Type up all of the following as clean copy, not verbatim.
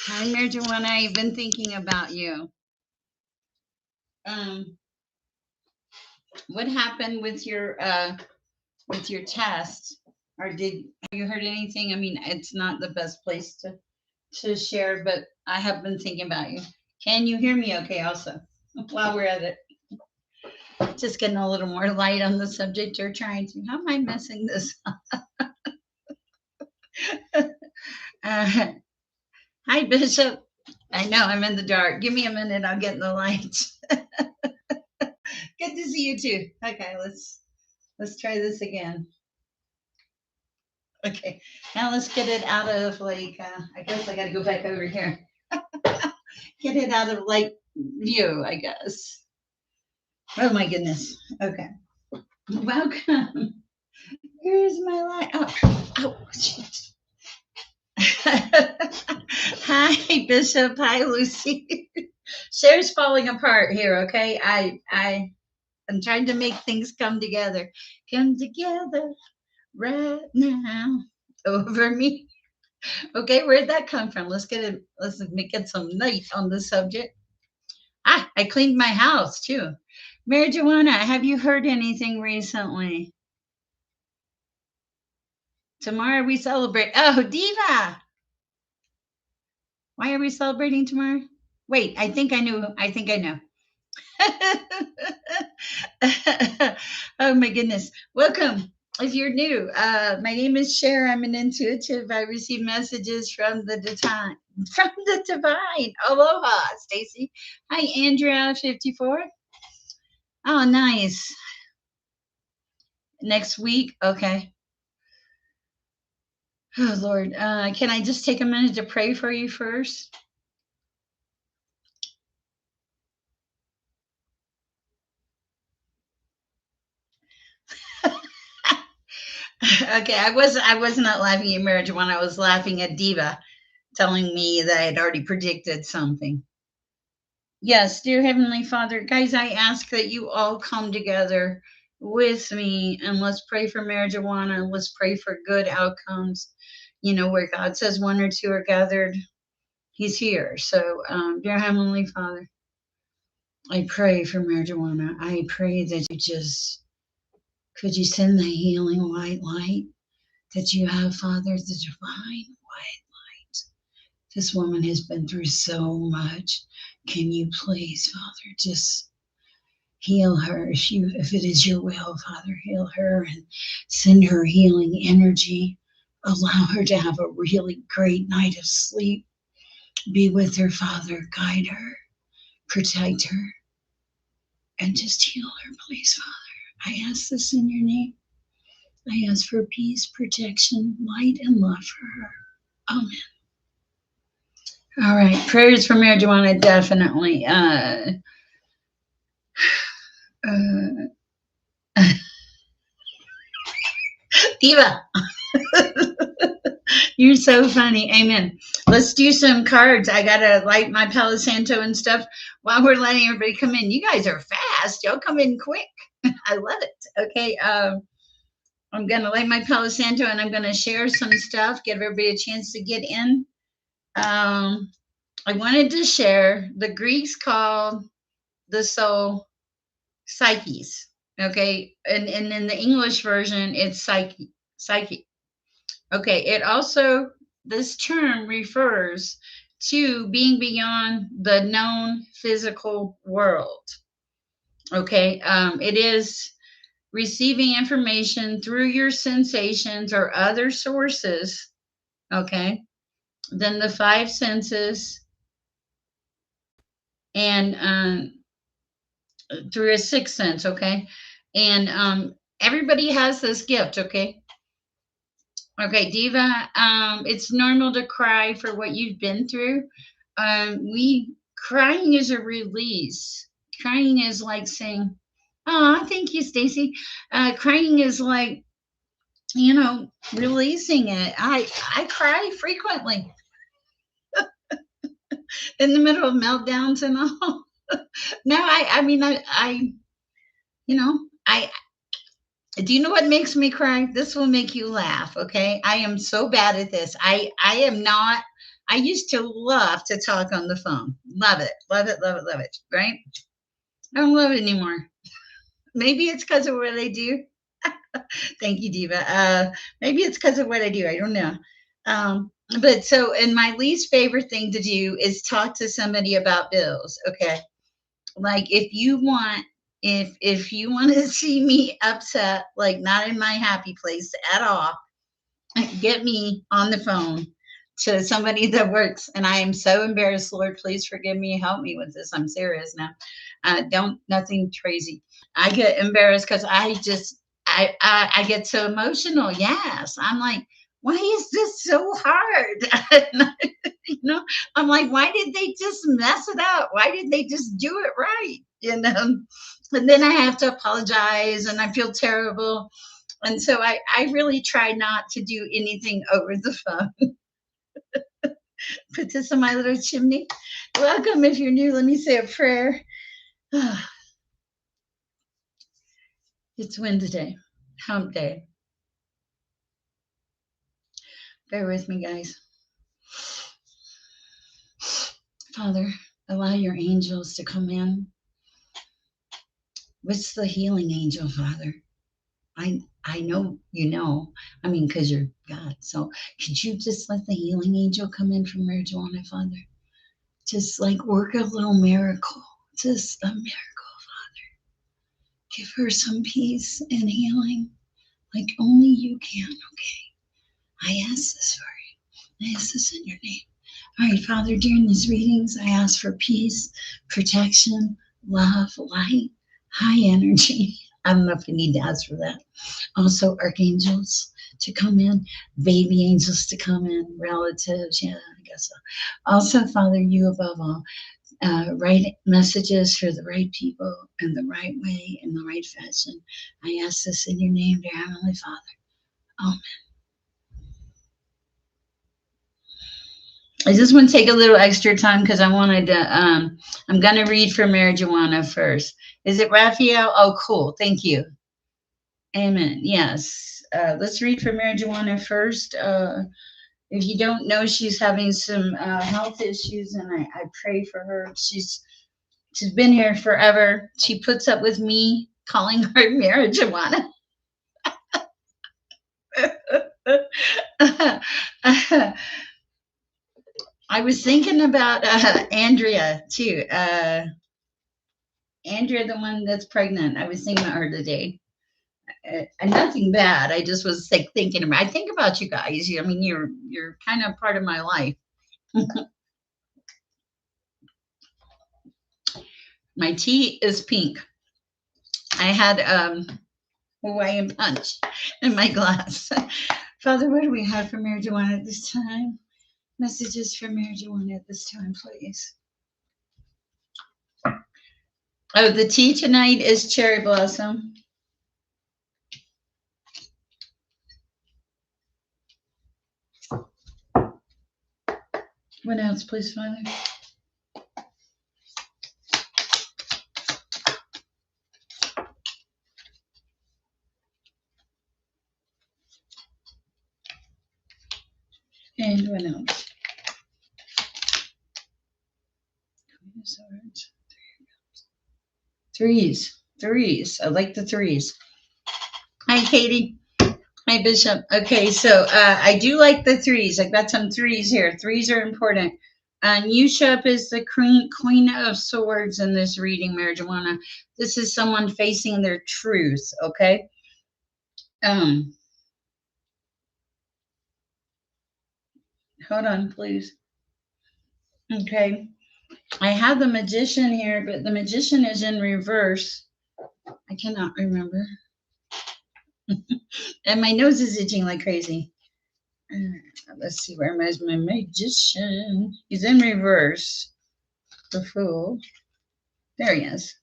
Hi, Marijuana. I've been thinking about you. Um, what happened with your test? Or have you heard anything? I mean, it's not the best place to share, but I have been thinking about you. Can you hear me okay also? While we're at it, just getting a little more light on the subject you're trying to. How am I messing this up? Hi, Bishop. I know I'm in the dark. Give me a minute. I'll get in the light. Good to see you too. Okay, let's try this again. Okay, now let's get it out of I guess I got to go back over here. Get it out of light view, I guess. Oh my goodness. Okay. Welcome. Here's my light. Oh, shit. Hi, Bishop. Hi, Lucy. Sher's falling apart here. Okay, I'm trying to make things come together. Come together right now over me. Okay, where'd that come from? Let's get it. Get some light on the subject. I cleaned my house too. Marijuana, have you heard anything recently? Tomorrow we celebrate. Oh, Diva, why are we celebrating tomorrow? Wait, I think I knew. I think I know. Oh my goodness. Welcome. If you're new, my name is Sher. I'm an intuitive. I receive messages from the divine. From the divine. Aloha, Stacy. Hi, Andrea, 54. Oh, nice. Next week. Okay. Oh, Lord. Can I just take a minute to pray for you first? Okay. I was not laughing at marijuana. I was laughing at Diva telling me that I had already predicted something. Yes, dear Heavenly Father, guys, I ask that you all come together with me and let's pray for marijuana. Let's pray for good outcomes. You know, where God says one or two are gathered, He's here. So, dear Heavenly Father, I pray for marijuana. I pray that you just could you send the healing white light that you have, Father, the divine white light. This woman has been through so much. Can you please, Father, just heal her if it is your will, Father, heal her and send her healing energy. Allow her to have a really great night of sleep. Be with her, Father, guide her, protect her, and just heal her, please, Father. I ask this in your name. I ask for peace, protection, light, and love for her. Amen. All right, prayers for marijuana, definitely. Uh, Diva, you're so funny. Amen. Let's do some cards. I gotta light my Palo Santo and stuff while we're letting everybody come in. You guys are fast. Y'all come in quick. I love it. Okay. I'm gonna light my Palo Santo and I'm gonna share some stuff. Give everybody a chance to get in. I wanted to share the Greeks called the soul psyches. Okay, and in the English version, it's psyche. Okay, it also, this term refers to being beyond the known physical world. Okay, it is receiving information through your sensations or other sources. Okay, then the five senses and through a sixth sense. Okay, and everybody has this gift. Okay. Okay, Diva, it's normal to cry for what you've been through. We crying is a release. Crying is like saying, "Oh, thank you, Stacy." Crying is like, releasing it. I cry frequently in the middle of meltdowns and all. No, I mean, you know, I. Do you know what makes me cry? This will make you laugh. Okay, I am so bad at this. I am not I used to love to talk on the phone. Love it, love it, love it, love it. Right? I don't love it anymore. Maybe it's because of what I do. Thank you, Diva. Maybe it's because of what I do. I don't know. Um, but so, and my least favorite thing to do is talk to somebody about bills. Okay, like if you want to see me upset, like not in my happy place at all, get me on the phone to somebody that works. And I am so embarrassed. Lord, please forgive me. Help me with this. I'm serious now. Don't Nothing crazy. I get embarrassed because I get so emotional. Yes, I'm like, why is this so hard? you know, I'm like, why did they just mess it up? Why did they just do it right? And then I have to apologize, and I feel terrible. And so I really try not to do anything over the phone. Put this on my little chimney. Welcome. If you're new, let me say a prayer. It's Wednesday, hump day. Bear with me, guys. Father, allow your angels to come in. What's the healing angel, Father? I know you know. I mean, because you're God. So could you just let the healing angel come in from marijuana, Father? Just like work a little miracle. Just a miracle, Father. Give her some peace and healing like only you can, okay? I ask this for you. I ask this in your name. All right, Father, during these readings, I ask for peace, protection, love, light, high energy. I don't know if you need to ask for that. Also, archangels to come in, baby angels to come in, relatives. Yeah, I guess so. Also, Father, you above all, right messages for the right people in the right way, in the right fashion. I ask this in your name, dear Heavenly Father. Amen. I just want to take a little extra time because I wanted to. I'm going to read for marijuana first. Is it Raphael? Oh, cool. Thank you. Amen. Yes. Let's read for marijuana first. If you don't know, she's having some health issues, and I pray for her. She's been here forever. She puts up with me calling her marijuana. I was thinking about Andrea too. Andrea, the one that's pregnant. I was thinking about her today. And nothing bad. I just was like thinking about. I think about you guys. I mean, you're kind of part of my life. My tea is pink. I had Hawaiian punch in my glass. Father, what do we have for marijuana at this time? Messages for marijuana at this time, please. Oh, the tea tonight is cherry blossom. What else, please, Father? And what else? Threes. Threes. I like the threes. Hi, Katie. Hi, Bishop. Okay, so I do like the threes. I've got some threes here. Threes are important. Yushup is the queen of swords in this reading, marijuana. This is someone facing their truth, okay? Hold on, please. Okay. I have the magician here, but the magician is in reverse. I cannot remember. And my nose is itching like crazy. Let's see, where is my magician? He's in reverse. The fool. There he is.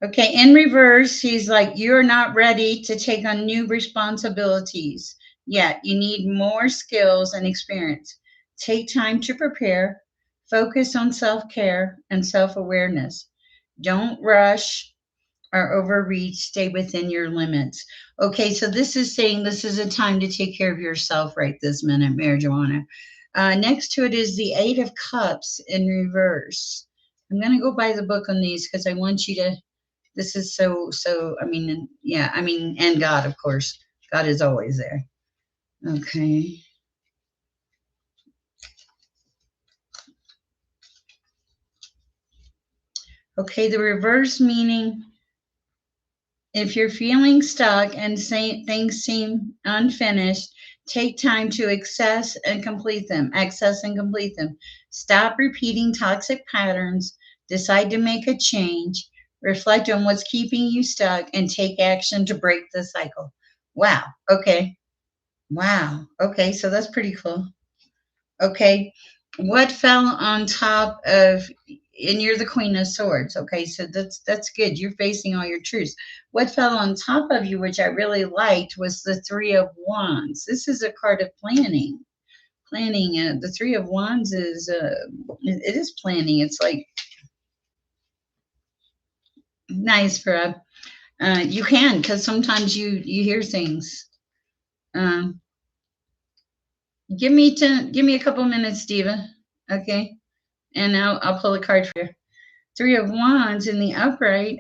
Okay, in reverse, he's like, you're not ready to take on new responsibilities yet. You need more skills and experience. Take time to prepare. Focus on self-care and self-awareness. Don't rush or overreach. Stay within your limits. Okay, so this is saying this is a time to take care of yourself right this minute, marijuana. Next to it is the Eight of Cups in reverse. I'm going to go buy the book on these because I want you to. This is so. I mean, yeah. I mean, and God, of course. God is always there. Okay. Okay. The reverse meaning, if you're feeling stuck and things seem unfinished, take time to access and complete them. Access and complete them. Stop repeating toxic patterns. Decide to make a change. Reflect on what's keeping you stuck and take action to break the cycle. Wow. Okay. Wow. Okay. So that's pretty cool. Okay. What fell on top of, and you're the Queen of Swords. Okay, so that's good. You're facing all your truths. What fell on top of you, which I really liked, was the Three of Wands. This is a card of planning. Planning. The Three of Wands is it is planning. It's like nice for a you can, because sometimes you hear things. Um, give me a couple minutes, Diva. Okay, and I'll pull a card for you. Three of Wands in the upright.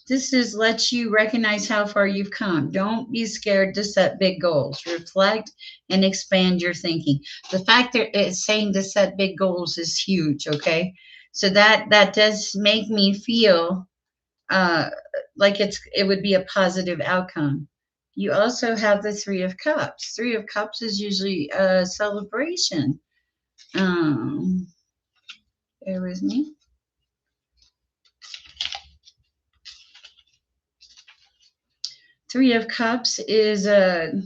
This is lets you recognize how far you've come. Don't be scared to set big goals. Reflect and expand your thinking. The fact that it's saying to set big goals is huge. Okay, so that does make me feel uh, like it would be a positive outcome. You also have the Three of Cups. Three of Cups is usually a celebration. Um, bear with me. Three of Cups is the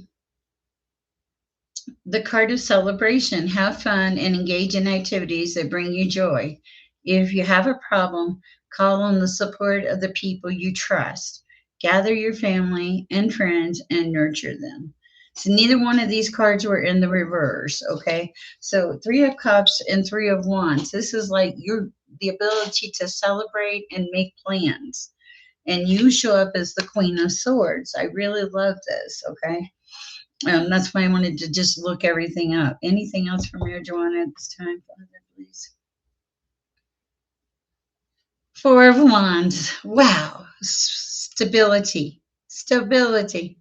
card of celebration. Have fun and engage in activities that bring you joy. If you have a problem, call on the support of the people you trust. Gather your family and friends and nurture them. So neither one of these cards were in the reverse, okay? So Three of Cups and Three of Wands. This is like your the ability to celebrate and make plans. And you show up as the Queen of Swords. I really love this, okay? That's why I wanted to just look everything up. Anything else for marijuana at this time, Father, please? Four of Wands. Wow. Stability. Stability.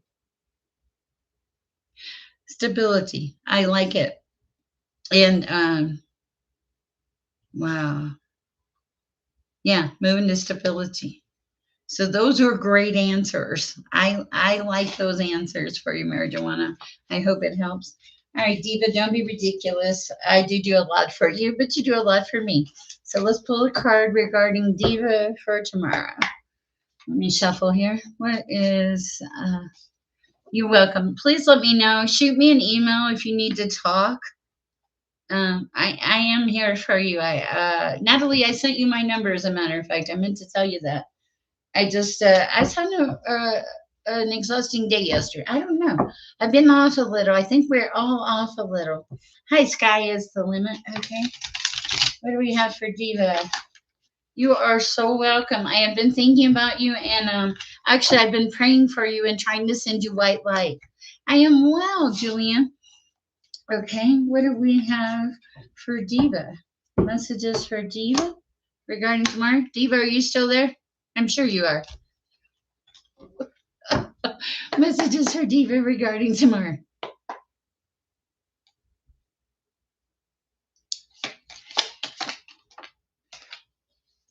Stability. I like it. And wow. Yeah, moving to stability. So those were great answers. I like those answers for you, marijuana. I hope it helps. All right, Diva, don't be ridiculous. I do a lot for you, but you do a lot for me. So let's pull a card regarding Diva for tomorrow. Let me shuffle here. What is, you're welcome. Please let me know. Shoot me an email if you need to talk. I am here for you. Natalie, I sent you my number as a matter of fact. I meant to tell you that. I just had an exhausting day yesterday. I don't know. I've been off a little. I think we're all off a little. Hi, sky is the limit. Okay. What do we have for Diva? You are so welcome. I have been thinking about you, and actually, I've been praying for you and trying to send you white light. I am well, Julian. Okay. What do we have for Diva? Messages for Diva regarding tomorrow. Diva, are you still there? I'm sure you are. Messages for Diva regarding tomorrow.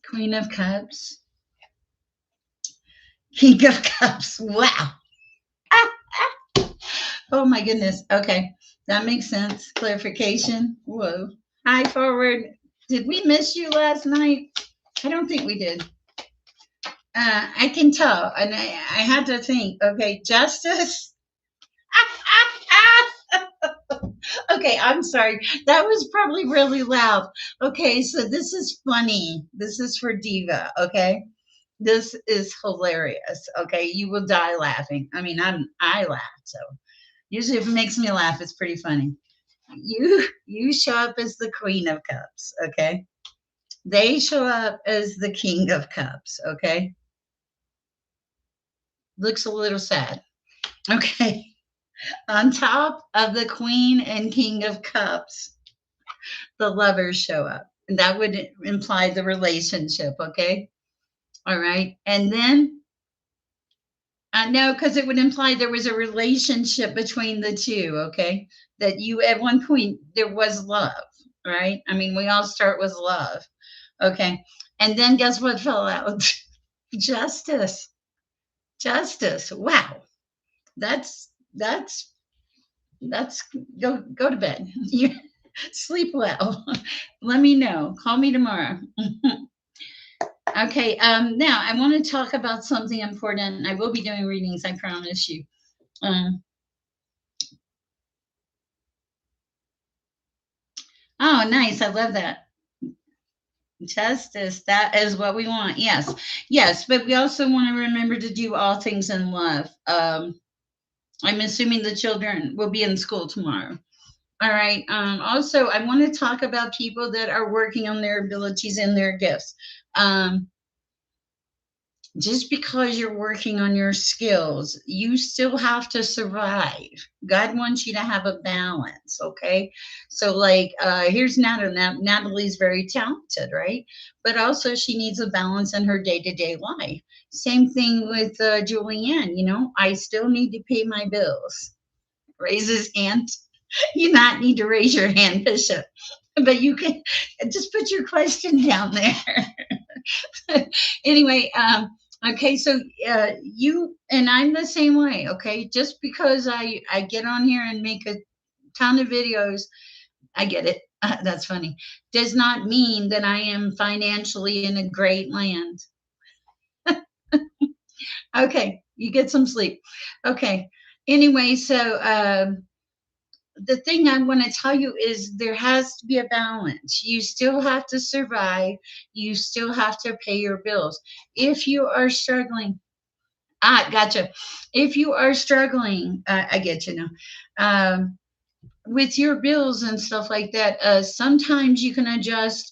Queen of Cups. King of Cups. Wow. Oh my goodness. Okay. That makes sense. Clarification. Whoa. Hi, forward. Did we miss you last night? I don't think we did. I can tell. And I had to think, okay, justice. Okay, I'm sorry. That was probably really loud. Okay, so this is funny. This is for Diva, okay? This is hilarious. Okay, you will die laughing. I mean, I laugh, so usually if it makes me laugh, it's pretty funny. You show up as the Queen of Cups, okay? They show up as the King of Cups, okay? Looks a little sad. Okay. On top of the Queen and King of Cups, the lovers show up. And that would imply the relationship, okay? All right. And then, no, because it would imply there was a relationship between the two, okay? That you, at one point, there was love, right? I mean, we all start with love, okay? And then guess what fell out? Justice. Justice. Wow. That's that's go to bed. You sleep well. Let me know. Call me tomorrow. Okay. Now I want to talk about something important. I will be doing readings. I promise you. Um, oh, nice. I love that. Justice. That is what we want. Yes. Yes. But we also want to remember to do all things in love. I'm assuming the children will be in school tomorrow. All right. Also, I want to talk about people that are working on their abilities and their gifts. Um, just because you're working on your skills, you still have to survive. God wants you to have a balance, okay? So, like, here's Natalie. Natalie's very talented, right? But also, she needs a balance in her day to day life. Same thing with Julianne. I still need to pay my bills. Raise his hand. You not need to raise your hand, Bishop, but you can just put your question down there. Anyway, okay, so you and I'm the same way. Okay, just because I get on here and make a ton of videos, I get it. That's funny. Does not mean that I am financially in a great land. Okay, you get some sleep. Okay. Anyway, so the thing I want to tell you is there has to be a balance. You still have to survive. You still have to pay your bills. If you are struggling, gotcha. If you are struggling, I get you now. With your bills and stuff like that, sometimes you can adjust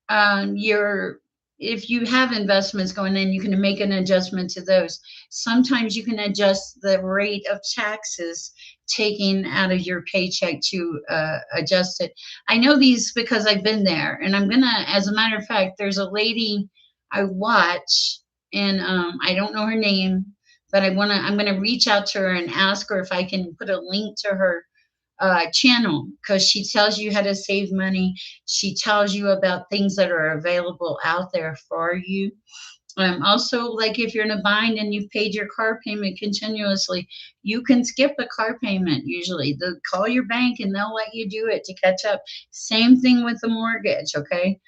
your if you have investments going in, you can make an adjustment to those. Sometimes you can adjust the rate of taxes taken out of your paycheck to adjust it. I know these because I've been there, and I'm gonna, as a matter of fact, there's a lady I watch, and I don't know her name, but I'm gonna reach out to her and ask her if I can put a link to her channel because she tells you how to save money. She tells you about things that are available out there for you. Also, like if you're in a bind and you've paid your car payment continuously, you can skip a car payment usually. Call your bank and they'll let you do it to catch up. Same thing with the mortgage, okay?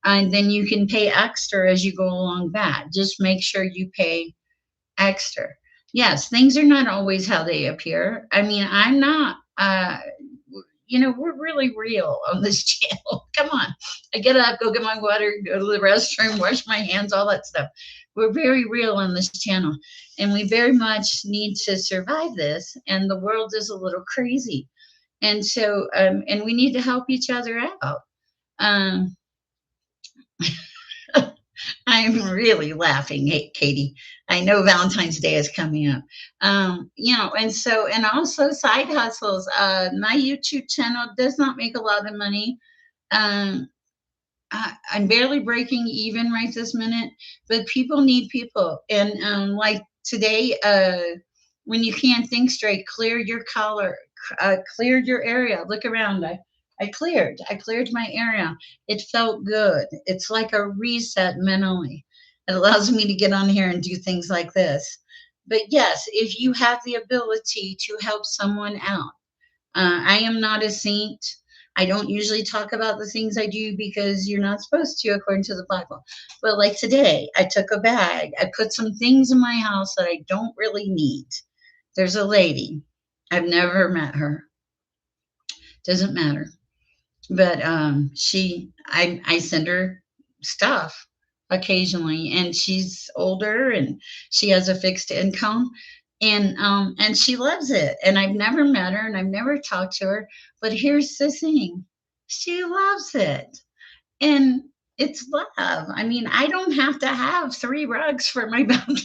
And then you can pay extra as you go along that. Just make sure you pay extra. Yes, things are not always how they appear. I mean, I'm not, we're really real on this channel. Come on. I get up, go get my water, go to the restroom, wash my hands, all that stuff. We're very real on this channel. And we very much need to survive this. And the world is a little crazy. And so, and we need to help each other out. Um, I'm really laughing, hey, Katie. I know Valentine's Day is coming up. And also side hustles. My YouTube channel does not make a lot of money. Um, I'm barely breaking even right this minute, but people need people. And like today, when you can't think straight, clear your color, clear your area. Look around. I cleared my area. It felt good. It's like a reset mentally. It allows me to get on here and do things like this. But yes, if you have the ability to help someone out, I am not a saint. I don't usually talk about the things I do because you're not supposed to, according to the Bible. But like today, I took a bag. I put some things in my house that I don't really need. There's a lady. I've never met her. Doesn't matter. But I send her stuff occasionally, and she's older and she has a fixed income, and she loves it. And I've never met her and I've never talked to her, but here's the thing, she loves it. And it's love. I mean, I don't have to have three rugs for my bathroom.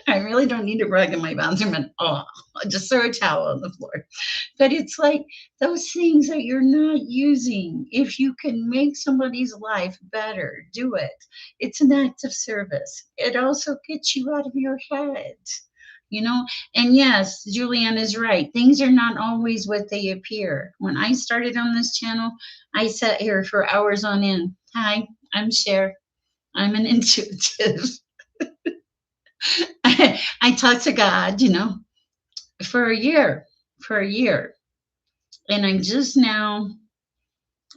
I really don't need a rug in my bathroom at all. I'll just throw a towel on the floor. But it's like those things that you're not using. If you can make somebody's life better, do it. It's an act of service. It also gets you out of your head, you know? And yes, Julianne is right. Things are not always what they appear. When I started on this channel, I sat here for hours on end. Hi, I'm Sher. I'm an intuitive. I talked to God, for a year, for a year. And I'm just now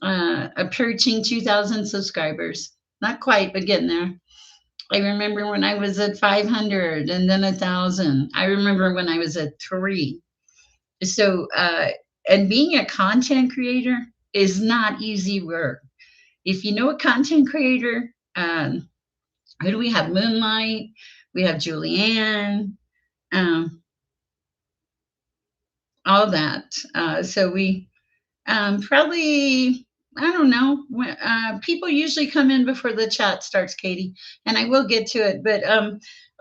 approaching 2,000 subscribers. Not quite, but getting there. I remember when I was at 500 and then 1,000. I remember when I was at 3. So, and being a content creator is not easy work. If you know a content creator, who do we have? Moonlight, we have Julianne, um, all that. So we probably, I don't know. People usually come in before the chat starts, Katie, and I will get to it. But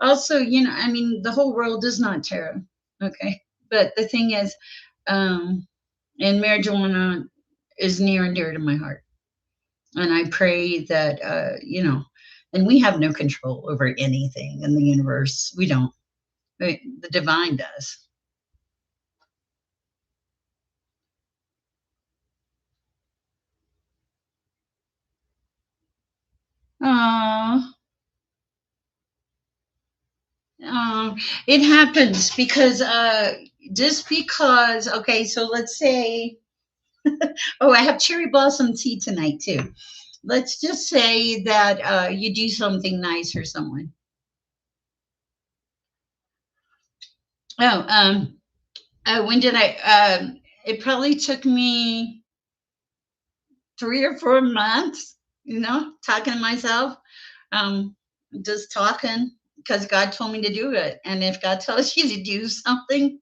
also, I mean, the whole world is not tarot, okay? But the thing is, um, and marijuana is near and dear to my heart, and I pray that and we have no control over anything in the universe. We don't. The divine does. Oh, Um, it happens because just because okay, so let's say oh, I have cherry blossom tea tonight too. Let's just say that you do something nice for someone. Oh, when did I? It probably took me 3 or 4 months. Talking to myself, um, just talking because God told me to do it. And if God tells you to do something,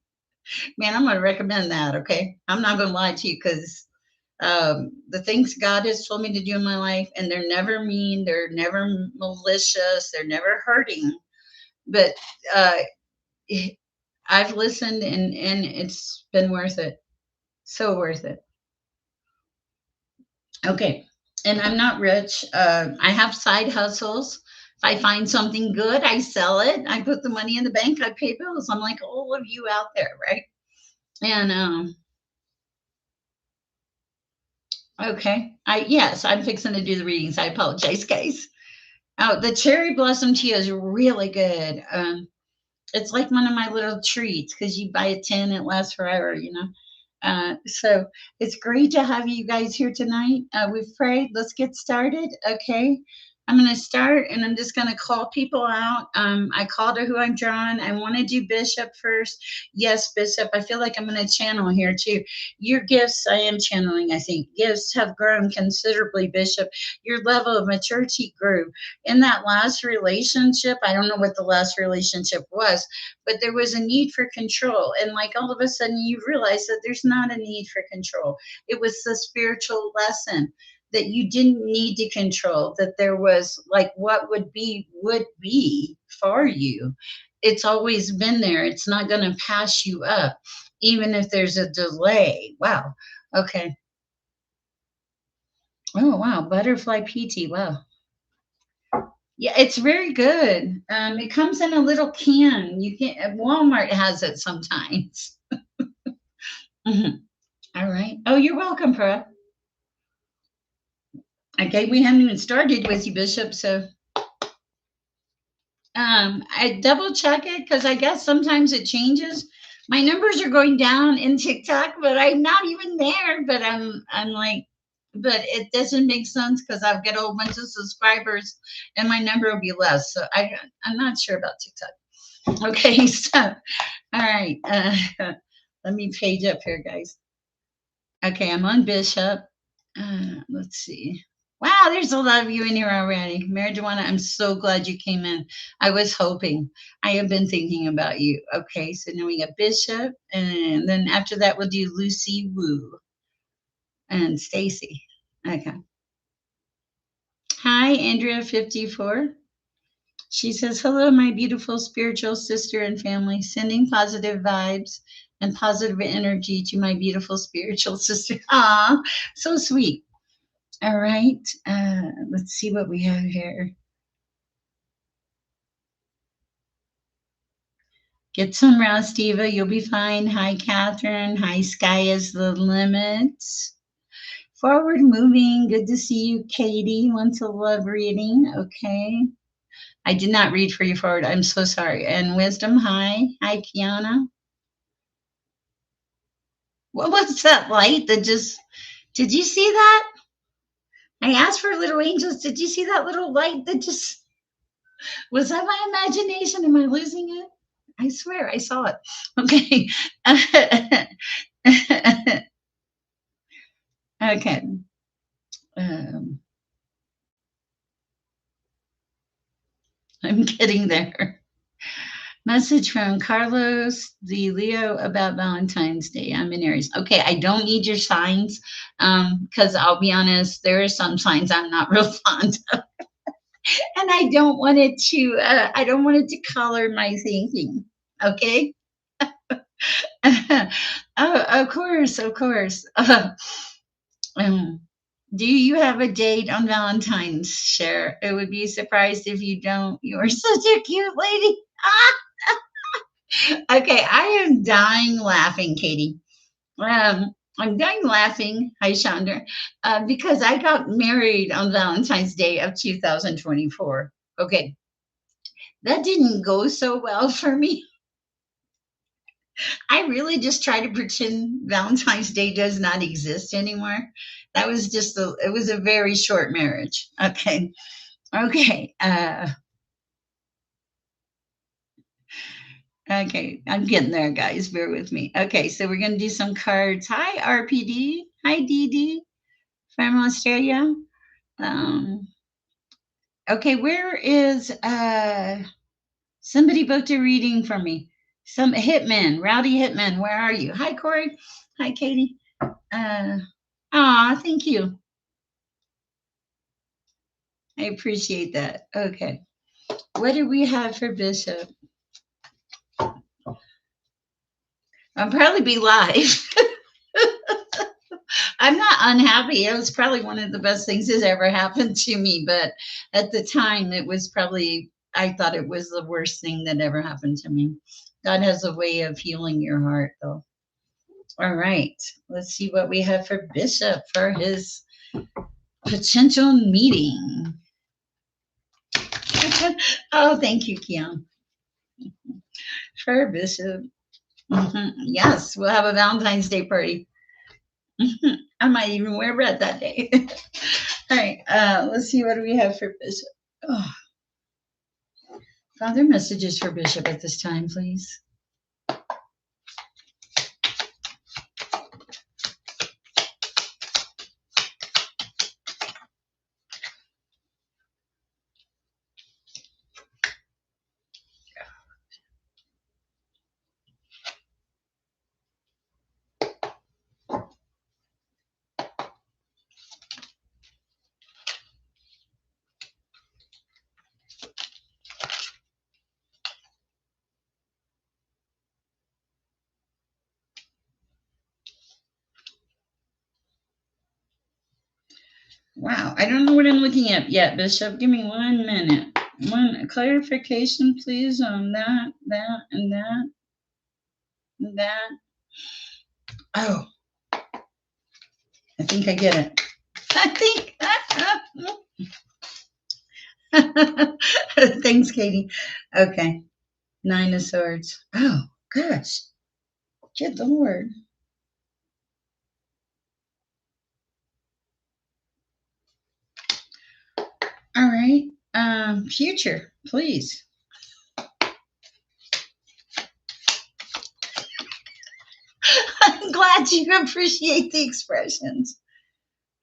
man, I'm going to recommend that. Okay, I'm not going to lie to you because the things God has told me to do in my life, and they're never mean, they're never malicious, they're never hurting. But uh, I've listened, and it's been worth it. So worth it. Okay. And I'm not rich. I have side hustles. If I find something good, I sell it. I put the money in the bank. I pay bills. I'm like all of you out there, right? And okay. Yes, I'm fixing to do the readings. I apologize, guys. Oh, the cherry blossom tea is really good. It's like one of my little treats because you buy a tin, it lasts forever. So it's great to have you guys here tonight. We've prayed. Let's get started. Okay. I'm going to start and I'm just going to call people out. I called her who I'm drawing. I want to do Bishop first. Yes, Bishop. I feel like I'm going to channel here too. Your gifts, I am channeling, I think. Gifts have grown considerably, Bishop. Your level of maturity grew. In that last relationship, I don't know what the last relationship was, but there was a need for control. And like all of a sudden, you realize that there's not a need for control. It was the spiritual lesson that you didn't need to control, that there was like what would be for you. It's always been there. It's not going to pass you up, even if there's a delay. Wow. Okay. Oh, wow. Butterfly PT. Wow. Yeah, it's very good. It comes in a little can. You can Walmart has it sometimes. Mhm. All right. Oh, you're welcome, Pra. Okay, we haven't even started with you, Bishop. So I double check it because I guess sometimes it changes. My numbers are going down in TikTok, but I'm not even there. But I'm like, but it doesn't make sense because I've got a whole bunch of subscribers and my number will be less. So I'm not sure about TikTok. Okay, so all right. Let me page up here, guys. Okay, I'm on Bishop. Let's see. Wow, there's a lot of you in here already. Marijuana, I'm so glad you came in. I was hoping. I have been thinking about you. Okay, so now we got Bishop, and then after that we'll do Lucy Wu and Stacy. Okay. Hi, Andrea 54. She says, "Hello, my beautiful spiritual sister and family, sending positive vibes and positive energy to my beautiful spiritual sister." Ah, so sweet. All right. Let's see what we have here. Get some rest, Eva. You'll be fine. Hi, Catherine. Hi, Sky is the limit. Forward moving. Good to see you, Katie. Wants a love reading. Okay. I did not read for you forward. I'm so sorry. And wisdom. Hi. Hi, Kiana. What was that light that just, did you see that? I asked for little angels. Did you see that little light that just, was that my imagination? Am I losing it? I swear I saw it. Okay. Okay. Um, I'm getting there. Message from Carlos the Leo about Valentine's Day. I'm in Aries. Okay, I don't need your signs because I'll be honest, there are some signs I'm not real fond of, and I don't want it to. I don't want it to color my thinking. Okay. Oh, of course, of course. Um, do you have a date on Valentine's, Cher? It would be surprised if you don't. You are such a cute lady. Okay, I am dying laughing, Katie. I'm dying laughing, hi Chandra, because I got married on Valentine's Day of 2024. Okay, that didn't go so well for me. I really just try to pretend Valentine's Day does not exist anymore. That was just it was a very short marriage. Okay. Okay. Okay. I'm getting there, guys. Bear with me. Okay. So we're going to do some cards. Hi, RPD. Hi, DD from Australia. Um, okay. Where is, somebody booked a reading for me? Some Hitman, Rowdy Hitman. Where are you? Hi, Corey. Hi, Katie. Uh, Thank you. I appreciate that. Okay. What do we have for Bishop? I'll probably be live. I'm not unhappy. It was probably one of the best things that ever happened to me. But at the time, it was probably, I thought it was the worst thing that ever happened to me. God has a way of healing your heart, though. All right. Let's see what we have for Bishop for his potential meeting. Oh, thank you, Keon. For Bishop. Yes, we'll have a Valentine's Day party. I might even wear red that day. All right, let's see what do we have for Bishop. Oh, Father, messages for Bishop at this time, please. Wow, I don't know what I'm looking at yet, Bishop. Give me 1 minute. One clarification, please, on and that, and that. Oh, I think I get it. I think. Thanks, Katie. Okay, 9 of Swords. Oh, gosh. Good Lord. All right. Future, please. I'm glad you appreciate the expressions.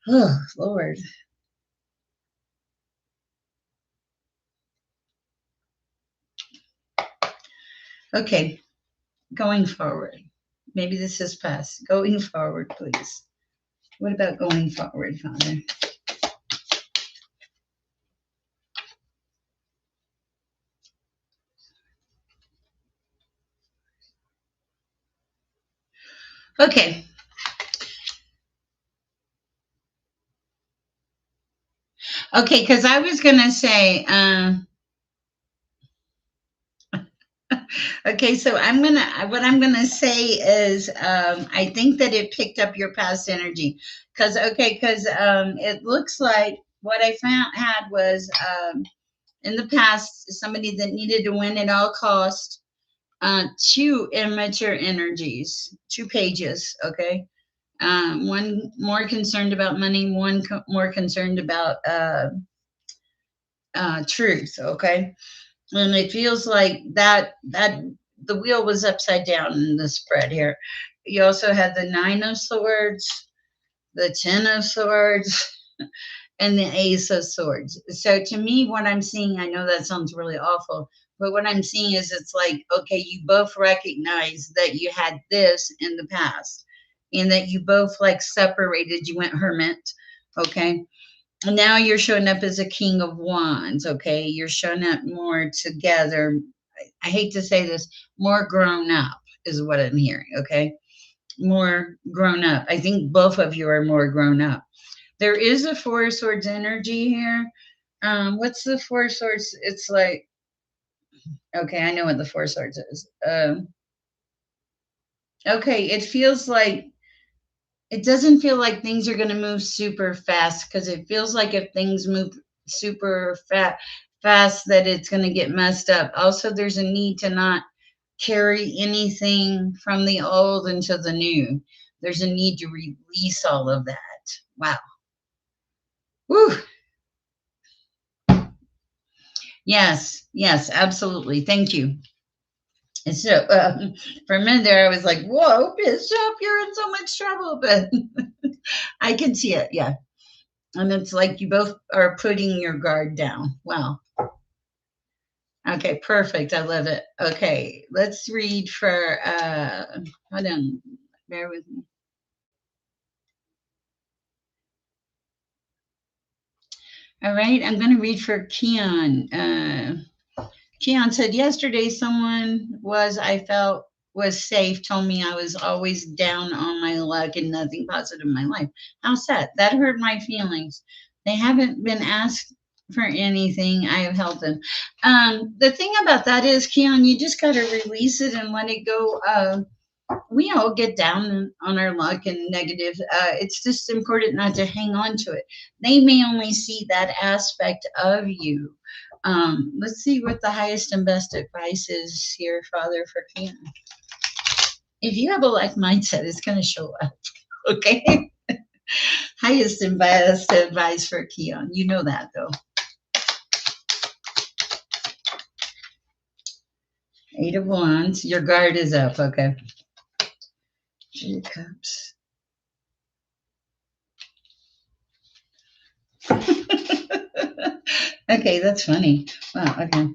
Oh, Lord. Okay, going forward. Maybe this is past. Going forward, please. What about going forward, Father? Okay. Okay, because I was gonna say, okay, so what I'm gonna say is, I think that it picked up your past energy, because it looks like what I found had was, in the past somebody that needed to win at all cost, two immature energies, two pages, okay, one more concerned about money, one more concerned about truth, okay, and it feels like that the wheel was upside down in the spread here. You also had the nine of swords, the ten of swords, and the ace of swords. So to me, what I'm seeing, I know that sounds really awful, but what I'm seeing is it's like, okay, you both recognize that you had this in the past and that you both like separated, you went hermit, okay, now you're showing up as a king of wands, okay, you're showing up more together. I hate to say this, more grown up is what I'm hearing, okay, more grown up. I think both of you are more grown up. There is a four of swords energy here. What's the four of swords? It's like, okay, I know what the four of swords is. Okay, it feels like, it doesn't feel like things are going to move super fast, because it feels like if things move super fast that it's going to get messed up. Also, there's a need to not carry anything from the old into the new. There's a need to release all of that. Wow. Woo. Yes, yes, absolutely. Thank you. And so, for a minute there, I was like, whoa, Bishop, you're in so much trouble. But I can see it. Yeah. And it's like you both are putting your guard down. Wow. Okay, perfect. I love it. Okay, let's read for, hold on, bear with me. All right, I'm going to read for Keon. Keon said, yesterday someone I felt was safe, told me I was always down on my luck and nothing positive in my life. How sad. That hurt my feelings. They haven't been asked for anything. I have helped them. The thing about that is, Keon, you just got to release it and let it go. We all get down on our luck and negative. It's just important not to hang on to it. They may only see that aspect of you. Let's see what the highest and best advice is here, Father, for Keon. If you have a like mindset, it's going to show up. Okay. Highest and best advice for Keon. You know that, though. Eight of Wands. Your guard is up. Okay. Three of Cups. Okay, that's funny. Wow. Okay.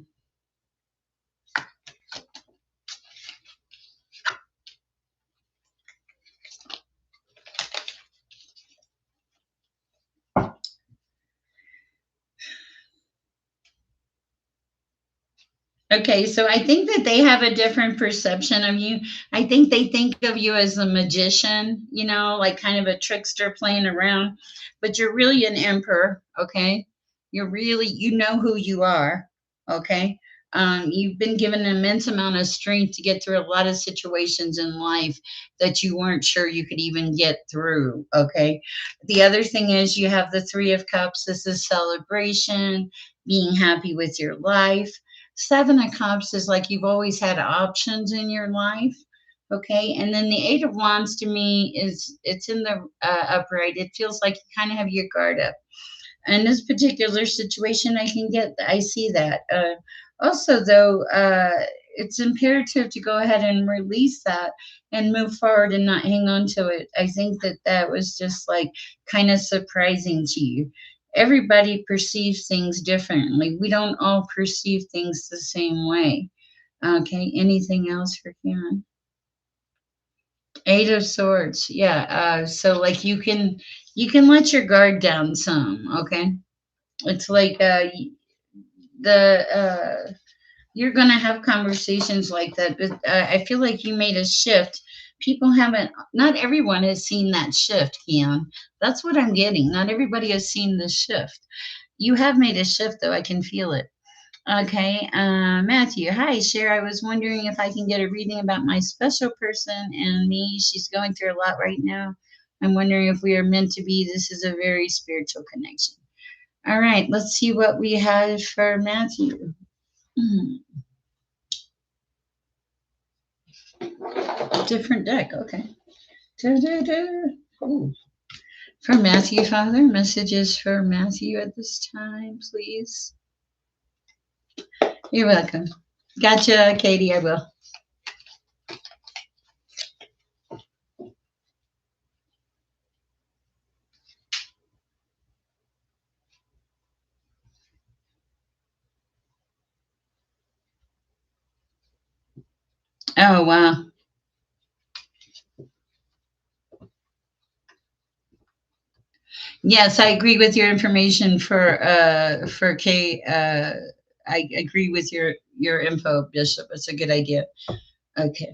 Okay, so I think that they have a different perception of you. I think they think of you as a magician, like kind of a trickster playing around, but you're really an emperor, okay? You know who you are, okay? You've been given an immense amount of strength to get through a lot of situations in life that you weren't sure you could even get through, okay? The other thing is you have the Three of Cups. This is celebration, being happy with your life. Seven of Cups is like you've always had options in your life. Okay. And then the Eight of Wands to me it's in the upright. It feels like you kind of have your guard up. In this particular situation, I see that. Also, though, it's imperative to go ahead and release that and move forward and not hang on to it. I think that that was just like kind of surprising to you. Everybody perceives things differently. We don't all perceive things the same way. Okay. Anything else for Karen? Eight of Swords. Yeah. So like you can let your guard down some. Okay. It's like the you're gonna have conversations like that, but I feel like you made a shift people haven't, not everyone has seen that shift, Keon. That's what I'm getting. Not everybody has seen this shift. You have made a shift, though. I can feel it. Okay, Matthew. Hi, Sher. I was wondering if I can get a reading about my special person and me. She's going through a lot right now. I'm wondering if we are meant to be. This is a very spiritual connection. All right, let's see what we have for Matthew. Hmm, different deck. Okay. Da-da-da. Ooh. For Matthew, Father, messages for Matthew at this time, please. You're welcome. Gotcha, Katie. I will. Oh, wow. Yes, I agree with your information for Kay. I agree with your info, Bishop. It's a good idea. Okay.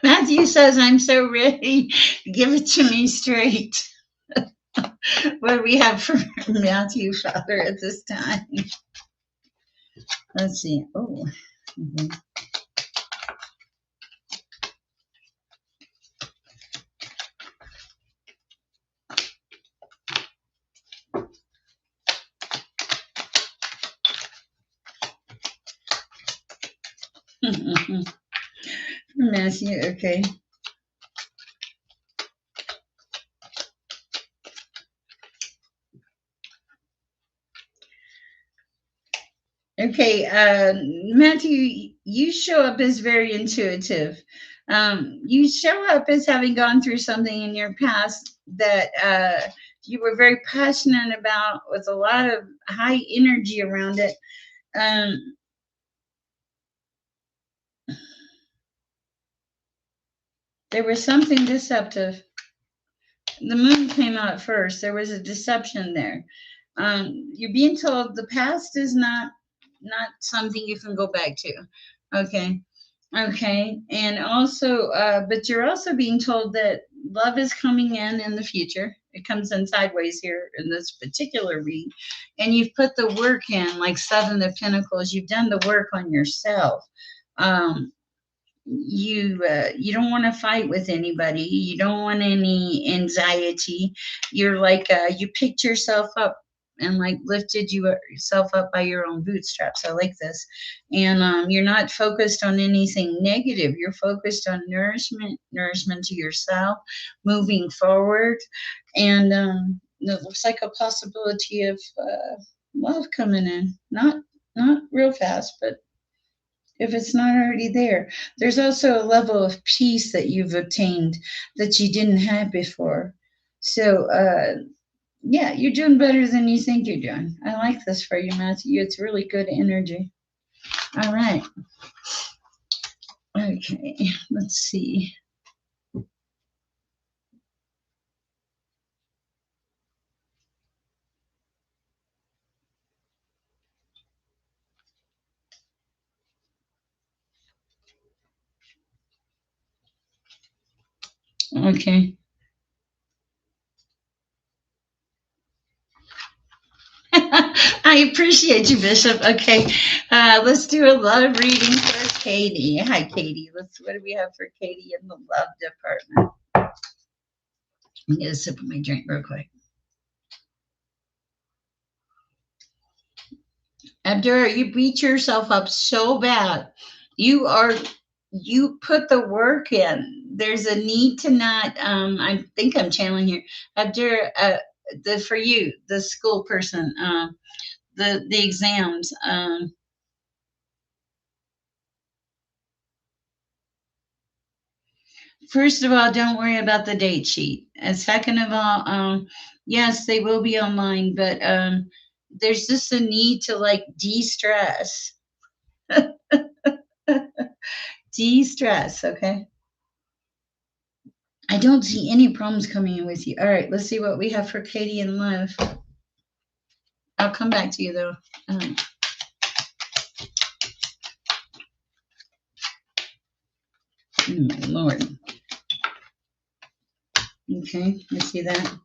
Matthew says, I'm so ready. Give it to me straight. What do we have for Matthew, Father, at this time? Let's see. Oh. Mhm. Matthew, okay. Okay, Matthew, you show up as very intuitive. You show up as having gone through something in your past that you were very passionate about with a lot of high energy around it. Um, there was something deceptive. The moon came out first. There was a deception there. You're being told the past is not something you can go back to. Okay. Okay. And also, but you're also being told that love is coming in the future. It comes in sideways here in this particular read. And you've put the work in, like Seven of Pentacles. You've done the work on yourself. Um, you don't want to fight with anybody. You don't want any anxiety. You're like you picked yourself up and like lifted yourself up by your own bootstraps. I like this. And you're not focused on anything negative. You're focused on nourishment to yourself, moving forward. And it looks like a possibility of love coming in, not real fast, but if it's not already there. There's also a level of peace that you've obtained that you didn't have before. So, yeah, you're doing better than you think you're doing. I like this for you, Matthew. It's really good energy. All right. Okay, let's see. Okay. I appreciate you, Bishop. Okay, let's do a love reading for Katie. Hi, Katie. What do we have for Katie in the love department? I'm gonna sip of my drink real quick. Abdura, you beat yourself up so bad. You are you put the work in. There's a need to not. I think I'm channeling here. Abdura, the for you, the school person, the exams. First of all, don't worry about the date sheet. And second of all, yes, they will be online, but there's just a need to like de-stress. De-stress, okay? I don't see any problems coming in with you. All right, let's see what we have for Katie in love. I'll come back to you though. Oh my Lord. Okay, I see that.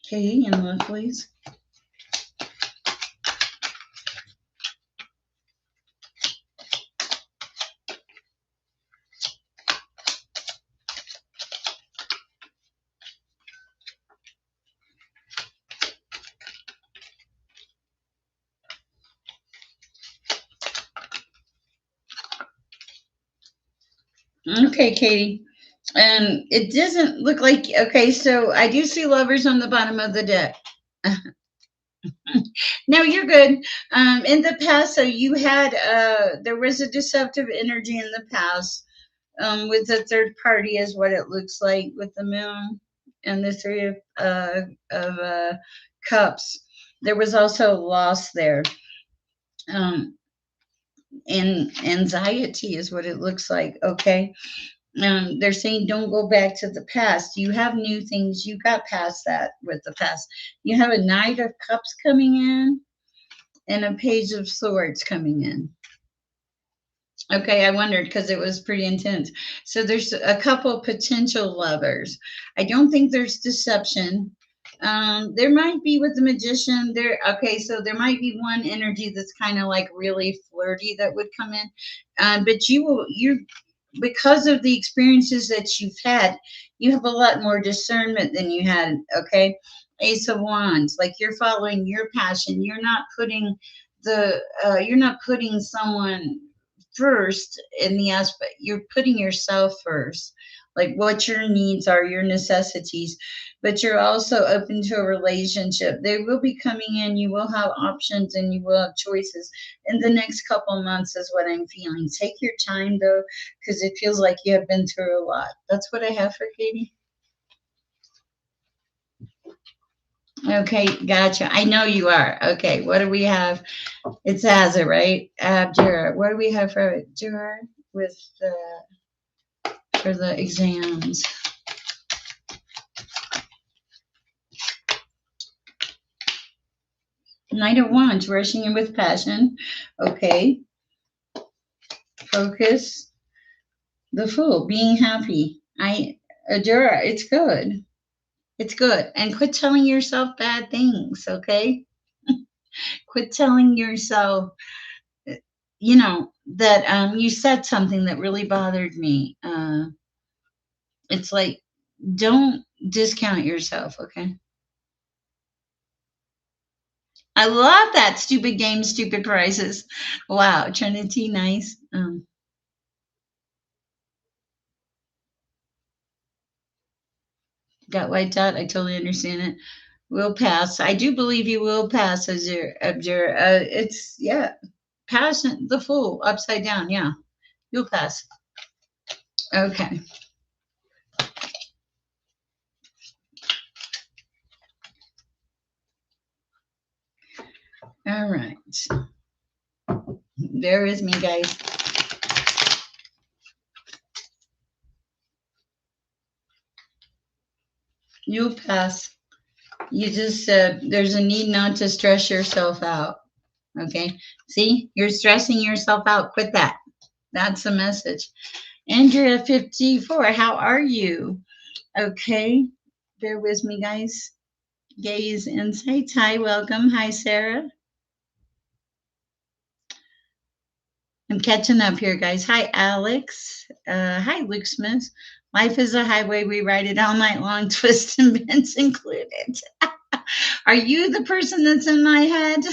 Katie and love, please. Okay, Katie. And it doesn't look like, okay, so I do see lovers on the bottom of the deck. No, you're good. In the past, so you had, there was a deceptive energy in the past, with the third party, is what it looks like with the moon and the three of cups. There was also loss there. Um, and anxiety is what it looks like. Okay. They're saying don't go back to the past. You have new things. You got past that with the past. You have a Knight of Cups coming in and a Page of Swords coming in. Okay, I wondered because it was pretty intense. So there's a couple potential lovers. I don't think there's deception. There might be with the magician there. Okay, so there might be one energy that's kind of like really flirty that would come in, but you because of the experiences that you've had, you have a lot more discernment than you had. Okay, Ace of Wands, like you're following your passion. You're not putting someone first in the aspect. You're putting yourself first, like what your needs are, your necessities, but you're also open to a relationship. They will be coming in, you will have options and you will have choices in the next couple months, is what I'm feeling. Take your time though, because it feels like you have been through a lot. That's what I have for Katie. Okay, gotcha. I know you are. Okay, what do we have? It's Azza, right? Abjura. What do we have for Abjura with the for the exams? Knight of Wands, rushing in with passion. Okay. Focus. The Fool, being happy. Adora, it's good. It's good. And quit telling yourself bad things, okay? Quit telling yourself, that you said something that really bothered me. It's like, don't discount yourself, okay? I love that stupid game, stupid prizes. Wow, Trinity, nice. Got wiped out. I totally understand it. Will pass. I do believe you will pass as your abjure. It's yeah, passion. The Fool upside down. Yeah, you'll pass. Okay. All right. Bear with me, guys. You'll pass. You just there's a need not to stress yourself out. Okay. See, you're stressing yourself out. Quit that. That's the message. Andrea 54, how are you? Okay. Bear with me, guys. Gaze Insights. Hi, welcome. Hi, Sarah. I'm catching up here, guys. Hi, Alex. Hi, Luke Smith. Life is a highway. We ride it all night long, twists and bends included. Are you the person that's in my head?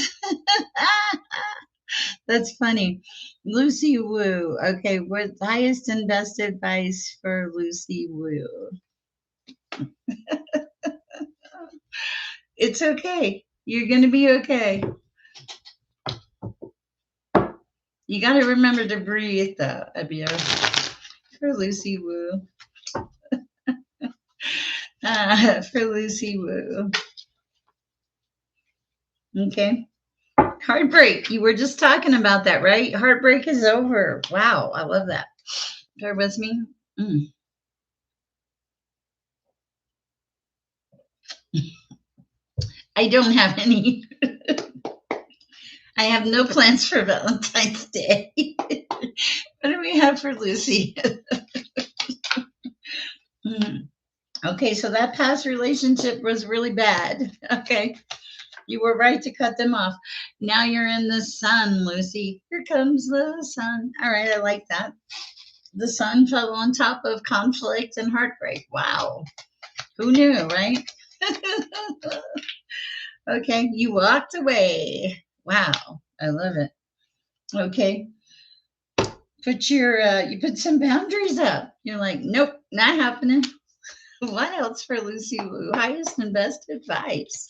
That's funny. Lucy Wu. Okay, what's highest and best advice for Lucy Wu? It's okay. You're going to be okay. You got to remember to breathe, though, Abia. For Lucy Wu. For Lucy Wu. Okay. Heartbreak. You were just talking about that, right? Heartbreak is over. Wow. I love that. Bear with me. Mm. I don't have any. I have no plans for Valentine's Day. What do we have for Lucy? Hmm. Okay, so that past relationship was really bad. Okay, you were right to cut them off. Now you're in the sun, Lucy. Here comes the sun. All right, I like that. The sun fell on top of conflict and heartbreak. Wow. Who knew, right? Okay, you walked away. Wow, I love it. Okay, you put some boundaries up. You're like, nope, not happening. What else for Lucy Wu? Highest and best advice.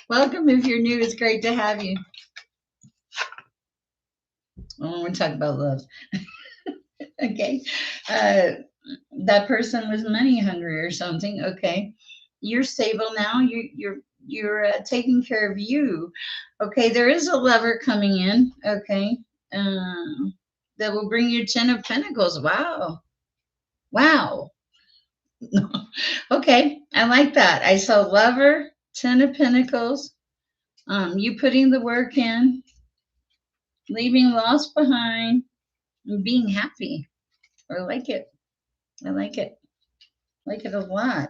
Welcome if you're new. It's great to have you. Oh, we're talking about love. Okay. Uh, that person was money hungry or something. Okay. You're stable now. You're taking care of you. Okay. There is a lover coming in. Okay. Um, that will bring you 10 of Pentacles. Wow. Wow. Okay. I like that. I saw lover, 10 of Pentacles. You putting the work in, leaving loss behind, and being happy. I like it. I like it. Like it a lot.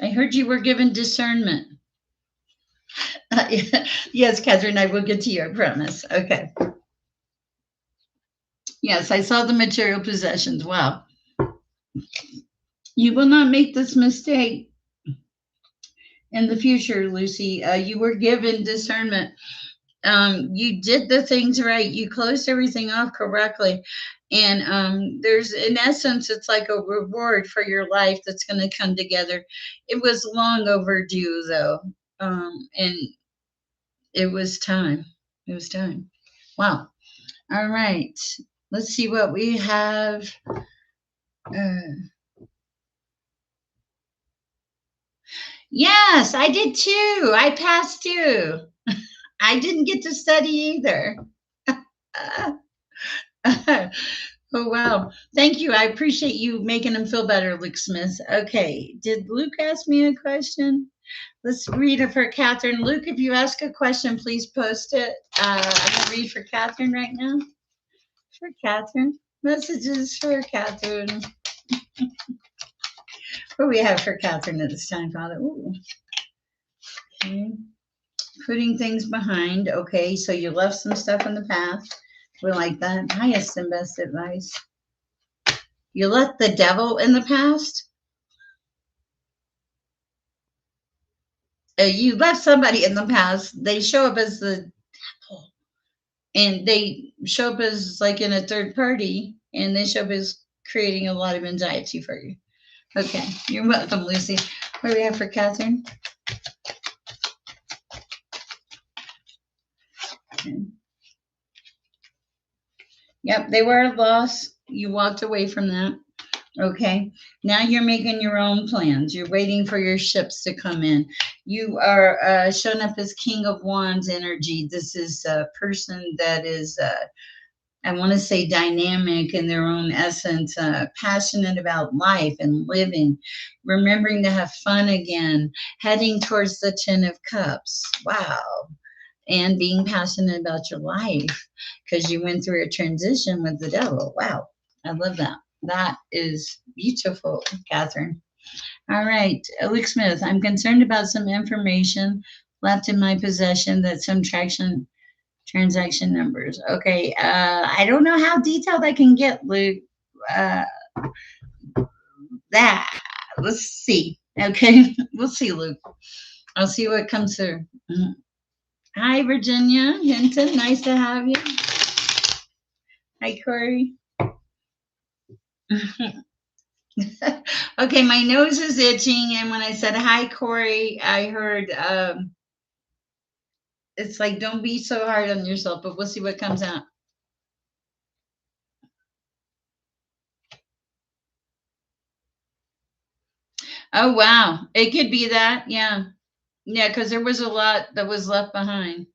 I heard you were given discernment. Yes, Catherine, I will get to you, I promise. Okay. Yes, I saw the material possessions. Wow. You will not make this mistake in the future, Lucy. You were given discernment. You did the things right. You closed everything off correctly. And there's, in essence, it's like a reward for your life that's going to come together. It was long overdue, though. And it was time. It was time. Wow. All right. Let's see what we have. Uh, yes, I did too. I passed too. I didn't get to study either. Oh, wow. Thank you. I appreciate you making him feel better, Luke Smith. Okay. Did Luke ask me a question? Let's read it for Catherine. Luke, if you ask a question, please post it. I'm going to read for Catherine right now. For Catherine. Messages for Catherine. What do we have for Catherine at this time, Father? Ooh. Okay. Putting things behind. Okay, so you left some stuff in the past. We like that. Highest and best advice. You let the devil in the past. You left somebody in the past. They show up as the devil, and they show up as like in a third party, and they show up as creating a lot of anxiety for you. Okay, you're welcome, Lucy. What do we have for Catherine? Okay. Yep, they were a loss. You walked away from that. Okay. Now you're making your own plans. You're waiting for your ships to come in. You are showing up as King of Wands energy. This is a person that is, I want to say, dynamic in their own essence, passionate about life and living, remembering to have fun again, heading towards the 10 of Cups. Wow. And being passionate about your life because you went through a transition with the devil. Wow. I love that. That is beautiful, Catherine. All right, Luke Smith, I'm concerned about some information left in my possession that some transaction numbers. Okay, I don't know how detailed I can get, Luke. Uh, that let's see. Okay, we'll see, Luke. I'll see what comes through. Mhm. Hi, Virginia Hinton. Nice to have you. Hi, Corey. Okay, my nose is itching, and when I said hi, Corey, I heard it's like don't be so hard on yourself, but we'll see what comes out. Oh wow, it could be that, yeah, yeah, because there was a lot that was left behind.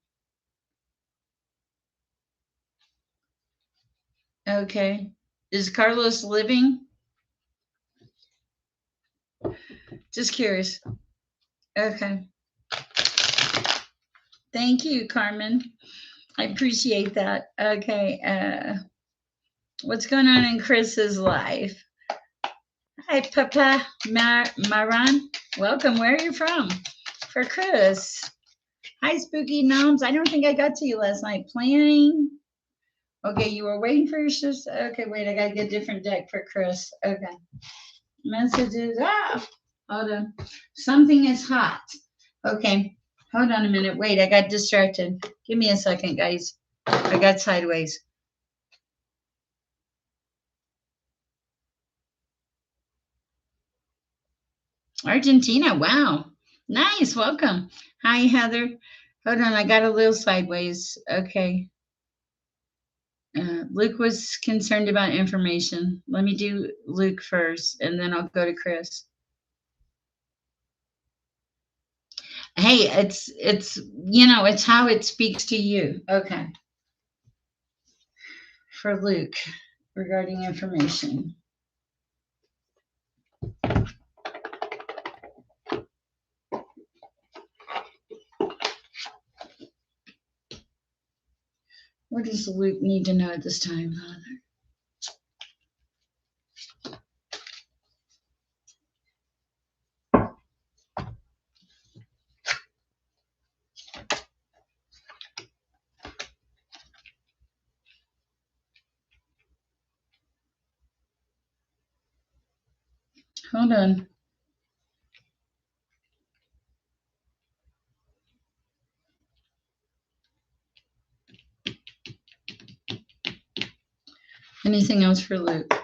Okay, is Carlos living? Just curious. Okay. Thank you, Carmen. I appreciate that. Okay. What's going on in Chris's life? Hi, Papa Maran. Welcome. Where are you from? For Chris. Hi, Spooky Gnomes. I don't think I got to you last night. Planning. Okay, you were waiting for your sister. Okay, wait, I gotta get a different deck for Chris. Okay. Messages. Ah, hold on. Something is hot. Okay, hold on a minute. Wait, I got distracted. Give me a second, guys. I got sideways. Argentina. Wow. Nice. Welcome. Hi, Heather. Hold on, I got a little sideways. Okay. Luke was concerned about information. Let me do Luke first, and then I'll go to Chris. Hey, it's it's how it speaks to you. Okay. For Luke regarding information. What does Luke need to know at this time, Father? Hold on. Anything else for Luke?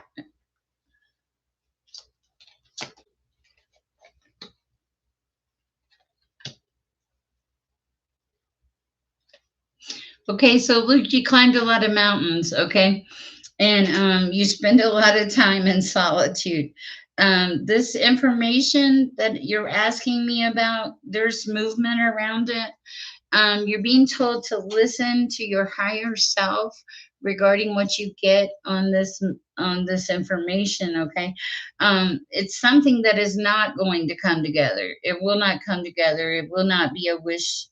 Okay, so Luke, you climbed a lot of mountains, okay? And you spend a lot of time in solitude. This information that you're asking me about, there's movement around it. You're being told to listen to your higher self regarding what you get on this information. Okay, it's something that is not going to come together. It will not come together. It will not be a wish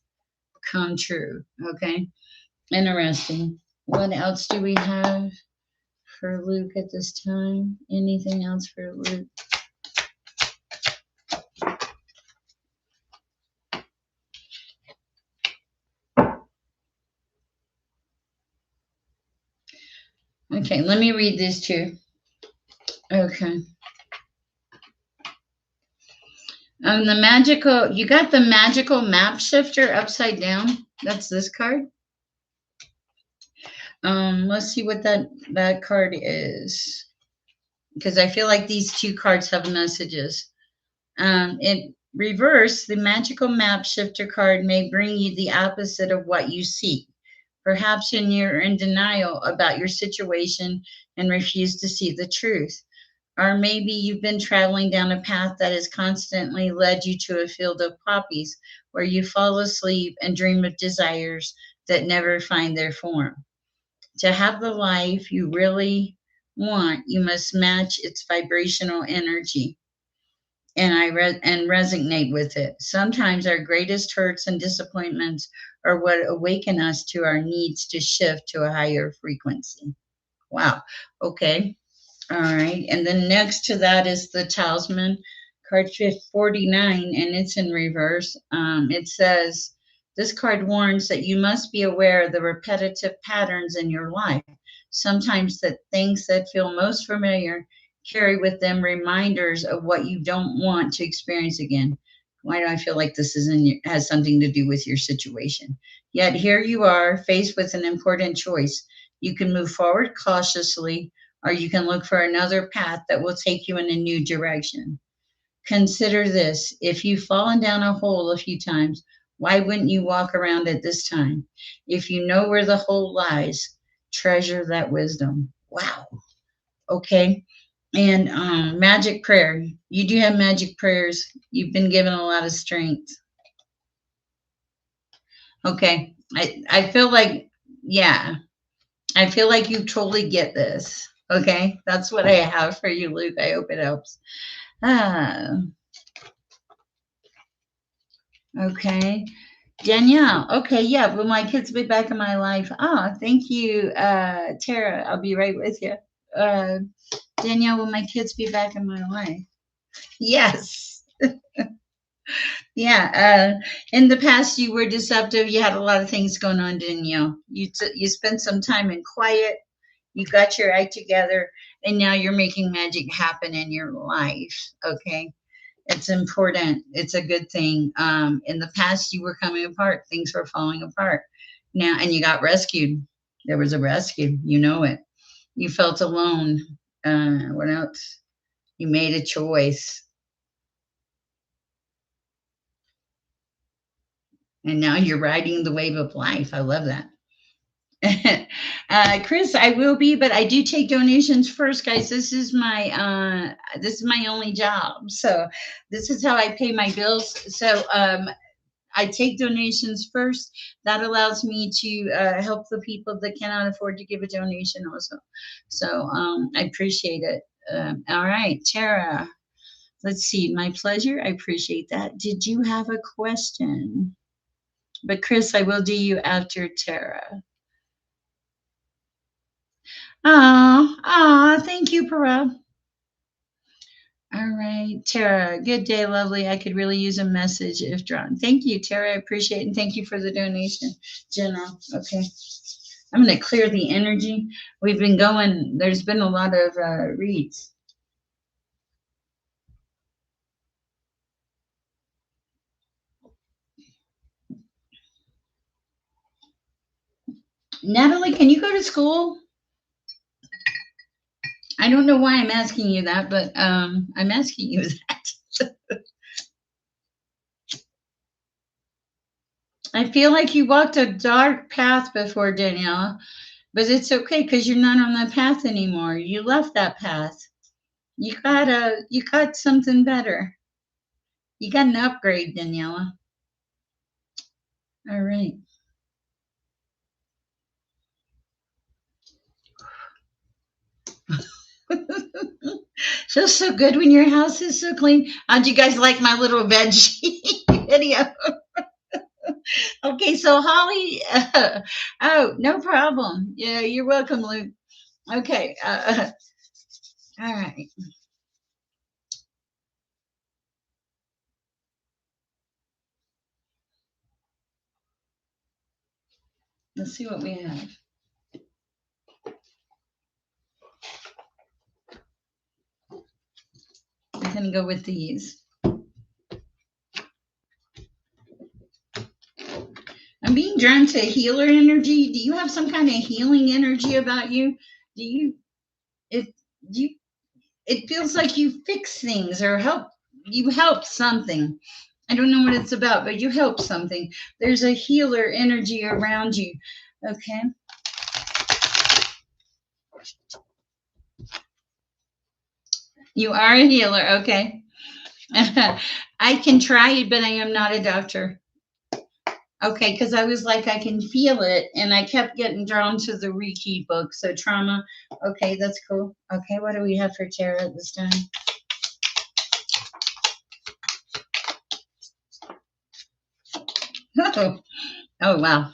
come true. Okay, interesting. What else do we have for Luke at this time? Anything else for Luke? Okay, let me read these two. Okay. You got the magical map shifter upside down. That's this card. Let's see what that card is, because I feel like these two cards have messages. In reverse, the magical map shifter card may bring you the opposite of what you seek. Perhaps you're in denial about your situation and refuse to see the truth. Or maybe you've been traveling down a path that has constantly led you to a field of poppies where you fall asleep and dream of desires that never find their form. To have the life you really want, you must match its vibrational energy. And and resonate with it. Sometimes our greatest hurts and disappointments are what awaken us to our needs to shift to a higher frequency. Wow. Okay. All right. And then next to that is the talisman, card 49, and it's in reverse. It says, this card warns that you must be aware of the repetitive patterns in your life. Sometimes the things that feel most familiar carry with them reminders of what you don't want to experience again. Why do I feel like this has something to do with your situation? Yet here you are faced with an important choice. You can move forward cautiously, or you can look for another path that will take you in a new direction. Consider this: if you've fallen down a hole a few times, why wouldn't you walk around it this time? If you know where the hole lies, treasure that wisdom. Wow. Okay. And magic prayer. You do have magic prayers. You've been given a lot of strength. Okay. I feel like, yeah, I feel like you totally get this. Okay. That's what I have for you, Luke. I hope it helps. Ah. Okay. Danielle. Okay, yeah. Will my kids be back in my life? Oh, thank you, Tara. I'll be right with you. Uh, Danielle, will my kids be back in my life? Yes. Yeah. In the past, you were deceptive. You had a lot of things going on, didn't you? You spent some time in quiet. You got your act together, and now you're making magic happen in your life. Okay. It's important. It's a good thing. In the past, you were coming apart. Things were falling apart. Now, and you got rescued. There was a rescue. You know it. You felt alone. What else? You made a choice, and now you're riding the wave of life. I love that. Chris, I will be, but I do take donations first, guys. This is my only job, so this is how I pay my bills. So I take donations first. That allows me to help the people that cannot afford to give a donation also. So I appreciate it. All right, Tara. Let's see. My pleasure. I appreciate that. Did you have a question? But Chris, I will do you after Tara. Thank you, Parab. All right, Tara. Good day, lovely. I could really use a message if drawn. Thank you, Tara. I appreciate it. And thank you for the donation, General. Okay. I'm going to clear the energy. We've been going, there's been a lot of reads. Natalie, can you go to school? I don't know why I'm asking you that, but I'm asking you that. I feel like you walked a dark path before, Danielle, but it's okay because you're not on that path anymore. You left that path. You got something better. You got an upgrade, Daniela. All right. Feels so good when your house is so clean. How'd you guys like my little bed sheet video? Okay, so Holly, oh, no problem. Yeah, you're welcome, Luke. Okay, all right. Let's see what we have. I'm gonna go with these. I'm being drawn to healer energy. Do you have some kind of healing energy about you? Do you? It do you? It feels like you fix things or help. You help something. I don't know what it's about, but you help something. There's a healer energy around you. Okay. You are a healer. Okay. I can try it, but I am not a doctor. Okay, because I was like, I can feel it, and I kept getting drawn to the Reiki book. So trauma. Okay, that's cool. Okay, what do we have for Tara this time? Oh, oh wow.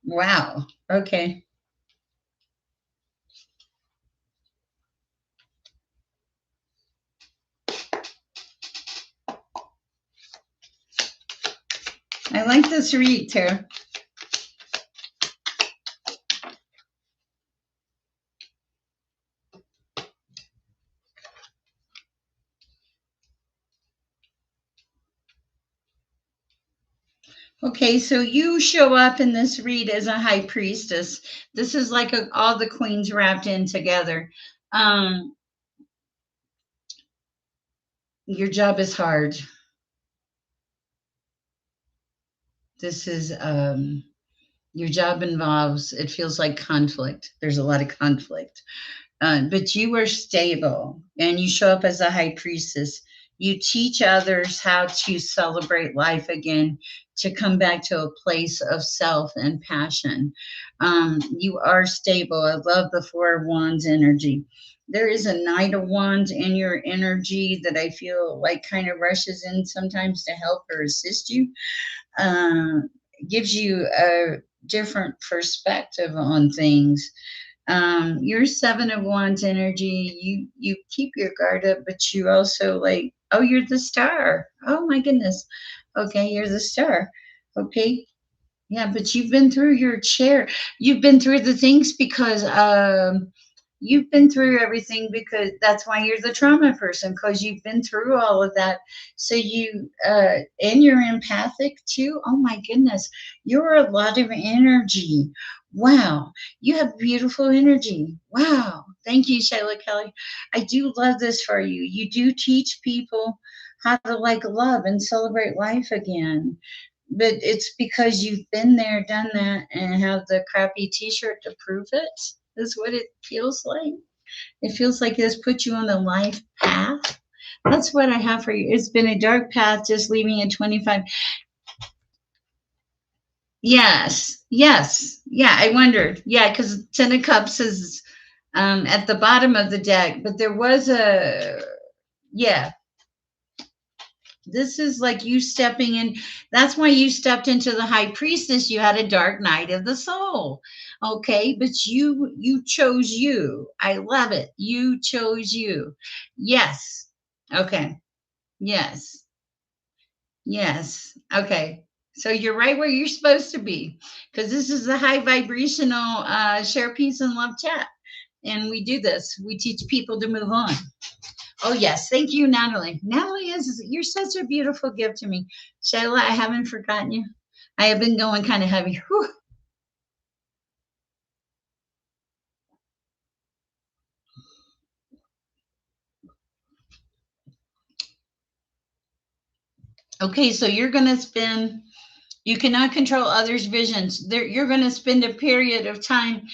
Wow. Okay. I like this read, Tara. Okay, so you show up in this read as a high priestess. This is like all the queens wrapped in together. Um, your job is hard. This is your job involves. It feels like conflict. There's a lot of conflict, but you are stable, and you show up as a high priestess. You teach others how to celebrate life again, to come back to a place of self and passion. You are stable. I love the Four of Wands energy. There is a Knight of Wands in your energy that I feel like kind of rushes in sometimes to help or assist you. Uh, Gives you a different perspective on things. Your Seven of Wands energy, you keep your guard up, but you also like, oh, you're the star. Oh my goodness. Okay, you're the star. Okay, yeah, but you've been through your chair. You've been through the things because you've been through everything, because that's why you're the trauma person, because you've been through all of that. So and you're empathic too. Oh my goodness, you're a lot of energy. Wow, you have beautiful energy. Wow, thank you, Shayla Kelly. I do love this for you. You do teach people how to like love and celebrate life again, but it's because you've been there, done that, and have the crappy T-shirt to prove it. Is what it feels like. It feels like this put you on the life path. That's what I have for you. It's been a dark path, just leaving at 25. Yes, yes, yeah. I wondered, yeah, because Ten of Cups is at the bottom of the deck, but there was a, yeah, this is like you stepping in. That's why you stepped into the high priestess. You had a dark night of the soul. Okay, but you chose you. I love it. You chose you. Yes. Okay. Yes. Yes. Okay. So you're right where you're supposed to be, because this is the high vibrational share peace and love chat. And we do this. We teach people to move on. Oh yes, thank you, Natalie. Natalie, is you're such a beautiful gift to me. Shayla, I haven't forgotten you. I have been going kind of heavy. Whew. Okay, so you're gonna spend. You cannot control others' visions. You're gonna spend a period of time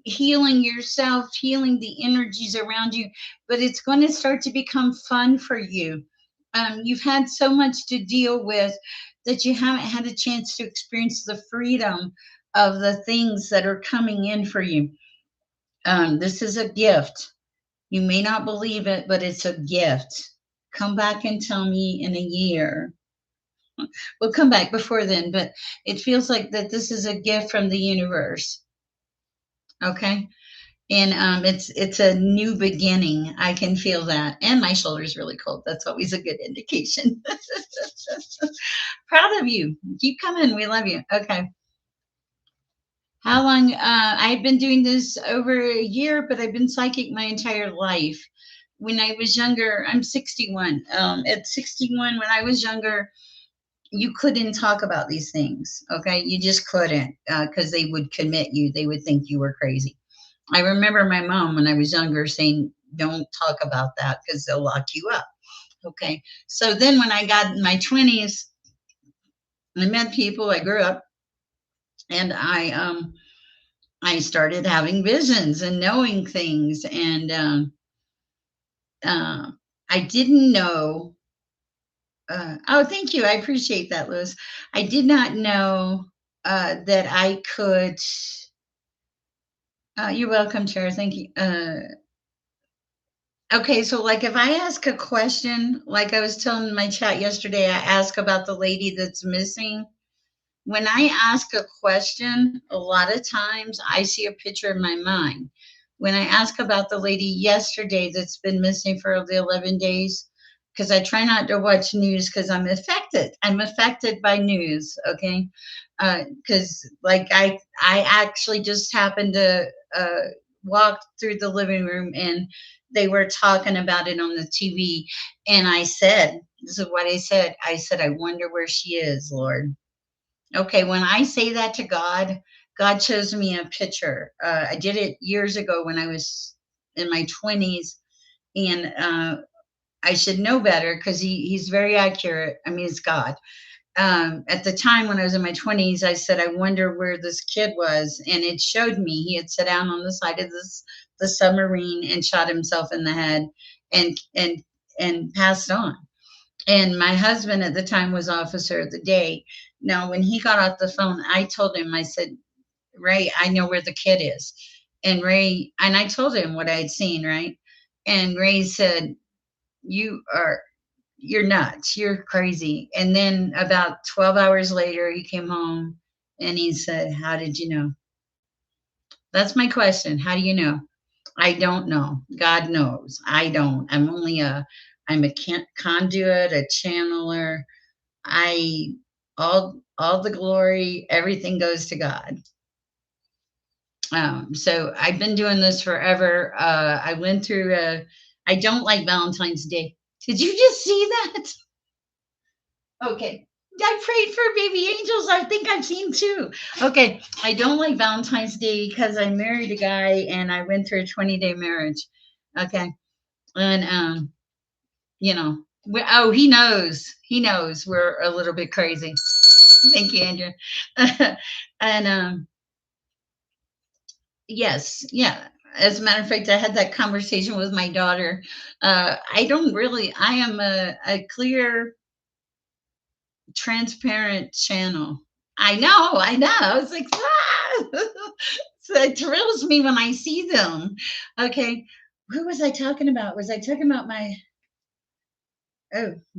healing yourself, healing the energies around you, but it's going to start to become fun for you. You've had so much to deal with that you haven't had a chance to experience the freedom of the things that are coming in for you. This is a gift. You may not believe it, but it's a gift. Come back and tell me in a year. We'll come back before then, but it feels like that this is a gift from the universe. Okay. And it's a new beginning. I can feel that, and my shoulder's really cold. That's always a good indication. Proud of you. Keep coming. We love you. Okay. How long? I've been doing this over a year, but I've been psychic my entire life. When I was younger, I'm 61. At 61, when I was younger, you couldn't talk about these things. Okay, you just couldn't, because they would commit you. They would think you were crazy. I remember my mom when I was younger saying, "Don't talk about that because they'll lock you up." Okay. So then when I got in my 20s, I met people, I grew up, and I started having visions and knowing things, and uh, I didn't know. Oh, thank you. I appreciate that, Liz. I did not know that I could. You're welcome, Chair. Thank you. Okay, so like if I ask a question, like I was telling my chat yesterday, I ask about the lady that's missing. When I ask a question, a lot of times I see a picture in my mind. When I ask about the lady yesterday that's been missing for the 11 days, because I try not to watch news because I'm affected. I'm affected by news, okay? Because like I actually just happened to walk through the living room and they were talking about it on the TV. And I said, this is what I said. I said, I wonder where she is, Lord. Okay, when I say that to God, God shows me a picture. I did it years ago when I was in my 20s, and I should know better because he's very accurate. I mean, it's God. At the time when I was in my 20s, I said, I wonder where this kid was. And it showed me he had sat down on the side of the submarine and shot himself in the head. And and passed on. And my husband at the time was officer of the day. Now, when he got off the phone, I told him, I said, Ray, I know where the kid is. And Ray, and I told him what I had seen, right? And Ray said, You are, you're nuts. You're crazy. And then about 12 hours later, he came home and he said, How did you know? That's my question. How do you know? I don't know. God knows. I don't. I'm a conduit, a channeler. I, all the glory, everything goes to God. So I've been doing this forever. I went through I don't like Valentine's Day. Did you just see that? Okay. I prayed for baby angels. I think I've seen two. Okay. I don't like Valentine's Day because I married a guy and I went through a 20-day marriage. Okay. And, oh, he knows. He knows we're a little bit crazy. Thank you, Andrew. And, yes, yeah. As a matter of fact, I had that conversation with my daughter. I don't really, I am a clear, transparent channel. I know, I know. I was like, so it thrills me when I see them. Okay. Who was I talking about? Was I talking about my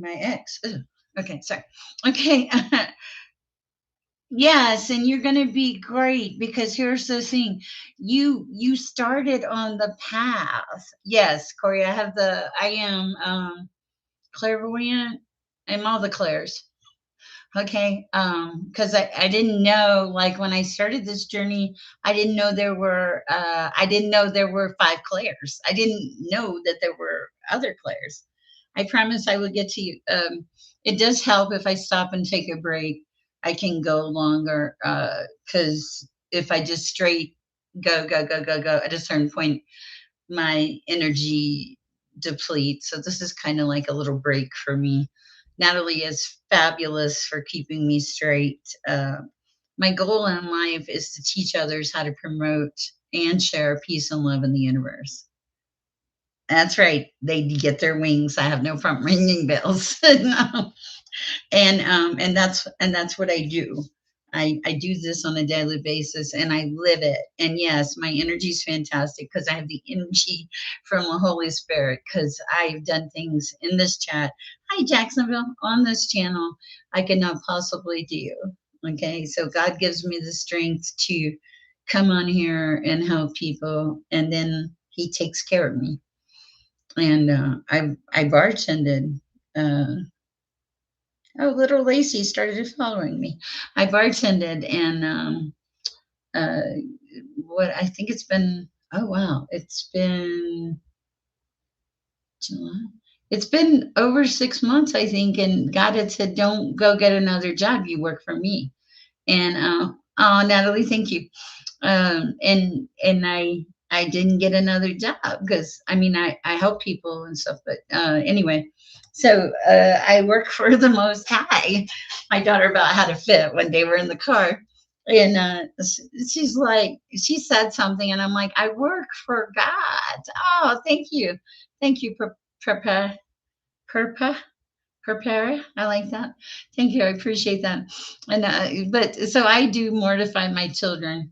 ex? Ugh. Okay, sorry. Okay. Yes, and you're going to be great because here's the thing. You started on the path. Yes, Corey, I am clairvoyant. I'm all the clairs. Okay. Because I didn't know, like when I started this journey, I didn't know there were five clairs. I didn't know that there were other clairs. I promise I will get to you. It does help if I stop and take a break. I can go longer because if I just straight go at a certain point, my energy depletes. So this is kind of like a little break for me. Natalie is fabulous for keeping me straight. My goal in life is to teach others how to promote and share peace and love in the universe. That's right. They get their wings. I have no problem ringing bells. No. And that's what I do. I do this on a daily basis and I live it. And yes, my energy is fantastic because I have the energy from the Holy Spirit because I've done things in this chat. Hi, Jacksonville, on this channel I could not possibly do. Okay, so God gives me the strength to come on here and help people, and then He takes care of me. And I bartended. Oh, little Lacey started following me. I bartended and uh, what I think it's been. Oh wow, it's been July. It's been over 6 months, I think. And God had said, "Don't go get another job. You work for me." And oh, Natalie, thank you. And I didn't get another job because I mean I help people and stuff, but anyway, so I work for the Most High. My daughter about had a fit one day. We're in the car, and she's like, she said something, and I'm like, I work for God. Oh, thank you, Purpa, Purpa. Prepare. I like that. Thank you. I appreciate that. And but so I do mortify my children.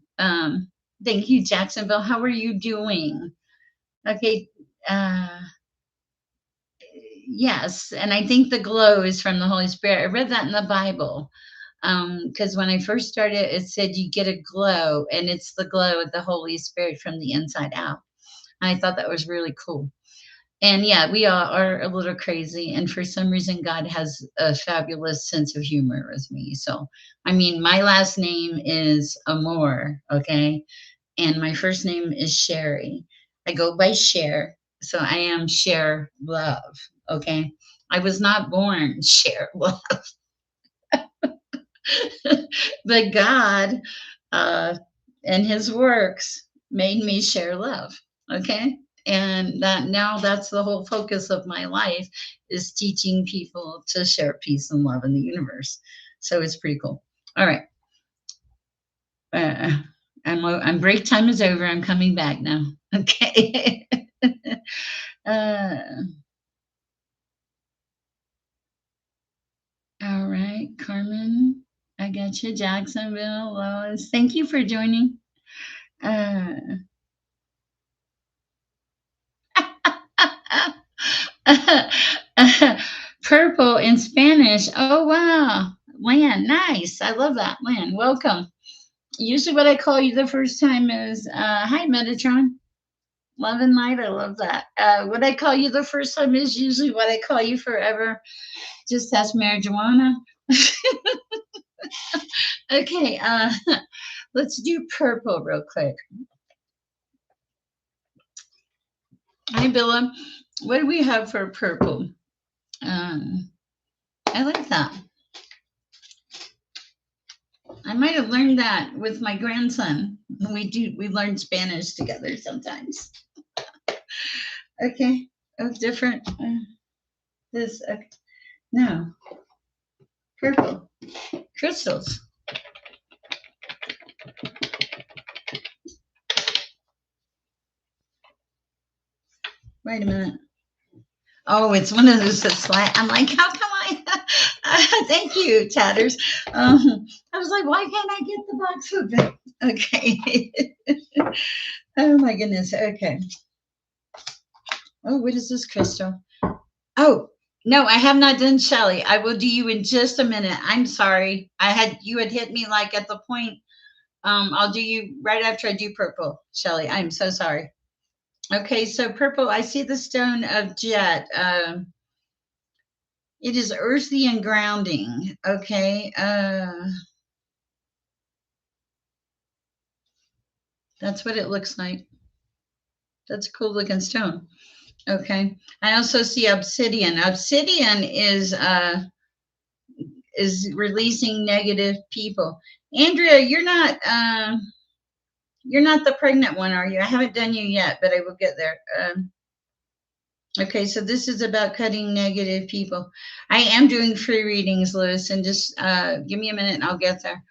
Thank you, Jacksonville. How are you doing? Okay. Yes, and I think the glow is from the Holy Spirit. I read that in the Bible because when I first started, it said you get a glow, and it's the glow of the Holy Spirit from the inside out. And I thought that was really cool. And yeah, we all are a little crazy. And for some reason, God has a fabulous sense of humor with me. So, I mean, my last name is Amor, okay? And my first name is Sherry. I go by Sher. So I am Sher Love, okay? I was not born Sher Love, but God and his works made me share love, okay? And that now that's the whole focus of my life is teaching people to share peace and love in the universe. So it's pretty cool. All right. Uh, I'm break time is over. I'm coming back now. Okay. uh, Betcha, Jacksonville, Lois. Thank you for joining. Uh, Purple in Spanish. Oh, wow. Lan, nice. I love that. Lan, welcome. Usually, what I call you the first time is hi, Metatron. Love and light. I love that. What I call you the first time is usually what I call you forever. Just ask marijuana. Okay, let's do purple real quick. Hi, Billa. What do we have for purple? Um, I like that. I might have learned that with my grandson. We learn Spanish together sometimes. Okay, of different. This no purple crystals. Wait a minute. Oh, it's one of those that's like I'm like, how come I? Thank you, Tatters. I was like, why can't I get the box open? Okay. Oh my goodness. Okay. Oh, what is this crystal? Oh, no, I have not done Shelly. I will do you in just a minute. I'm sorry. You had hit me like at the point. I'll do you right after I do purple, Shelly. I'm so sorry. Okay, so purple, I see the stone of jet. It is earthy and grounding. Okay. That's what it looks like. That's a cool looking stone. Okay. I also see obsidian. Obsidian is releasing negative people. Andrea, you're not the pregnant one, are you? I haven't done you yet, but I will get there. Okay, so this is about cutting negative people. I am doing free readings, Lewis, and just give me a minute and I'll get there.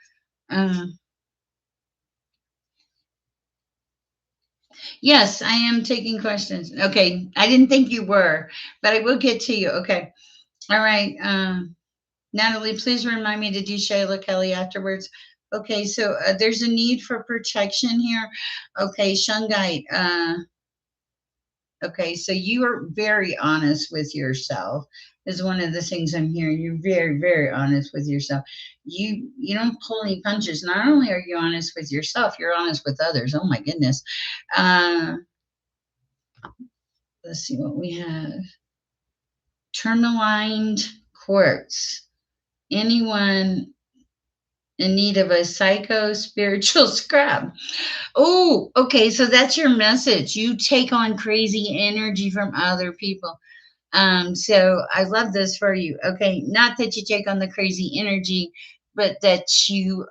Yes, I am taking questions. Okay, I didn't think you were, but I will get to you. Okay, all right. Natalie, please remind me to do Shayla Kelly afterwards. Okay, so there's a need for protection here. Okay, Shungite. Okay, so you are very honest with yourself. Is one of the things I'm hearing. You're very, very honest with yourself. You don't pull any punches. Not only are you honest with yourself, you're honest with others. Oh my goodness. Uh, let's see what we have. Tourmalined quartz. Anyone in need of a psycho spiritual scrub? Oh, okay. So that's your message. You take on crazy energy from other people. So I love this for you. Okay, not that you take on the crazy energy, but that you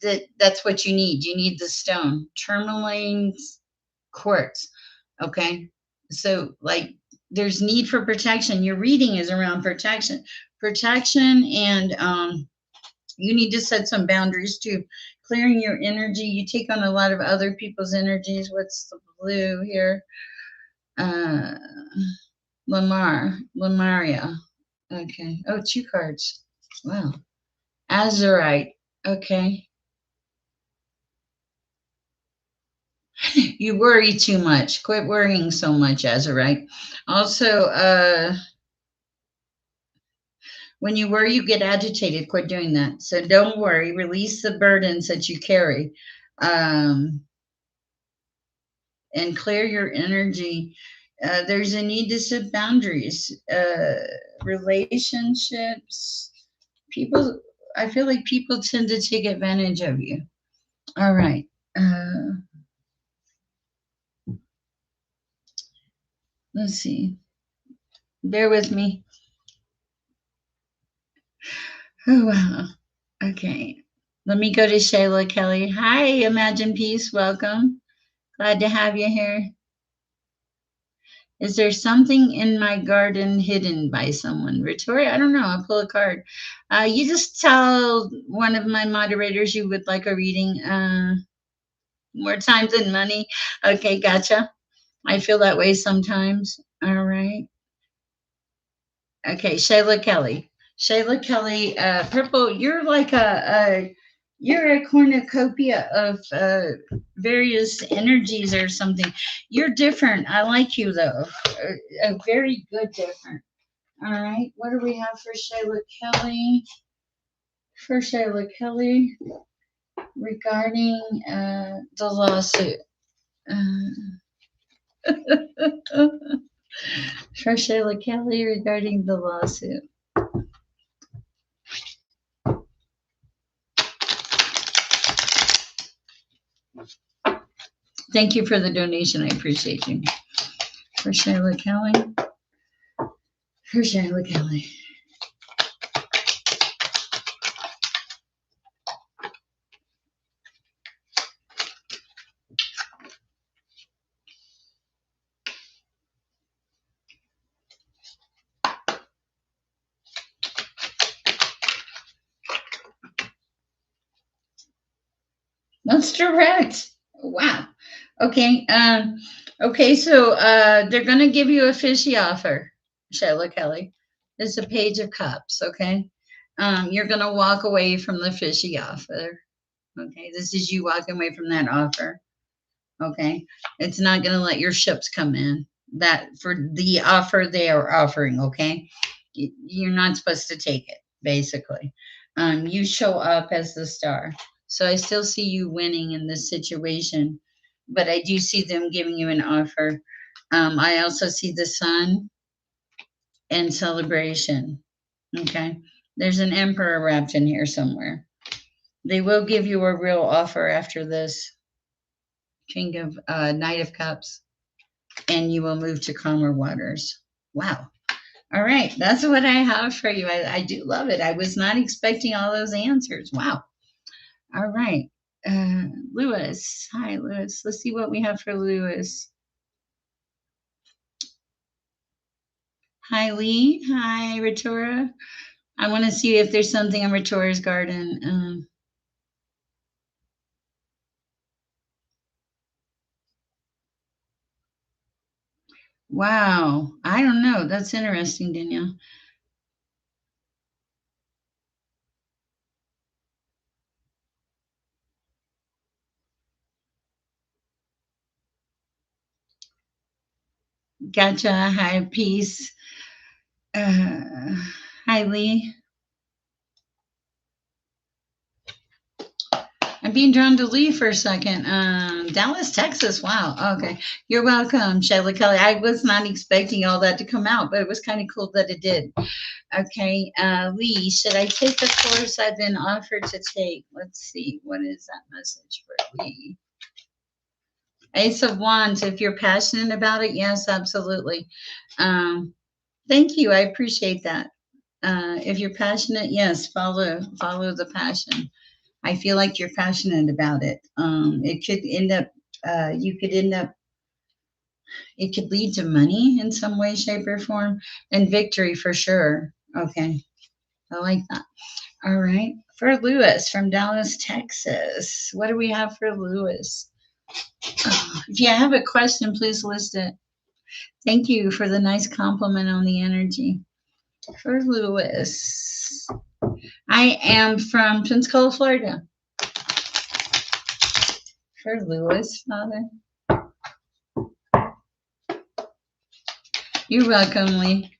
that's what you need. You need the stone, tourmaline quartz. Okay, so like there's need for protection. Your reading is around protection, and you need to set some boundaries too. Clearing your energy. You take on a lot of other people's energies. What's the blue here? Uh, Lamaria. Okay. Oh, two cards. Wow. Azurite. Okay. You worry too much. Quit worrying so much, Azurite. Also, when you worry, you get agitated. Quit doing that. So don't worry. Release the burdens that you carry, um, and clear your energy. There's a need to set boundaries. Relationships. People. I feel like people tend to take advantage of you. All right. Uh, let's see. Bear with me. Oh, wow. Okay. Let me go to Shayla Kelly. Hi, Imagine Peace. Welcome. Glad to have you here. Is there something in my garden hidden by someone? Victoria, I don't know. I'll pull a card. You just tell one of my moderators you would like a reading. More time than money. Okay, gotcha. I feel that way sometimes. All right. Okay, Shayla Kelly. Shayla Kelly, purple. You're like you're a cornucopia of various energies or something. You're different. I like you though. A very good different. All right. What do we have for Shayla Kelly? For Shayla Kelly regarding the lawsuit. For Shayla Kelly regarding the lawsuit. Thank you for the donation. I appreciate you. For Shayla Kelly. For Shayla Kelly. That's direct. Wow. Okay. Okay. So they're going to give you a fishy offer, Shayla Kelly. It's a page of cups. Okay. You're going to walk away from the fishy offer. Okay. This is you walking away from that offer. Okay. It's not going to let your ships come in that for the offer they are offering. Okay. You're not supposed to take it, basically. You show up as the star. So I still see you winning in this situation, but I do see them giving you an offer. I also see the sun and celebration. Okay. There's an emperor wrapped in here somewhere. They will give you a real offer after this King of Knight of Cups, and you will move to calmer waters. Wow. All right. That's what I have for you. I do love it. I was not expecting all those answers. Wow. All right. Lewis. Hi, Lewis. Let's see what we have for Lewis. Hi, Lee. Hi, Ritora. I want to see if there's something in Ritora's garden. Wow. I don't know. That's interesting, Danielle. Gotcha. Hi, peace. Uh, Hi, Lee. I'm being drawn to Lee for a second. Dallas, Texas. Wow. Okay. You're welcome, Shayla Kelly. I was not expecting all that to come out, but it was kind of cool that it did. Okay. Lee, should I take the course I've been offered to take? Let's see. What is that message for Lee? Ace of Wands. If you're passionate about it, yes, absolutely. Um, Thank you. I appreciate that. If you're passionate, yes, follow the passion. I feel like you're passionate about it. It could end up, you could end up, it could lead to money in some way, shape, or form, and victory for sure. Okay, I like that. All right, for Lewis from Dallas, Texas. What do we have for Lewis? If you have a question, please list it. Thank you for the nice compliment on the energy. For Lewis, I am from Pensacola, Florida. For Lewis, Father. You're welcome, Lee.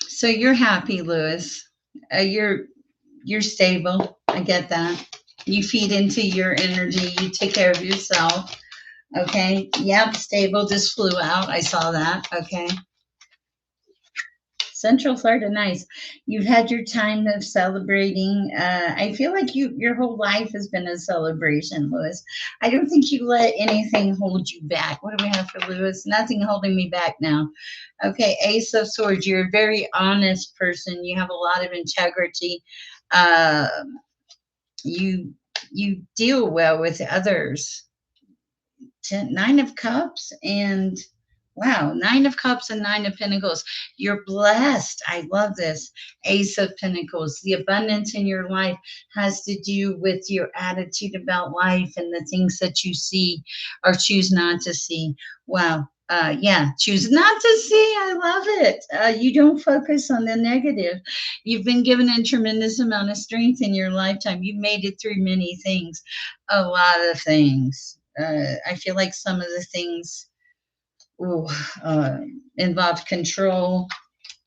So you're happy, Lewis. You're stable. I get that. You feed into your energy. You take care of yourself. Okay. Yep. Stable. Just flew out. I saw that. Okay. Central Florida, nice. You've had your time of celebrating. I feel like your whole life has been a celebration, Lewis. I don't think you let anything hold you back. What do we have for Lewis? Nothing holding me back now. Okay, Ace of Swords. You're a very honest person. You have a lot of integrity. Uh, you you deal well with others. Nine of Cups and wow, Nine of Cups and Nine of Pentacles. You're blessed. I love this. Ace of Pentacles. The abundance in your life has to do with your attitude about life and the things that you see or choose not to see. Wow. Yeah, choose not to see. I love it. You don't focus on the negative. You've been given a tremendous amount of strength in your lifetime. You've made it through many things, a lot of things. I feel like some of the things ooh, uh, involve control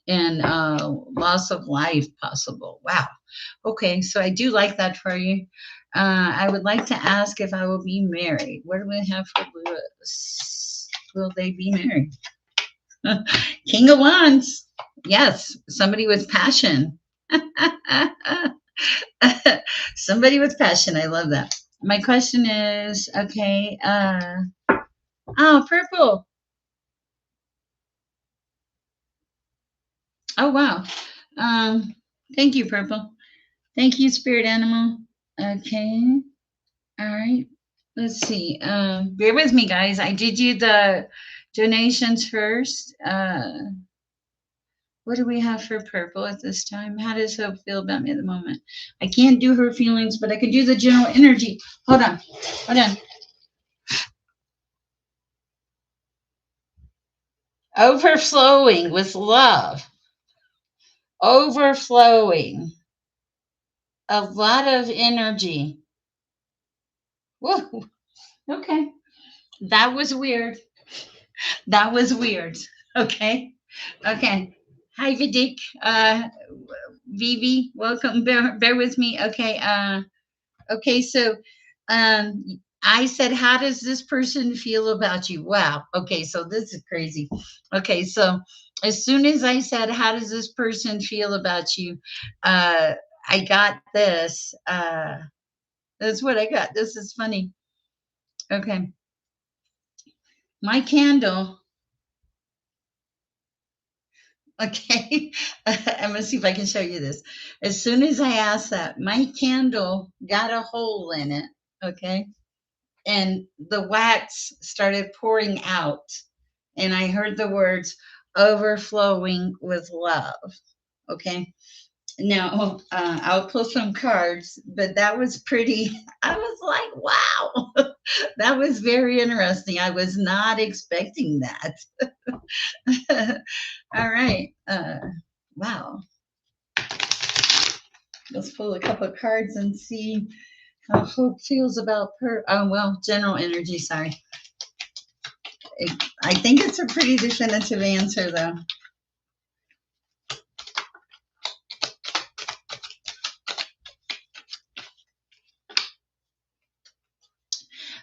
and loss of life possible. Wow. Okay, so I do like that for you. I would like to ask if I will be married. What do we have for Lewis? Will they be married? King of Wands. Yes, somebody with passion. Somebody with passion. I love that. My question is okay. Oh, purple. Oh, wow. Um, thank you, purple. Thank you, spirit animal. Okay. All right. Let's see. Bear with me, guys. I did you the donations first. What do we have for purple at this time? How does Hope feel about me at the moment? I can't do her feelings, but I can do the general energy. Hold on. Hold on. Overflowing with love. Overflowing. A lot of energy. Whoa. Okay. That was weird. That was weird. Okay. Okay. Hi, Vidik. Vivi, welcome. Bear with me. Okay. Okay. So, um, I said, how does this person feel about you? Wow. Okay. So this is crazy. Okay. So as soon as I said, how does this person feel about you? I got this. That's what I got. This is funny. Okay. My candle. Okay. I'm going to see if I can show you this. As soon as I asked that, my candle got a hole in it. Okay. And the wax started pouring out. And I heard the words overflowing with love. Okay. Now, I'll pull some cards, but that was pretty. I was like, wow, that was very interesting. I was not expecting that. All right. Wow. Let's pull a couple of cards and see how Hope feels about her. Oh, well, general energy. Sorry. I think it's a pretty definitive answer, though.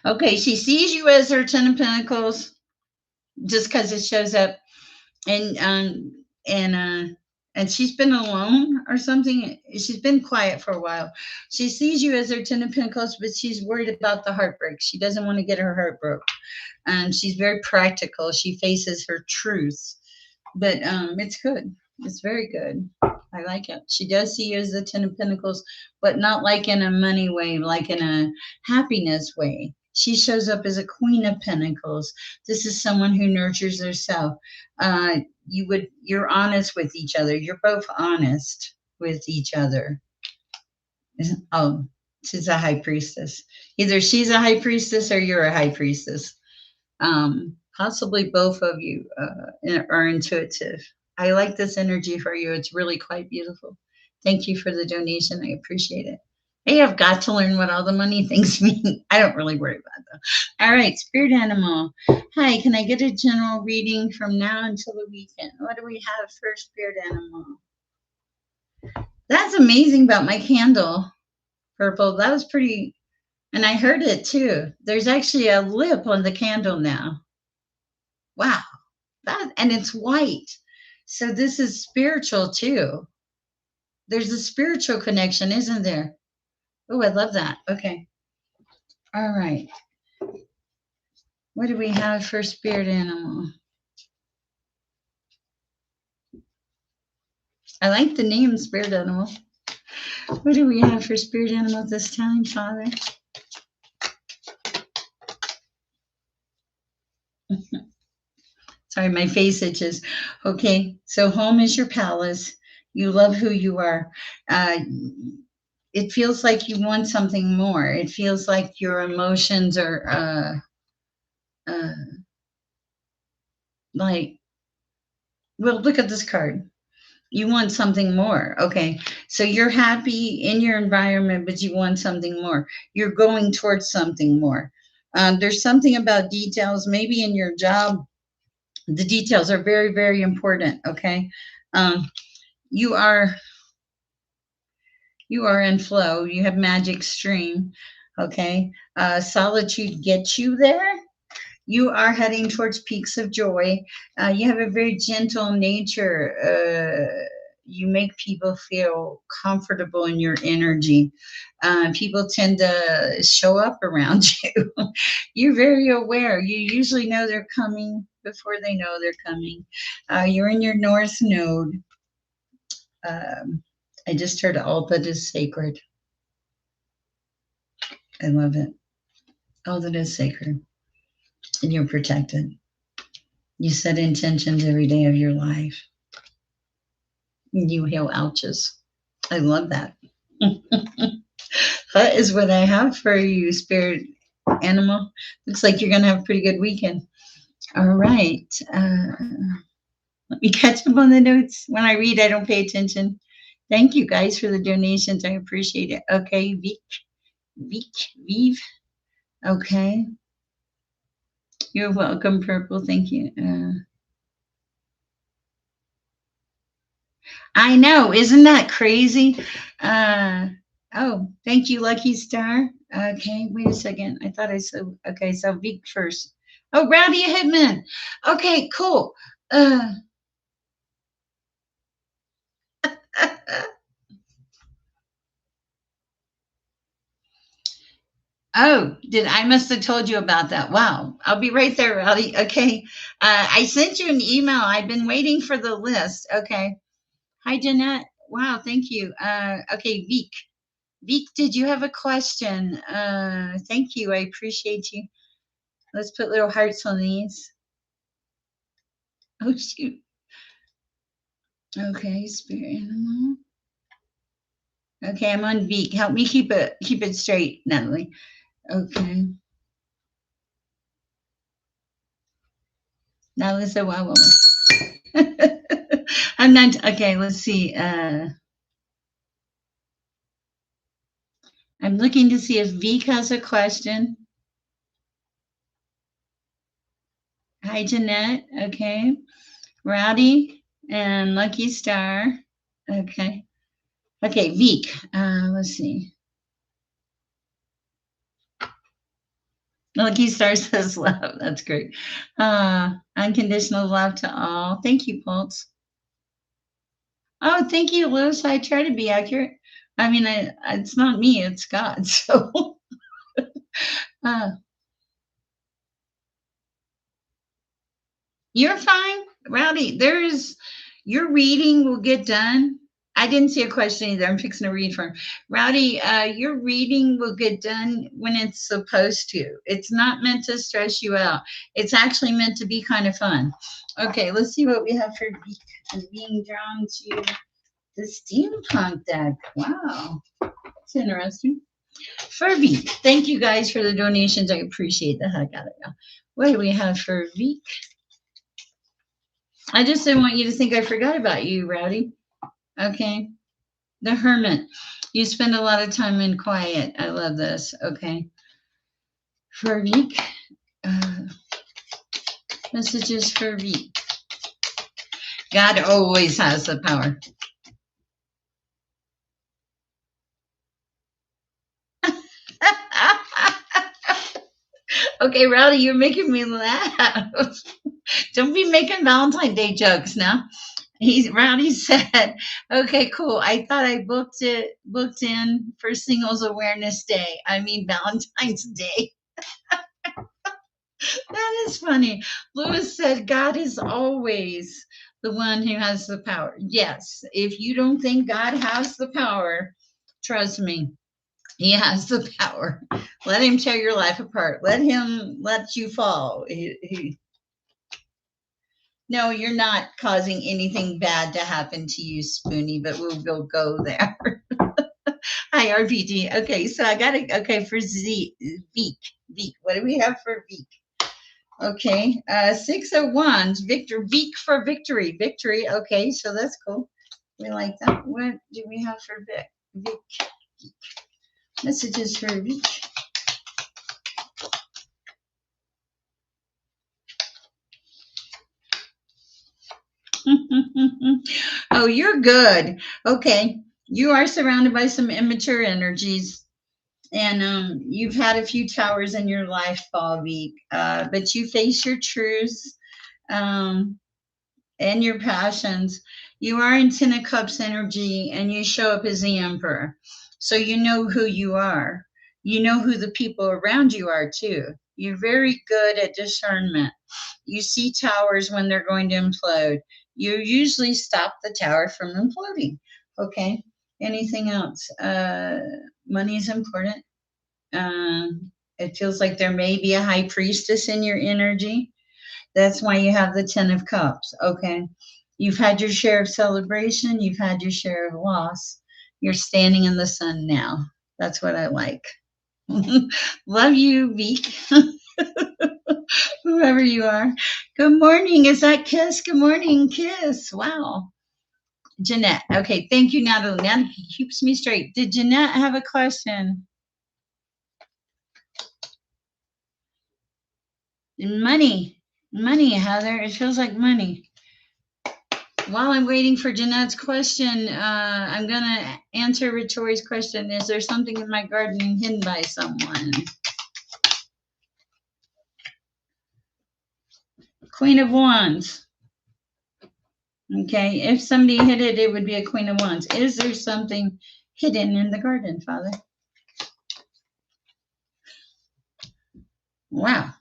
Okay, she sees you as her Ten of Pentacles just because it shows up, and and she's been alone or something. She's been quiet for a while. She sees you as her Ten of Pentacles, but she's worried about the heartbreak. She doesn't want to get her heart broke. And she's very practical. She faces her truth, but it's good. It's very good. I like it. She does see you as the Ten of Pentacles, but not like in a money way, like in a happiness way. She shows up as a Queen of Pentacles. This is someone who nurtures herself. You're honest with each other. You're both honest with each other. Oh, she's a high priestess. Either she's a high priestess or you're a high priestess. Possibly both of you are intuitive. I like this energy for you. It's really quite beautiful. Thank you for the donation. I appreciate it. Hey, I've got to learn what all the money things mean. I don't really worry about them. All right, spirit animal. Hi, can I get a general reading from now until the weekend? What do we have for spirit animal? That's amazing about my candle, purple. That was pretty, and I heard it too. There's actually a lip on the candle now. Wow. And it's white. So this is spiritual too. There's a spiritual connection, isn't there? Oh, I love that. Okay. All right. What do we have for spirit animal? I like the name spirit animal. What do we have for spirit animal this time, Father? Sorry, my face itches. Okay. So home is your palace. You love who you are. Uh, it feels like you want something more. It feels like your emotions are uh, Like, well, look at this card. You want something more. Okay. So you're happy in your environment, but you want something more. You're going towards something more. There's something about details, maybe in your job. The details are very, very important. Okay. Um, you are you are in flow. You have magic stream. Okay. Solitude gets you there. You are heading towards peaks of joy. You have a very gentle nature. You make people feel comfortable in your energy. People tend to show up around you. You're very aware. You usually know they're coming before they know they're coming. You're in your north node. Um, I just heard all that is sacred. I love it. All that is sacred. And you're protected. You set intentions every day of your life. You heal ouches. I love that. That is what I have for you, spirit animal. Looks like you're going to have a pretty good weekend. All right. Let me catch up on the notes. When I read, I don't pay attention. Thank you guys for the donations. I appreciate it. Okay, Vive. Okay. You're welcome, Purple. Thank you. I know. Isn't that crazy? Oh, thank you, Lucky Star. Okay, wait a second. I thought I said, okay, so Vic first. Oh, Rowdy Hitman. Okay, cool. Oh, did I must have told you about that? Wow, I'll be right there, Rowdy. Okay, I sent you an email. I've been waiting for the list. Okay. Hi, Jeanette. Wow, thank you. Okay, Vic. Vic, did you have a question? Thank you. I appreciate you. Let's put little hearts on these. Oh shoot. Okay, spirit animal. Okay, I'm on Vic. Help me keep it straight, Natalie. Okay. Natalie said, "Wow, wow." I'm not okay. Let's see. I'm looking to see if Vic has a question. Hi, Jeanette. Okay. Rowdy and Lucky Star. Okay. Okay, Vic. Let's see. Lucky Star says love. That's great. Unconditional love to all. Thank you, Pulse. Oh, thank you, Lewis. I try to be accurate. I mean, it's not me, it's God. So, uh, you're fine, Rowdy. Your reading will get done. I didn't see a question either. I'm fixing to read from Rowdy. Your reading will get done when it's supposed to. It's not meant to stress you out. It's actually meant to be kind of fun. Okay, let's see what we have for being drawn to the steampunk deck. Wow, it's interesting. Furby, thank you guys for the donations. I appreciate the heck out of it. What do we have for Veek? I just didn't want you to think I forgot about you, Rowdy. Okay. The Hermit. You spend a lot of time in quiet. I love this. Okay. For Veek, uh, messages for Veek. God always has the power. Okay, Rowdy, you're making me laugh. Don't be making Valentine's Day jokes now. Rowdy said, "Okay, cool. I thought I booked in for Singles Awareness Day. I mean Valentine's Day." That is funny. Lewis said, "God is always the one who has the power." Yes, if you don't think God has the power, trust me, He has the power. Let Him tear your life apart. Let Him let you fall. No, you're not causing anything bad to happen to you, Spoonie, but we'll go there. Hi, RPG. Okay, so I got it. Okay, for Veek. Veek. What do we have for Veek? Okay. 6 of Wands. Vic for victory. Victory. Okay, so that's cool. We like that. What do we have for Vic? Vic. Messages for Vic. Oh, you're good. Okay. You are surrounded by some immature energies, and you've had a few towers in your life fall week, but you face your truths um, and your passions. You are in Ten of Cups energy, and you show up as the Emperor. So you know who you are. You know who the people around you are too. You're very good at discernment. You see towers when they're going to implode. You usually stop the tower from imploding. Okay. Anything else? Money is important. It feels like there may be a high priestess in your energy. That's why you have the Ten of Cups. Okay. You've had your share of celebration, you've had your share of loss. You're standing in the sun now. That's what I like. Love you, Veek. Whoever you are. Good morning. Is that Kiss? Good morning, Kiss. Wow. Jeanette. Okay. Thank you, Natalie. Natalie keeps me straight. Did Jeanette have a question? Money. Money, Heather. It feels like money. While I'm waiting for Jeanette's question, I'm going to answer Victoria's question. Is there something in my garden hidden by someone? Queen of Wands. Okay, if somebody hid it, it would be a Queen of Wands. Is there something hidden in the garden, Father? Wow.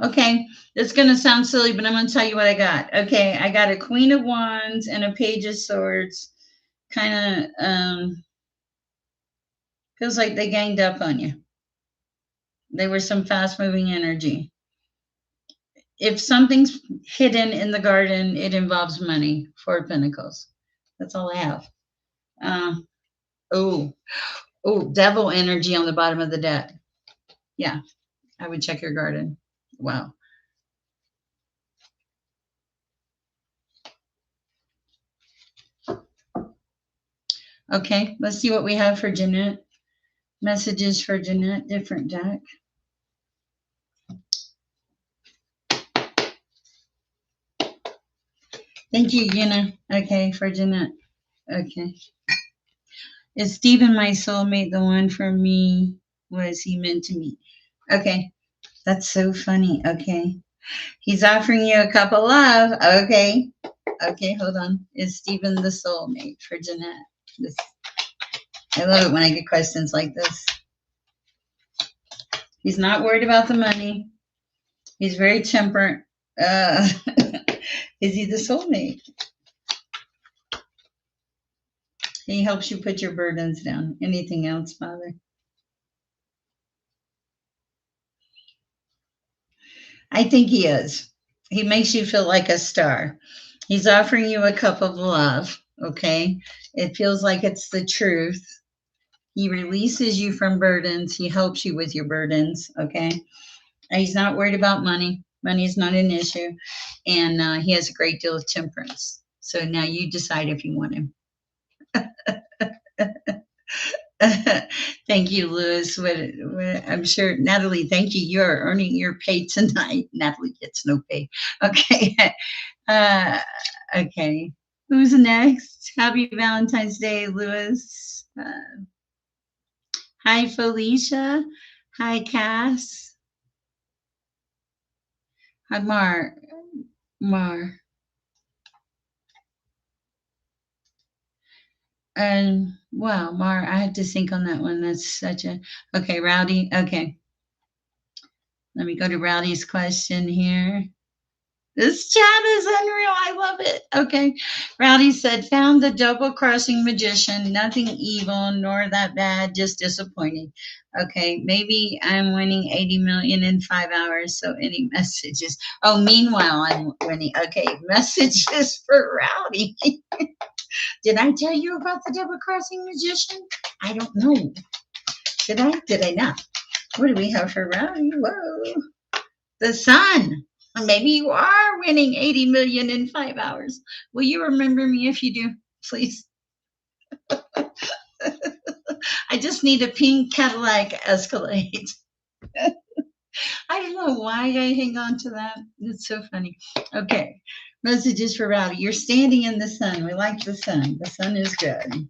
Okay, it's going to sound silly, but I'm going to tell you what I got. Okay, I got a Queen of Wands and a Page of Swords. Kind of feels like they ganged up on you. They were some fast moving energy. If something's hidden in the garden, it involves money. Four of Pentacles. That's all I have. Oh, devil energy on the bottom of the deck. Yeah, I would check your garden. Wow. Okay, let's see what we have for Jeanette. Messages for Jeanette, different deck. Thank you, Gina. Okay, for Jeanette. Okay. Is Stephen my soulmate, the one for me? Was he meant to me? Okay, that's so funny. Okay. He's offering you a cup of love. Okay. Okay, hold on. Is Stephen the soulmate for Jeanette? This, I love it when I get questions like this. He's not worried about the money. He's very temperate. Is he the soulmate? He helps you put your burdens down. Anything else, Father? I think he is. He makes you feel like a star. He's offering you a cup of love. Okay. It feels like it's the truth. He releases you from burdens. He helps you with your burdens. Okay. And he's not worried about money. Money is not an issue. And he has a great deal of temperance. So now you decide if you want him. Thank you, Louis. I'm sure, Natalie, thank you. You're earning your pay tonight. Natalie gets no pay. Okay. Okay. Who's next? Happy Valentine's Day, Louis. Hi, Felicia. Hi, Cass. Hi, Mar. And wow, Mar, I had to think on that one. That's such a okay, Rowdy. Okay. Let me go to Rowdy's question here. This chat is unreal. I love it. Okay. Rowdy said, found the double crossing magician. Nothing evil nor that bad, just disappointing. Okay. Maybe I'm winning 80 million in 5 hours. So any messages? Oh, meanwhile, I'm winning. Okay. Messages for Rowdy. Did I tell you about the double-crossing magician? I don't know. Did I? Did I not? What do we have for Rowdy? Whoa. The sun. Maybe you are winning 80 million in 5 hours. Will you remember me if you do, please? I just need a pink Cadillac Escalade. I don't know why I hang on to that. It's so funny. Okay. Messages for Rowdy. You're standing in the sun. We like the sun. The sun is good.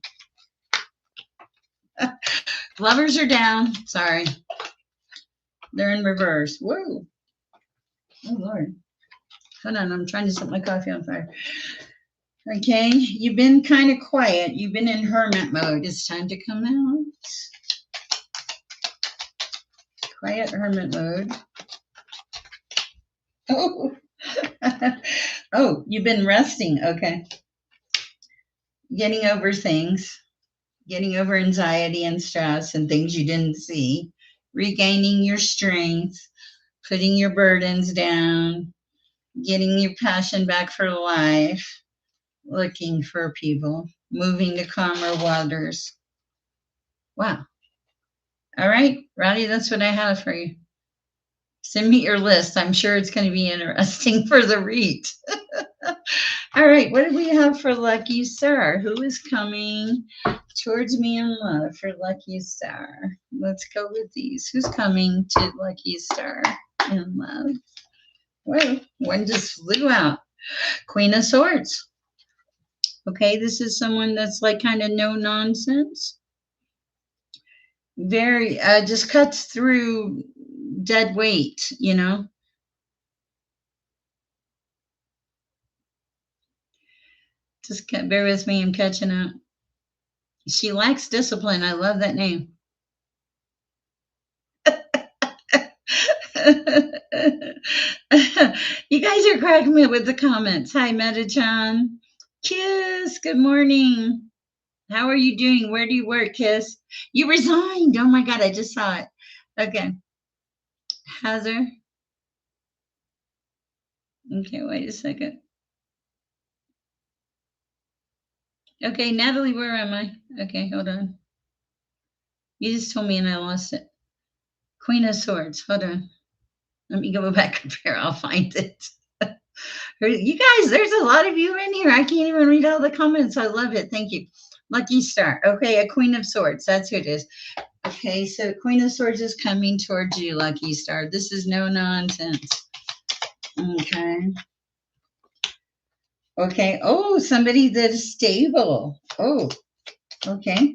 Lovers are down. Sorry. They're in reverse. Whoa. Oh, Lord. Hold on. I'm trying to set my coffee on fire. Okay. You've been kind of quiet. You've been in hermit mode. It's time to come out. Quiet hermit mode. Oh. Oh, you've been resting. Okay. Getting over things. Getting over anxiety and stress and things you didn't see. Regaining your strength. Putting your burdens down. Getting your passion back for life. Looking for people. Moving to calmer waters. Wow. All right, Rowdy, that's what I have for you. Send me your list. I'm sure it's going to be interesting for the read. All right, what do we have for Lucky Star? Who is coming towards me in love for Lucky Star? Let's go with these. Who's coming to Lucky Star in love? Well, one just flew out. Queen of Swords. Okay, this is someone that's like kind of no nonsense. Very, just cuts through dead weight, you know. Just bear with me, I'm catching up. She lacks discipline. I love that name. You guys are cracking me with the comments. Hi, Metachan. Kiss, good morning. How are you doing? Where do you work, Kiss? You resigned. Oh my God, I just saw it. Okay. Heather. Okay, wait a second. Okay, Natalie, where am I? Okay, hold on. You just told me and I lost it. Queen of Swords. Hold on. Let me go back up here. I'll find it. You guys, there's a lot of you in here. I can't even read all the comments. I love it. Thank you. Lucky Star. Okay, a Queen of Swords. That's who it is. Okay, so Queen of Swords is coming towards you, Lucky Star. This is no nonsense. Okay. Okay. Oh, somebody that is stable. Oh, okay.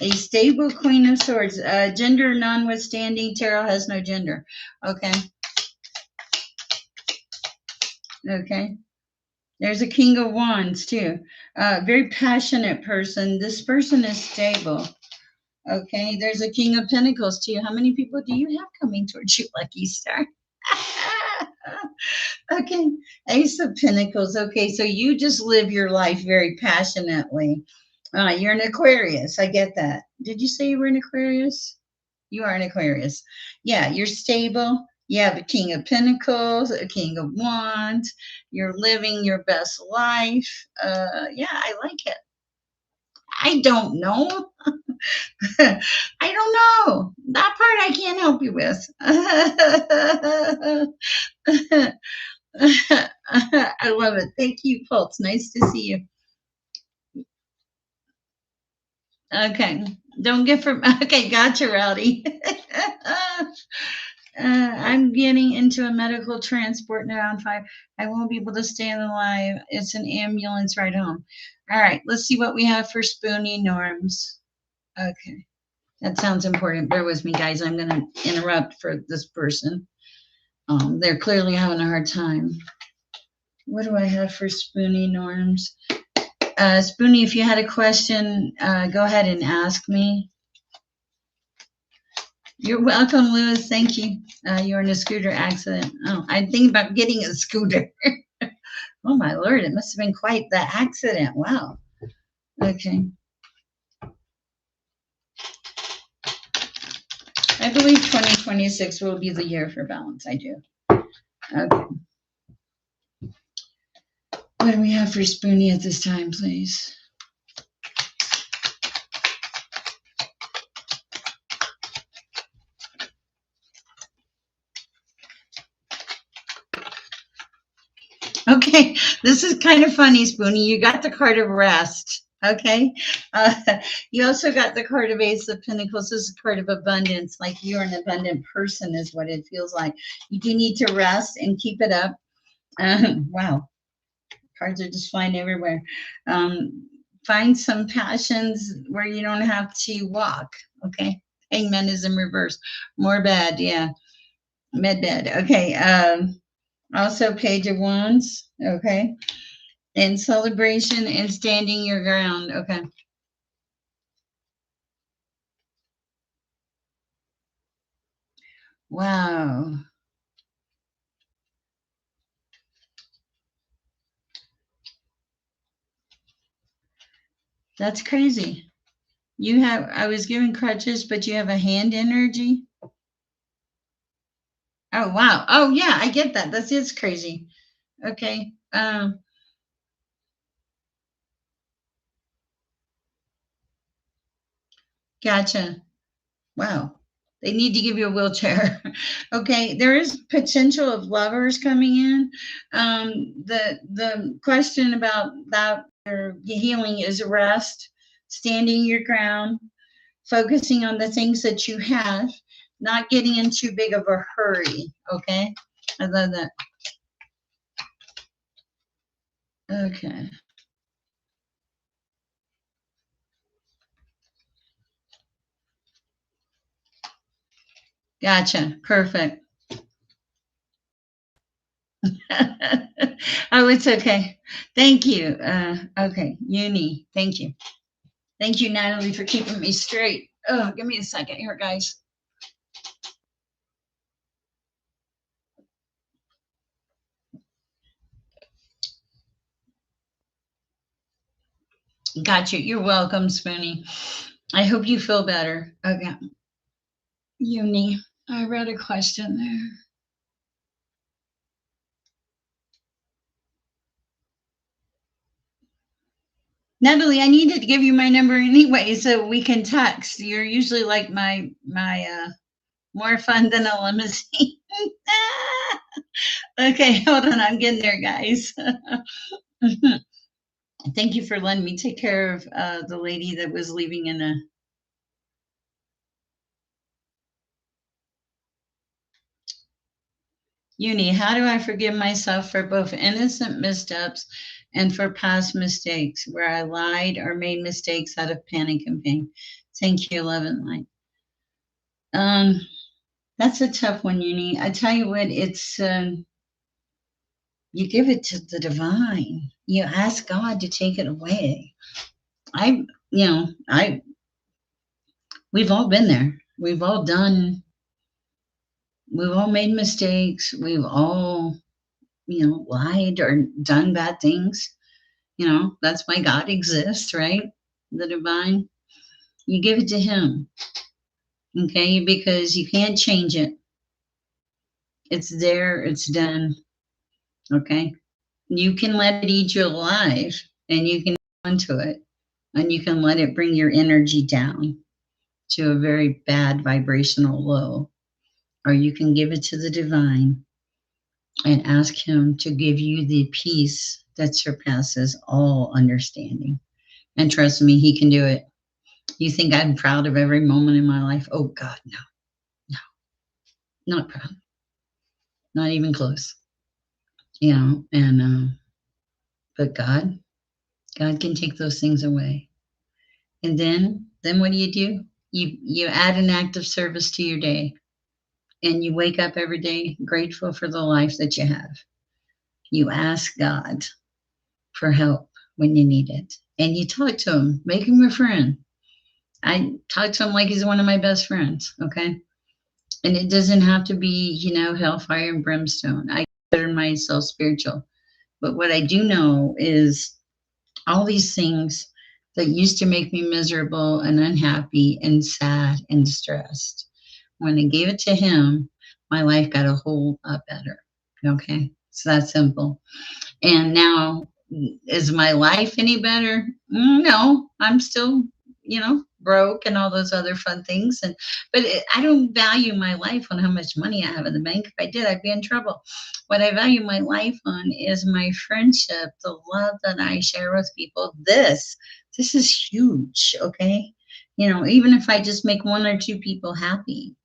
A stable Queen of Swords. Gender notwithstanding, tarot has no gender. Okay. Okay. There's a King of Wands too. Very passionate person. This person is stable. Okay. There's a King of Pentacles too. How many people do you have coming towards you, Lucky Star? Okay. Ace of Pentacles. Okay. So you just live your life very passionately. You're an Aquarius. I get that. Did you say you were an Aquarius? You are an Aquarius. Yeah, you're stable. You have a King of Pentacles, a King of Wands. You're living your best life. Yeah, I like it. I don't know. I don't know. That part I can't help you with. I love it. Thank you, Pulse. Nice to see you. Okay. Don't get from. Okay, gotcha, Rowdy. I'm getting into a medical transport now on 5. I won't be able to stay alive. It's an ambulance ride home. All right, let's see what we have for Spoonie Norms. Okay, that sounds important. Bear with me, guys. I'm going to interrupt for this person. They're clearly having a hard time. What do I have for Spoonie Norms? Spoonie, if you had a question, go ahead and ask me. You're welcome, Lewis. Thank you. You were in a scooter accident. Oh, I'm thinking about getting a scooter. Oh, my Lord. It must have been quite the accident. Wow. Okay. I believe 2026 will be the year for balance. I do. Okay. What do we have for Spoonie at this time, please? Okay, this is kind of funny, Spoonie. You got the card of rest. Okay, uh, you also got the card of Ace of Pentacles. This is a card of abundance. Like you're an abundant person, is what it feels like. You do need to rest and keep it up. Wow, cards are just flying everywhere. Um, find some passions where you don't have to walk. Okay, Hangman is in reverse. More bad, yeah. Med bed. Okay. Also, Page of Wands. Okay. And celebration and standing your ground. Okay. Wow. That's crazy. You have, I was given crutches, but you have a hand energy. Oh, wow. Oh, yeah, I get that. That is crazy. Okay. Gotcha. Wow. They need to give you a wheelchair. Okay. There is potential of lovers coming in. The question about that your healing is rest, standing your ground, focusing on the things that you have, not getting in too big of a hurry. Okay. I love that. Okay. Gotcha. Perfect. Oh, it's okay. Thank you. Okay. Uni. Thank you. Thank you, Natalie, for keeping me straight. Oh, give me a second here, guys. Gotcha. You're welcome, Spoonie. I hope you feel better. Okay. Uni. I read a question there. Natalie, I needed to give you my number anyway so we can text. You're usually like my more fun than a limousine. Okay, hold on. I'm getting there, guys. Thank you for letting me take care of the lady that was leaving in a. Uni, how do I forgive myself for both innocent missteps and for past mistakes where I lied or made mistakes out of panic and pain? Thank you, love and light. Um, that's a tough one, Uni. I tell you what, it's you give it to the divine. You ask God to take it away. I, I, we've all been there. We've all made mistakes. We've all, lied or done bad things. That's why God exists, right? The divine. You give it to Him, okay? Because you can't change it. It's there, it's done, okay? You can let it eat you alive and you can go into it and you can let it bring your energy down to a very bad vibrational low. Or you can give it to the divine and ask Him to give you the peace that surpasses all understanding. And trust me, He can do it. You think I'm proud of every moment in my life? Oh, God, no, no, not proud, not even close. But God can take those things away. And then what do? You add an act of service to your day, and you wake up every day grateful for the life that you have. You ask God for help when you need it, and you talk to Him, make Him your friend. I talk to Him like He's one of my best friends. Okay. And it doesn't have to be, hellfire and brimstone. I consider myself spiritual. But what I do know is all these things that used to make me miserable and unhappy and sad and stressed. When I gave it to Him, my life got a whole lot better. Okay. It's that simple. And now, is my life any better? No, I'm still, broke and all those other fun things. I don't value my life on how much money I have in the bank. If I did, I'd be in trouble. What I value my life on is my friendship, the love that I share with people. This is huge, okay? Even if I just make one or two people happy,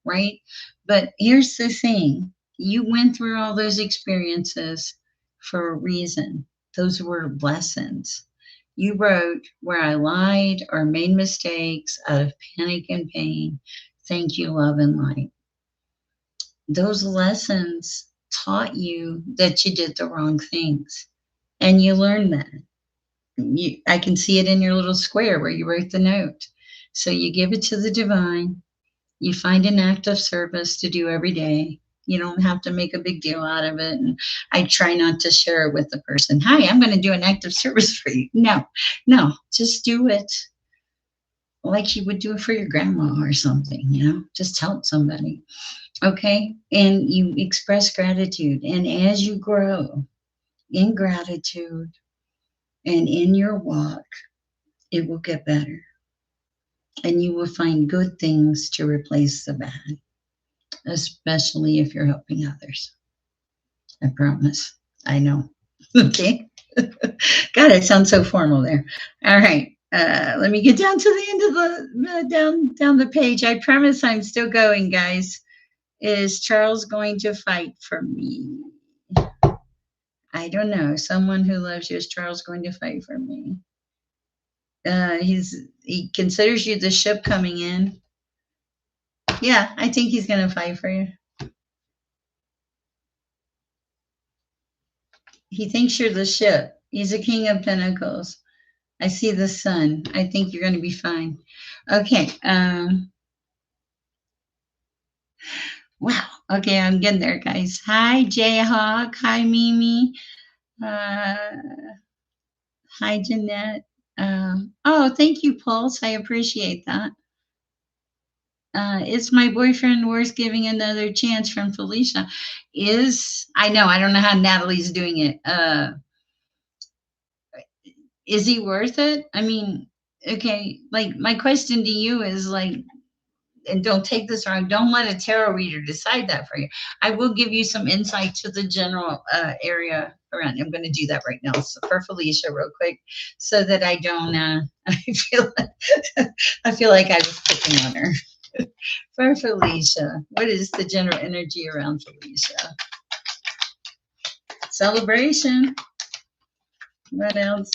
right? But here's the thing: you went through all those experiences for a reason. Those were lessons. You wrote, "Where I lied or made mistakes out of panic and pain. Thank you, love and light." Those lessons taught you that you did the wrong things, and you learned that. I can see it in your little square where you wrote the note. So you give it to the divine. You find an act of service to do every day. You don't have to make a big deal out of it. And I try not to share it with the person. Hi, I'm going to do an act of service for you. No, no, just do it like you would do it for your grandma or something, just help somebody. Okay. And you express gratitude. And as you grow in gratitude and in your walk, it will get better. And you will find good things to replace the bad, especially if you're helping others. I promise. I know. Okay. God, it sounds so formal there. All right. Let me get down to the end of down the page. I promise I'm still going, guys. Is Charles going to fight for me? I don't know. Someone who loves you, is Charles going to fight for me? He considers you the ship coming in. Yeah, I think he's going to fight for you. He thinks you're the ship. He's a king of pentacles. I see the sun. I think you're going to be fine. Okay. Wow. Okay, I'm getting there, guys. Hi, Jayhawk. Hi, Mimi. Hi, Jeanette. Oh, thank you, Pulse. I appreciate that. Is my boyfriend worth giving another chance from Felicia? I don't know how Natalie's doing it. Is he worth it? I mean, okay, like my question to you is like, and don't take this wrong, don't let a tarot reader decide that for you. I will give you some insight to the general area around. I'm going to do that right now for Felicia real quick so that I don't, I feel like I was picking on her. For Felicia, what is the general energy around Felicia? Celebration. What else?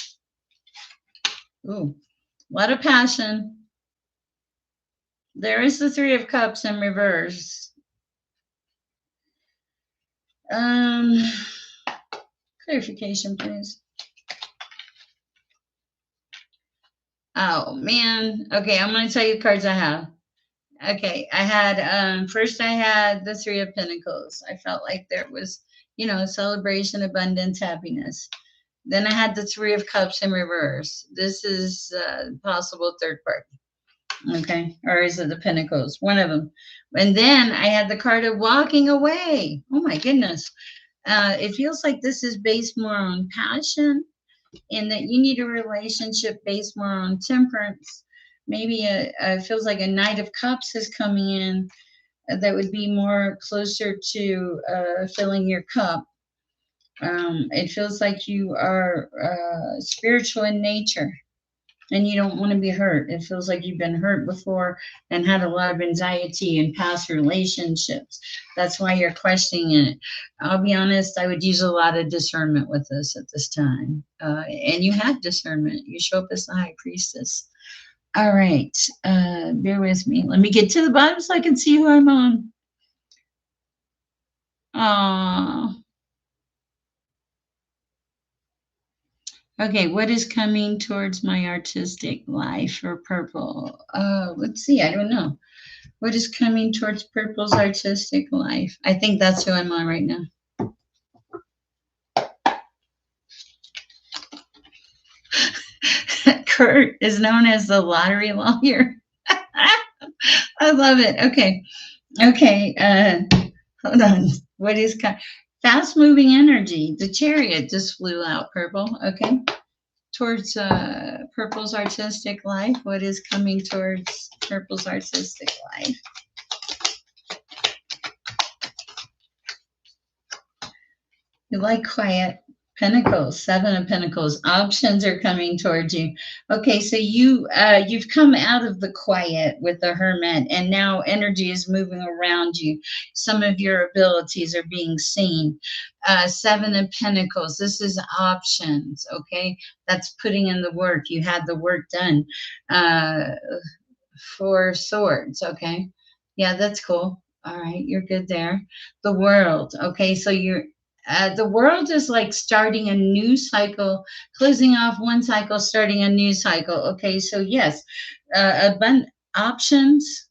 Ooh, a lot of passion. There is the Three of Cups in reverse. Clarification, please. Oh, man. Okay, I'm going to tell you the cards I have. Okay, I had, first I had the Three of Pentacles. I felt like there was, celebration, abundance, happiness. Then I had the Three of Cups in reverse. This is possible third party. Okay, or is it the Pentacles? One of them. And then I had the card of walking away. Oh my goodness. It feels like this is based more on passion and that you need a relationship based more on temperance. Maybe it feels like a Knight of Cups is coming in that would be more closer to filling your cup. It feels like you are spiritual in nature and you don't want to be hurt. It feels like you've been hurt before and had a lot of anxiety in past relationships. That's why you're questioning it. I'll be honest, I would use a lot of discernment with this at this time. And you had discernment. You show up as the High Priestess. All right. Bear with me. Let me get to the bottom so I can see who I'm on. Aww. Okay, what is coming towards my artistic life for purple? Let's see. I don't know. What is coming towards purple's artistic life? I think that's who I'm on right now. Kurt is known as the lottery lawyer. I love it. Okay. Hold on. What is fast moving energy? The chariot just flew out purple. Okay. towards Purple's artistic life? What is coming towards Purple's artistic life? You like quiet. Pentacles, Seven of Pentacles. Options are coming towards you. Okay, so you've come out of the quiet with the Hermit, and now energy is moving around you. Some of your abilities are being seen. Seven of Pentacles. This is options. Okay, that's putting in the work. You had the work done. Four Swords. Okay, yeah, that's cool. All right, you're good there. The World. Okay, so the world is like starting a new cycle, closing off one cycle, starting a new cycle. Okay, so yes, abundant options.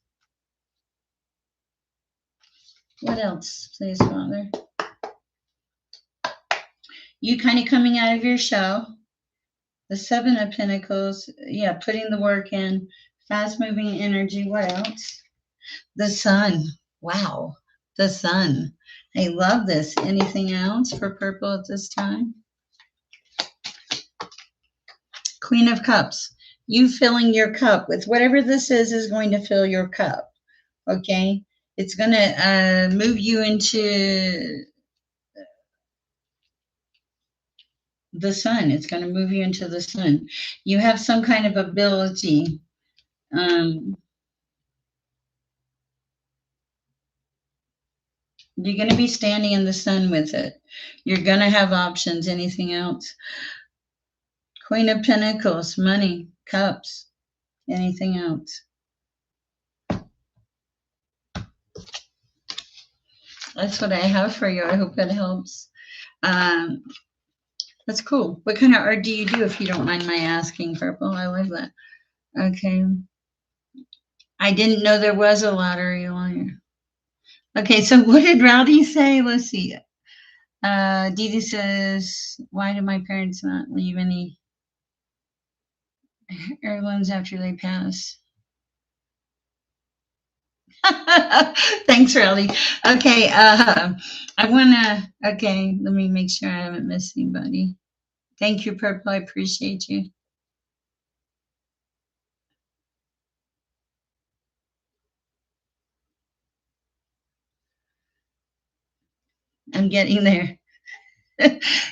What else, please, Father? You kind of coming out of your shell. The Seven of Pentacles. Yeah, putting the work in. Fast moving energy. What else? The Sun. Wow, the Sun. I love this. Anything else for Purple at this time? Queen of Cups. You filling your cup with whatever this is going to fill your cup. Okay? It's going to move you into the sun. It's going to move you into the sun. You have some kind of ability. You're going to be standing in the sun with it. You're going to have options. Anything else? Queen of Pentacles, money, cups. Anything else? That's what I have for you. I hope it helps. That's cool. What kind of art do you do, if you don't mind my asking, Purple? I love that. Okay. I didn't know there was a lottery on. Okay, so what did Rowdy say? Let's see. Dee Dee says, why did my parents not leave any heirlooms after they pass? Thanks, Rowdy. Okay, I want to, okay, let me make sure I haven't missed anybody. Thank you, Purple. I appreciate you. I'm getting there.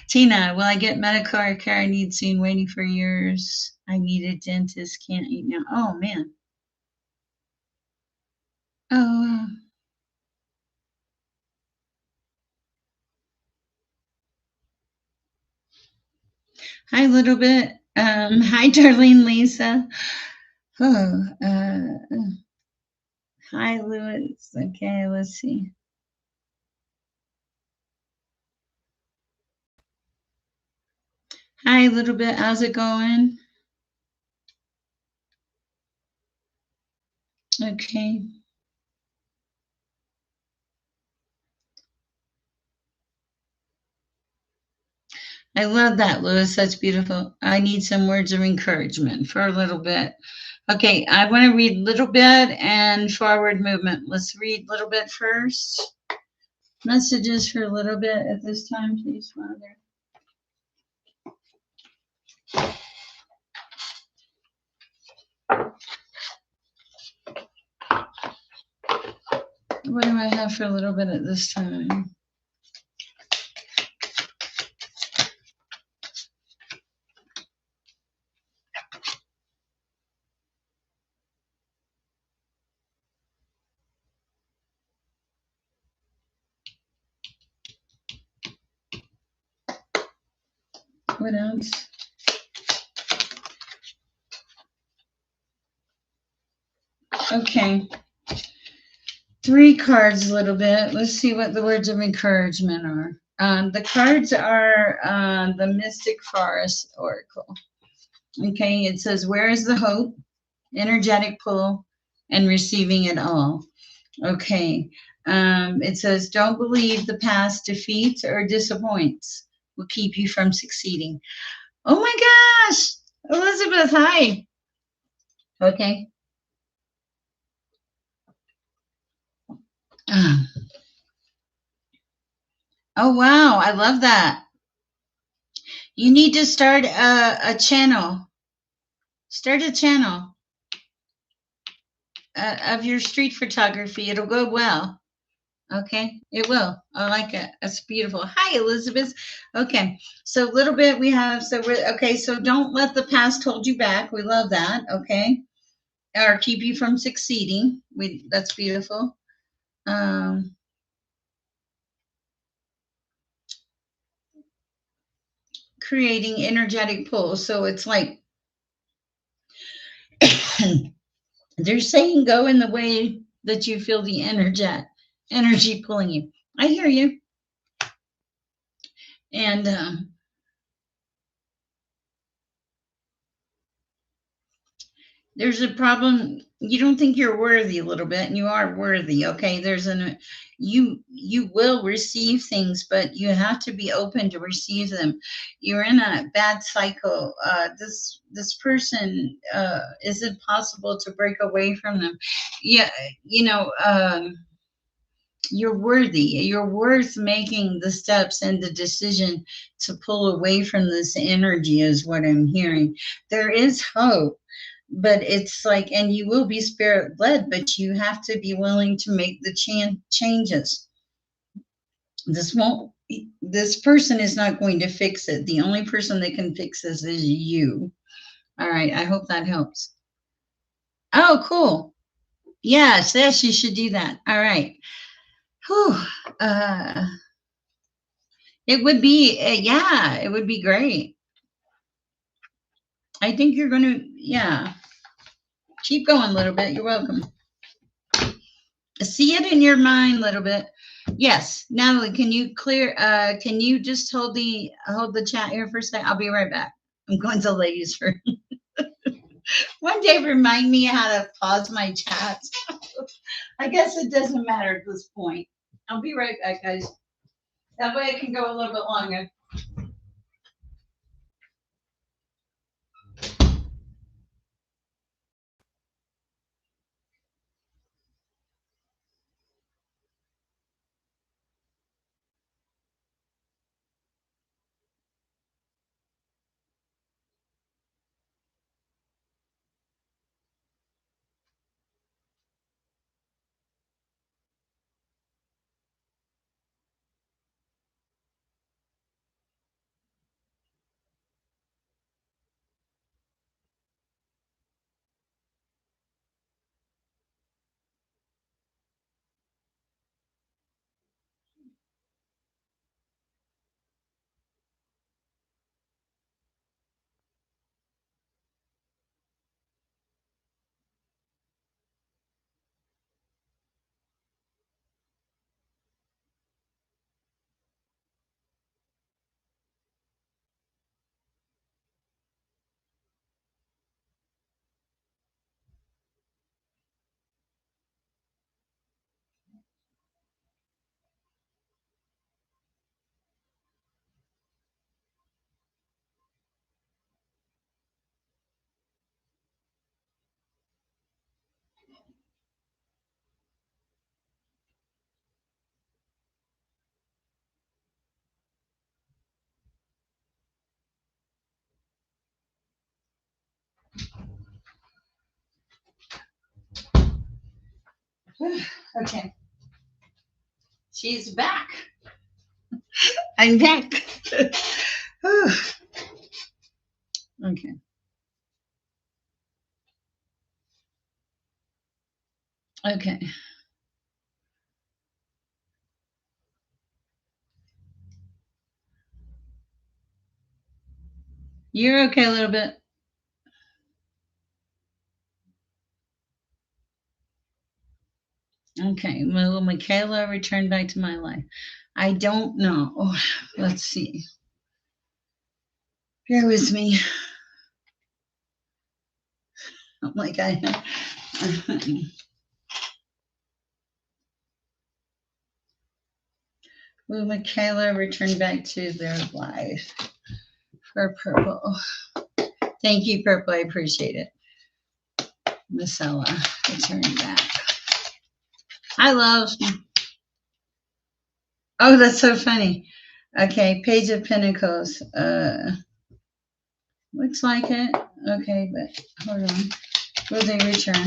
Tina, will I get medical care I need soon? Waiting for years. I need a dentist. Can't eat now. Oh, man. Oh, hi, little bit. Hi, Darlene Lisa. Oh, hi, Louis. Okay, let's see. Hi, little bit. How's it going? Okay. I love that, Louis. That's beautiful. I need some words of encouragement for a little bit. Okay, I want to read little bit and forward movement. Let's read little bit first. Messages for a little bit at this time, please, Father. What do I have for a little bit at this time? What else? Okay. 3 cards a little bit. Let's see what the words of encouragement are. The cards are the Mystic Forest Oracle. Okay, it says, where is the hope, energetic pull, and receiving it all? Okay, it says, don't believe the past defeats or disappoints will keep you from succeeding. Oh my gosh, Elizabeth, hi. Okay. Oh, wow, I love that. You need to start a channel. Start a channel of your street photography. It'll go well. Okay, it will. I like it. That's beautiful. Hi, Elizabeth. Okay, so a little bit we have. So we're okay. So don't let the past hold you back. We love that. Okay, or keep you from succeeding. We that's beautiful. Um, Creating energetic pulls. So it's like they're saying go in the way that you feel the energy pulling you. I hear you. And there's a problem. You don't think you're worthy a little bit, and you are worthy. Okay, you will receive things, but you have to be open to receive them. You're in a bad cycle. This person, is it possible to break away from them? Yeah, you know. You're worthy. You're worth making the steps and the decision to pull away from this energy, is what I'm hearing. There is hope, but it's like, and you will be spirit led, but you have to be willing to make the changes. This won't, this person is not going to fix it. The only person that can fix this is you. All right. I hope that helps. Oh, cool. Yes, yes, you should do that. All right. Whew. Uh, It would be, yeah, it would be great. I think you're going to, yeah, keep going a little bit. You're welcome. See it in your mind a little bit. Yes, Natalie, can you just hold the chat here for a second? I'll be right back. I'm going to ladies for one day. Remind me how to pause my chats. I guess it doesn't matter at this point. I'll be right back, guys. That way I can go a little bit longer. Okay. She's back. I'm back. Okay. Okay. You're okay a little bit. Okay. Will Michaela return back to my life? I don't know. Oh, let's see. Bear with me. Oh my God. Will Michaela return back to their life? For purple. Thank you, purple. I appreciate it. Marcella, return back. I love. Oh, that's so funny. Okay, Page of Pentacles. Looks like it. Okay, but hold on. Will they return?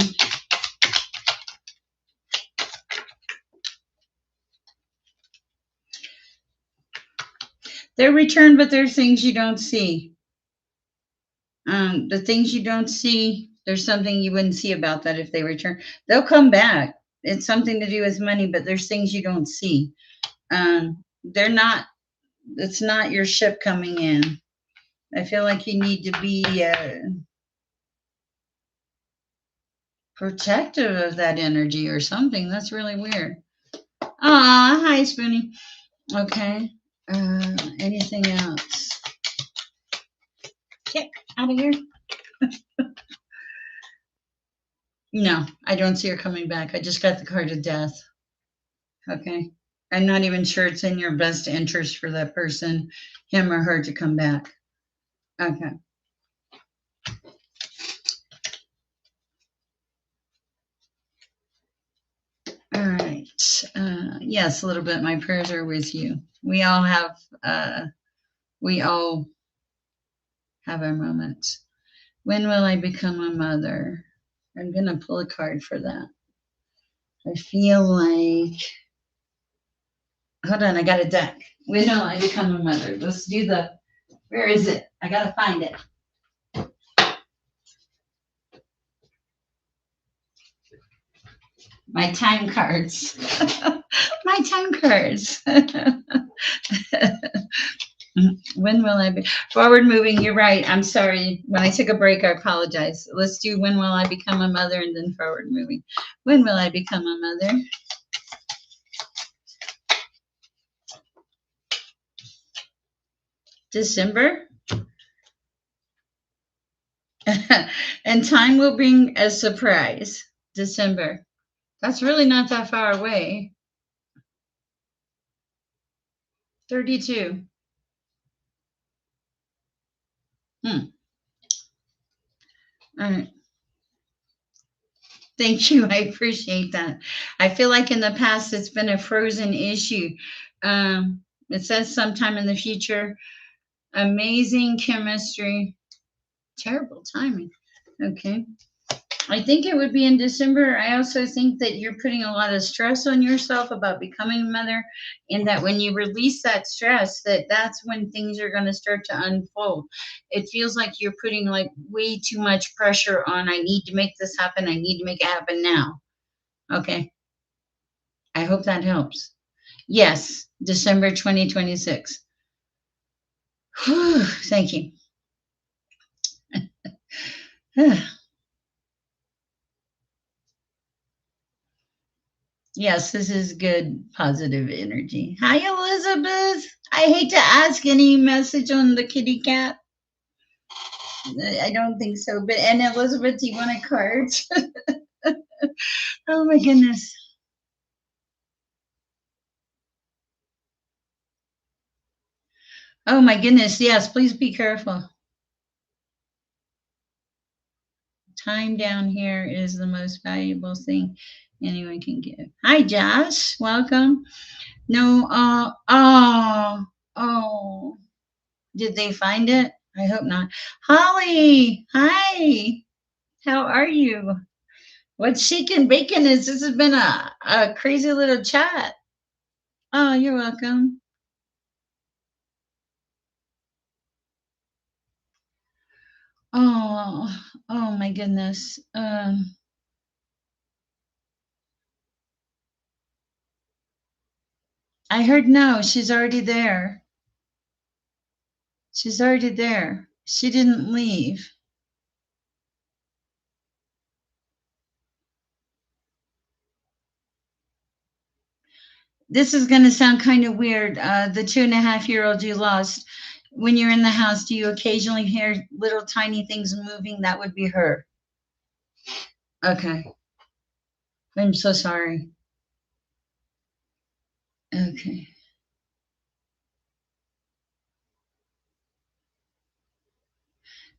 They're returned, but there's things you don't see. The things you don't see, there's something you wouldn't see about that if they return. They'll come back. It's something to do with money, but there's things you don't see. They're not, it's not your ship coming in. I feel like you need to be protective of that energy or something. That's really weird. Ah, hi, Spoonie. Okay. Anything else? Get out of here. No, I don't see her coming back. I just got the card of death. Okay. I'm not even sure it's in your best interest for that person, him or her, to come back. Okay. All right. Yes, a little bit. My prayers are with you. We all have our moments. When will I become a mother? I'm gonna pull a card for that. I feel like, hold on, I got a deck. When will I become a mother? Let's do where is it? I gotta find it. My time cards. My time cards. When will I be forward moving? You're right. I'm sorry. When I took a break, I apologize. Let's do when will I become a mother and then forward moving. When will I become a mother? December. And time will bring a surprise. December. That's really not that far away. 32. All right. Thank you. I appreciate that. I feel like in the past it's been a frozen issue. It says sometime in the future. Amazing chemistry. Terrible timing. Okay. I think it would be in December. I also think that you're putting a lot of stress on yourself about becoming a mother, and that when you release that stress, that's when things are going to start to unfold. It feels like you're putting like way too much pressure on. I need to make this happen. I need to make it happen now. Okay. I hope that helps. Yes, December 2026. Whew, thank you. Yes, this is good, positive energy. Hi, Elizabeth. I hate to ask any message on the kitty cat. I don't think so. But and Elizabeth, do you want a card? Oh my goodness. Oh my goodness. Yes, please be careful. Time down here is the most valuable thing anyone can give. Hi, Josh. Welcome. No, oh. Did they find it? I hope not. Holly, hi. How are you? What's shaking bacon is this has been a crazy little chat. Oh, you're welcome. Oh, oh my goodness. I heard no, she's already there. She's already there. She didn't leave. This is going to sound kind of weird. The 2.5-year-old you lost, when you're in the house, do you occasionally hear little tiny things moving? That would be her. Okay. I'm so sorry. Okay.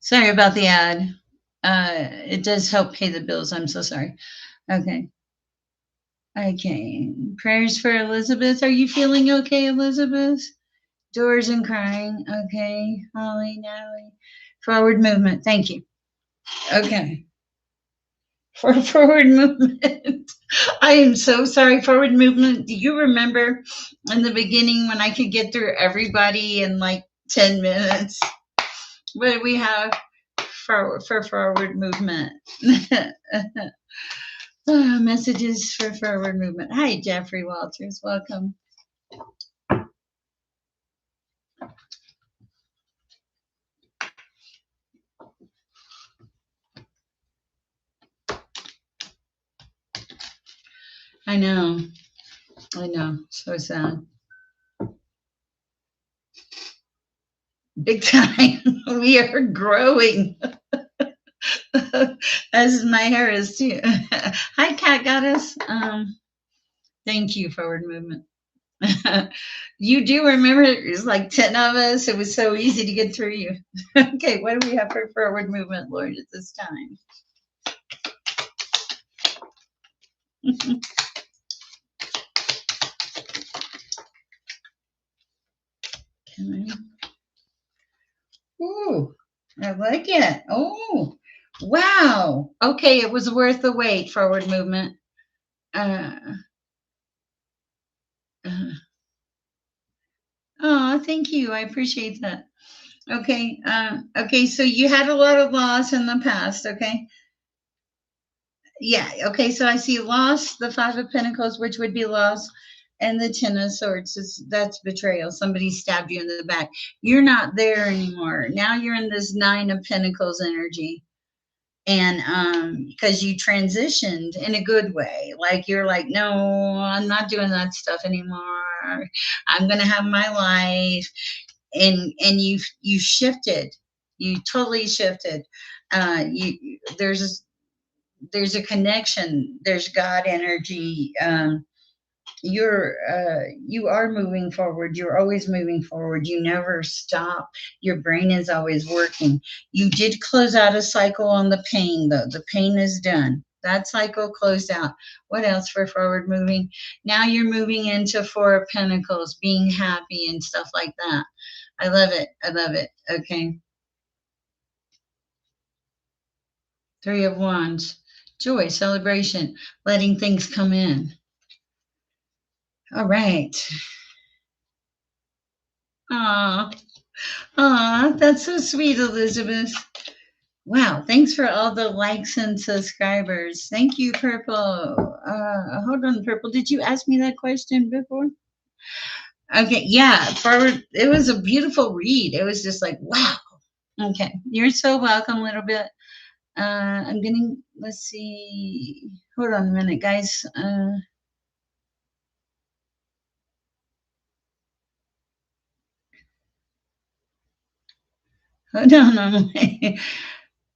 Sorry about the ad. It does help pay the bills. I'm so sorry. Okay. Okay. Prayers for Elizabeth. Are you feeling okay, Elizabeth? Doors and crying. Okay. Holly, Natalie. Forward movement. Thank you. Okay. For forward movement. I am so sorry. Forward movement. Do you remember in the beginning when I could get through everybody in like 10 minutes? What do we have for forward movement? Messages for forward movement. Hi, Jeffrey Walters. Welcome. I know. I know. So sad. Big time. We are growing. As my hair is too. Hi, Cat Goddess. Thank you, forward movement. You do remember it was like 10 of us. It was so easy to get through you. Okay, what do we have for forward movement, Lord, at this time? Can I? Ooh, I like it. Oh, wow. Okay, it was worth the wait, forward movement. Uh, uh, oh, thank you. I appreciate that. Okay, okay, so you had a lot of loss in the past, okay? Yeah, okay, so I see loss, the Five of Pentacles, which would be loss, and the Ten of Swords. That's betrayal. Somebody stabbed you in the back. You're not there anymore. Now you're in this Nine of Pentacles energy. And because you transitioned in a good way, like you're like, no, I'm not doing that stuff anymore. I'm gonna have my life, and you shifted. You totally shifted. You there's a connection. There's God energy. You are moving forward. You're always moving forward. You never stop. Your brain is always working. You did close out a cycle on the pain, though. The pain is done. That cycle closed out. What else for forward moving? Now you're moving into Four of Pentacles, being happy and stuff like that. I love it. I love it. Okay. Three of Wands. Joy, celebration, letting things come in. All right. Aw, aw, that's so sweet, Elizabeth. Wow, thanks for all the likes and subscribers. Thank you, Purple. Hold on, Purple. Did you ask me that question before? Okay, yeah, forward. It was a beautiful read. It was just like, wow. Okay, you're so welcome, little bit. I'm getting, let's see. Hold on a minute, guys. Hold on a minute.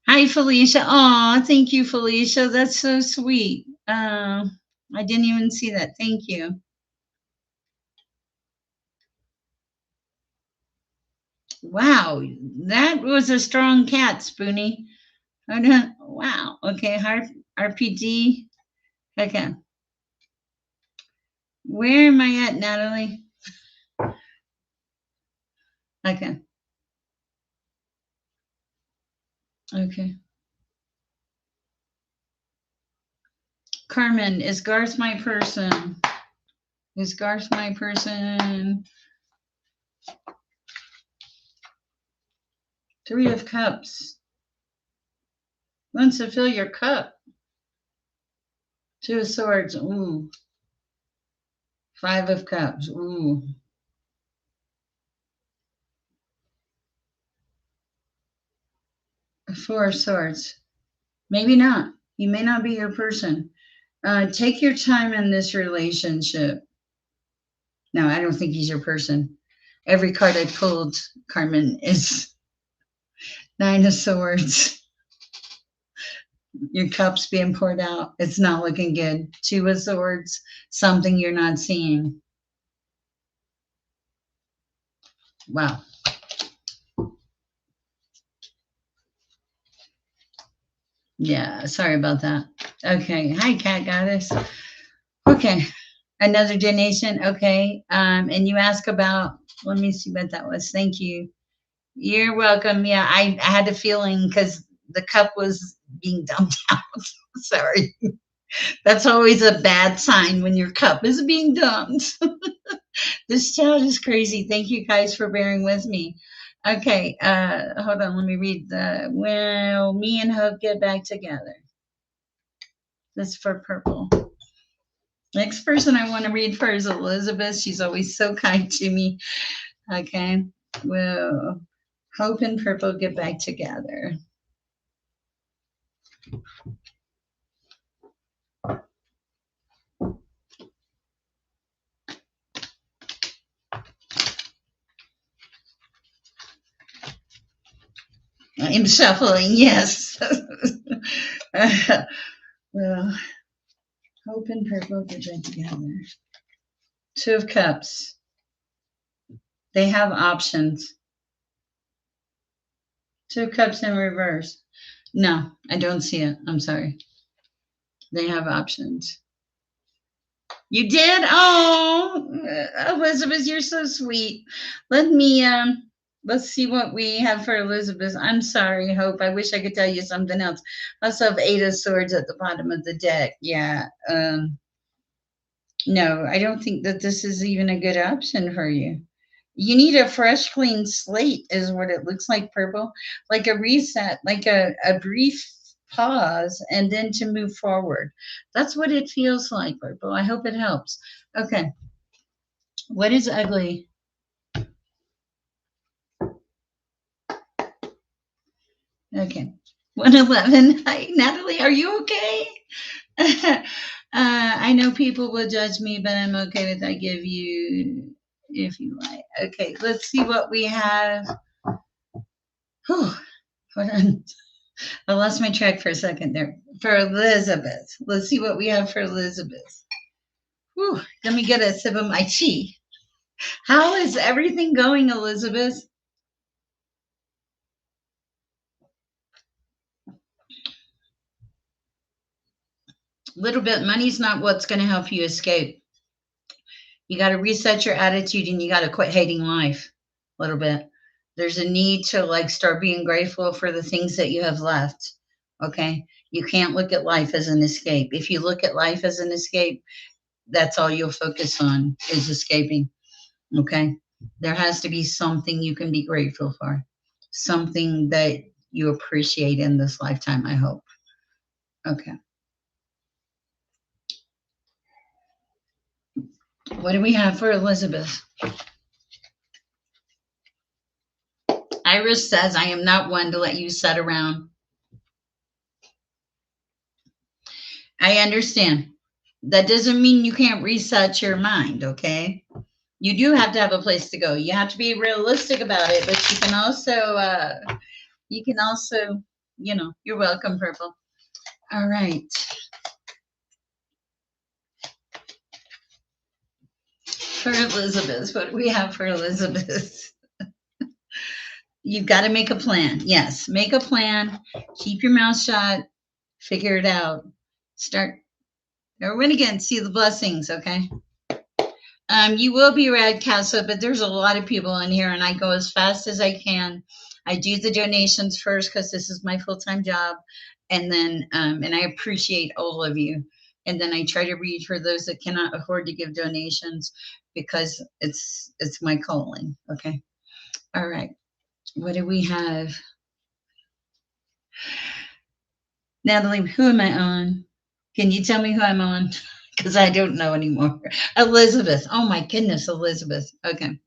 Hi, Felicia. Oh, thank you, Felicia. That's so sweet. I didn't even see that. Thank you. Wow, that was a strong cat, Spoonie. Wow. Okay, RPG. Okay. Where am I at, Natalie? Okay. Okay. Carmen, is Garth my person? Is Garth my person? Three of Cups. Wants to fill your cup. Two of Swords. Ooh. Five of Cups. Ooh. Four of Swords. Maybe not. He may not be your person. Take your time in this relationship. No, I don't think he's your person. Every card I pulled, Carmen, is Nine of Swords. Your cup's being poured out. It's not looking good. Two of Swords, something you're not seeing. Wow. Yeah, sorry about that. Okay. Hi, Cat Goddess. Okay. Another donation. Okay. And you ask about Let me see what that was. Thank you. You're welcome. Yeah, I had a feeling because the cup was being dumped out. Sorry. That's always a bad sign when your cup is being dumped. This child is crazy. Thank you guys for bearing with me. Okay, hold on. Let me read the. Well, me and Hope get back together. This for purple. Next person I want to read for is Elizabeth. She's always so kind to me. Okay. Well, Hope and purple get back together. I'm shuffling, yes. Well, Hope and purple get back together. Two of Cups. They have options. Two of Cups in reverse. No, I don't see it. I'm sorry. They have options. You did? Oh, Elizabeth, you're so sweet. Let me let's see what we have for Elizabeth. I'm sorry, Hope. I wish I could tell you something else. I also have Eight of Swords at the bottom of the deck. Yeah. No, I don't think that this is even a good option for you. You need a fresh, clean slate, is what it looks like, purple. Like a reset, like a brief pause, and then to move forward. That's what it feels like, purple. I hope it helps. Okay. What is ugly? Okay. 111. Hi, Natalie. Are you okay? I know people will judge me, but I'm okay with I give you if you like. Okay, let's see what we have. Whew, hold on. I lost my track for a second there. For Elizabeth. Let's see what we have for Elizabeth. Whew, let me get a sip of my tea. How is everything going, Elizabeth? Little bit. Money's not what's going to help you escape. You got to reset your attitude and you got to quit hating life a little bit. There's a need to like start being grateful for the things that you have left. Okay. You can't look at life as an escape. If you look at life as an escape, that's all you'll focus on is escaping. Okay. There has to be something you can be grateful for, something that you appreciate in this lifetime, I hope. Okay. What do we have for Elizabeth? Iris says, I am not one to let you sit around. I understand. That doesn't mean you can't reset your mind, okay? You do have to have a place to go. You have to be realistic about it, but you can also, you're welcome, Purple. All right. For Elizabeth, what do we have for Elizabeth? You've got to make a plan. Yes, make a plan. Keep your mouth shut. Figure it out. Start. Or win again. See the blessings. Okay. You will be Rad Casa, but there's a lot of people in here, and I go as fast as I can. I do the donations first because this is my full-time job, and then and I appreciate all of you. And then I try to read for those that cannot afford to give donations because it's my calling. Okay. All right. What do we have? Natalie, who am I on? Can you tell me who I'm on? Because I don't know anymore. Elizabeth. Oh my goodness, Elizabeth. Okay.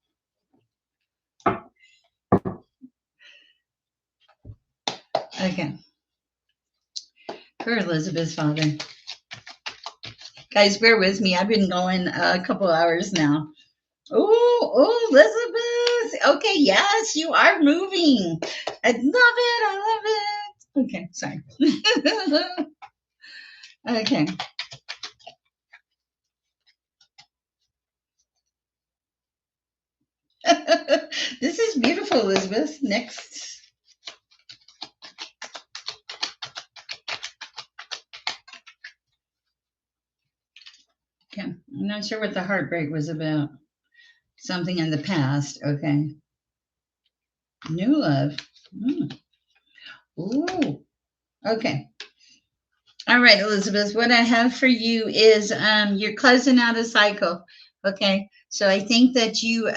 Okay. For Elizabeth's father. Guys, bear with me. I've been going a couple hours now. Oh, Elizabeth. Okay, yes, you are moving. I love it. I love it. Okay, sorry. Okay. This is beautiful, Elizabeth. Next. Okay. I'm not sure what the heartbreak was about. Something in the past. Okay. New love. Mm. Ooh. Okay. All right, Elizabeth. What I have for you is you're closing out a cycle. Okay. So I think that you're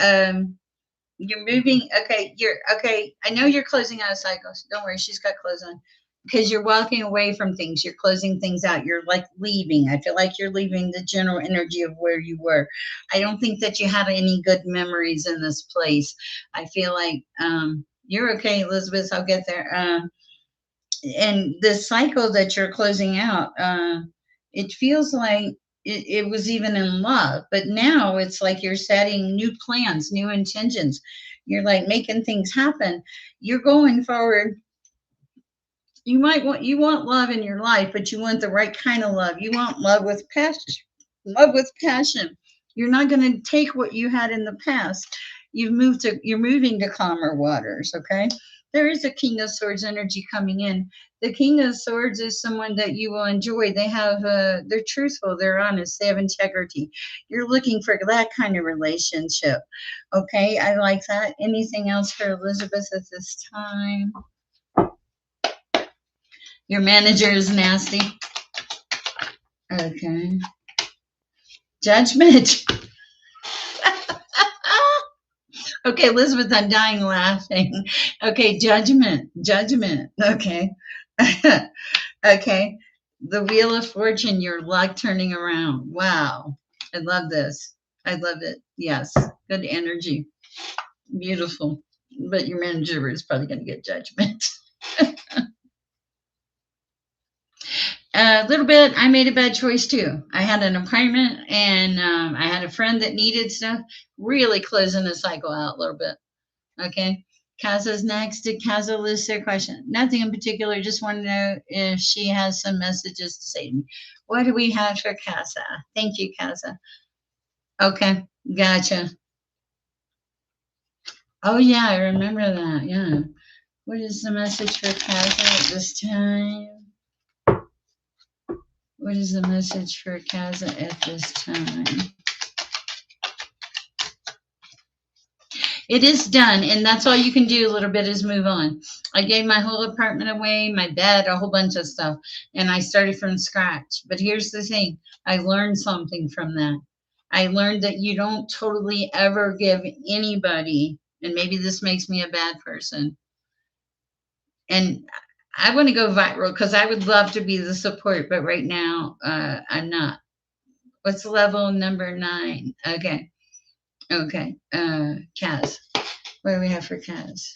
moving. Okay. You're okay. I know you're closing out a cycle. Don't worry. She's got clothes on. Because you're walking away from things. You're closing things out. You're like leaving. I feel like you're leaving the general energy of where you were. I don't think that you had any good memories in this place. I feel like you're okay, Elizabeth. I'll get there. And this cycle that you're closing out, it feels like it was even in love, but now it's like you're setting new plans, new intentions. You're like making things happen. You're going forward. You want love in your life, but you want the right kind of love. You want love with passion. Love with passion. You're not going to take what you had in the past. You're moving to calmer waters, okay? There is a King of Swords energy coming in. The King of Swords is someone that you will enjoy. They're truthful, they're honest, they have integrity. You're looking for that kind of relationship. Okay, I like that. Anything else for Elizabeth at this time? Your manager is nasty. Okay. Judgment. Okay, Elizabeth, I'm dying laughing. Okay, judgment. Judgment. Okay. Okay. The Wheel of Fortune, your luck turning around. Wow. I love this. I love it. Yes. Good energy. Beautiful. But your manager is probably going to get judgment. A little bit. I made a bad choice too. I had an appointment and I had a friend that needed stuff. Really closing the cycle out a little bit. Okay. Kaza's next. Did Kaza list their question? Nothing in particular. Just want to know if she has some messages to say to me. What do we have for Kaza? Thank you, Kaza. Okay. Gotcha. Oh, yeah. I remember that. Yeah. What is the message for Kaza at this time? What is the message for Kaza at this time? It is done, and that's all you can do a little bit is move on. I gave my whole apartment away, my bed, a whole bunch of stuff, and I started from scratch. But here's the thing, I learned something from that. I learned that you don't totally ever give anybody, and maybe this makes me a bad person, and I want to go viral because I would love to be the support, but right now I'm not. What's level number 9? Okay. Okay. Kaz. What do we have for Kaz?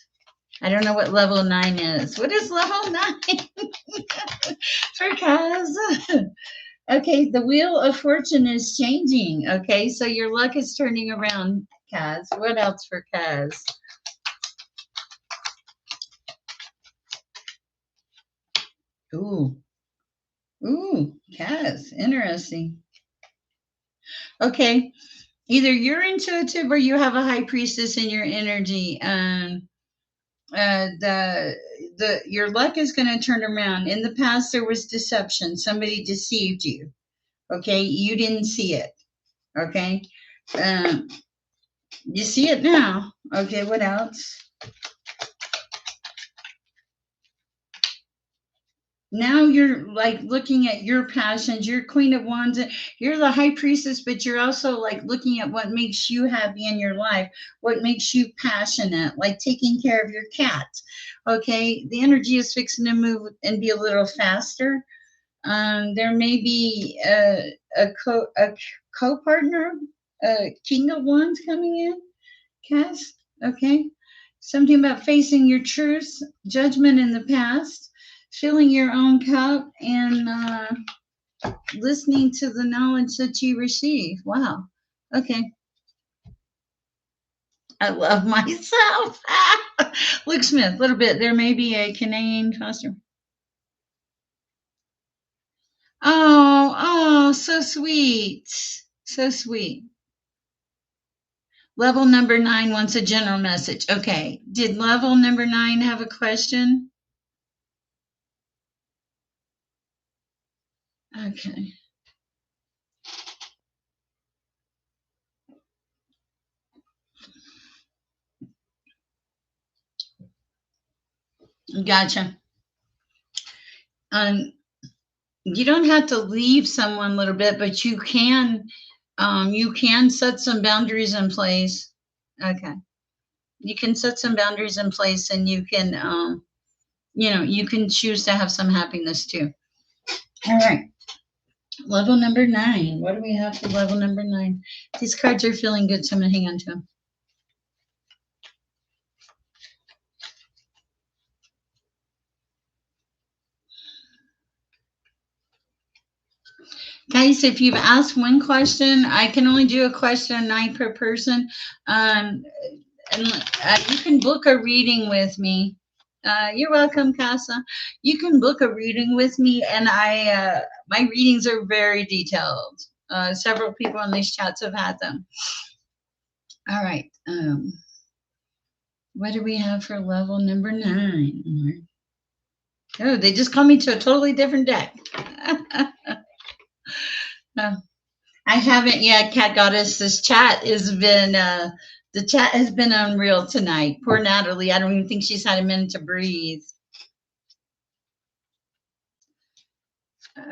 I don't know what level 9 is. What is level 9 for Kaz? Okay, the Wheel of Fortune is changing. Okay, so your luck is turning around, Kaz. What else for Kaz? Ooh, ooh, Kaz. Interesting. Okay, either you're intuitive or you have a high priestess in your energy. The your luck is going to turn around. In the past, there was deception. Somebody deceived you. Okay, you didn't see it. Okay, um, you see it now. Okay, what else? Now you're like looking at your passions. You're Queen of Wands. You're the High Priestess, but you're also like looking at what makes you happy in your life, what makes you passionate, like taking care of your cat. Okay, the energy is fixing to move and be a little faster. There may be a co-partner, King of Wands coming in, Cass. Okay, something about facing your truth, judgment in the past, filling your own cup, and listening to the knowledge that you receive. Wow. Okay, I love myself. Luke Smith, a little bit. There may be a Canadian costume. Oh, so sweet. So sweet. Level number 9 wants a general message. Okay. Did level number 9 have a question? Okay. Gotcha. Um, you don't have to leave someone a little bit, but you can set some boundaries in place. Okay. You can set some boundaries in place, and you can, you can choose to have some happiness too. All right. Level number 9. What do we have for level number 9? These cards are feeling good, so I'm going to hang on to them. Guys, if you've asked one question, I can only do a question a night per person. Um, and you can book a reading with me. You're welcome, Casa. You can book a reading with me, and my readings are very detailed. Several people in these chats have had them. All right. What do we have for level number 9? Oh, they just called me to a totally different deck. Oh, I haven't yet, Cat Goddess. The chat has been unreal tonight. Poor Natalie. I don't even think she's had a minute to breathe.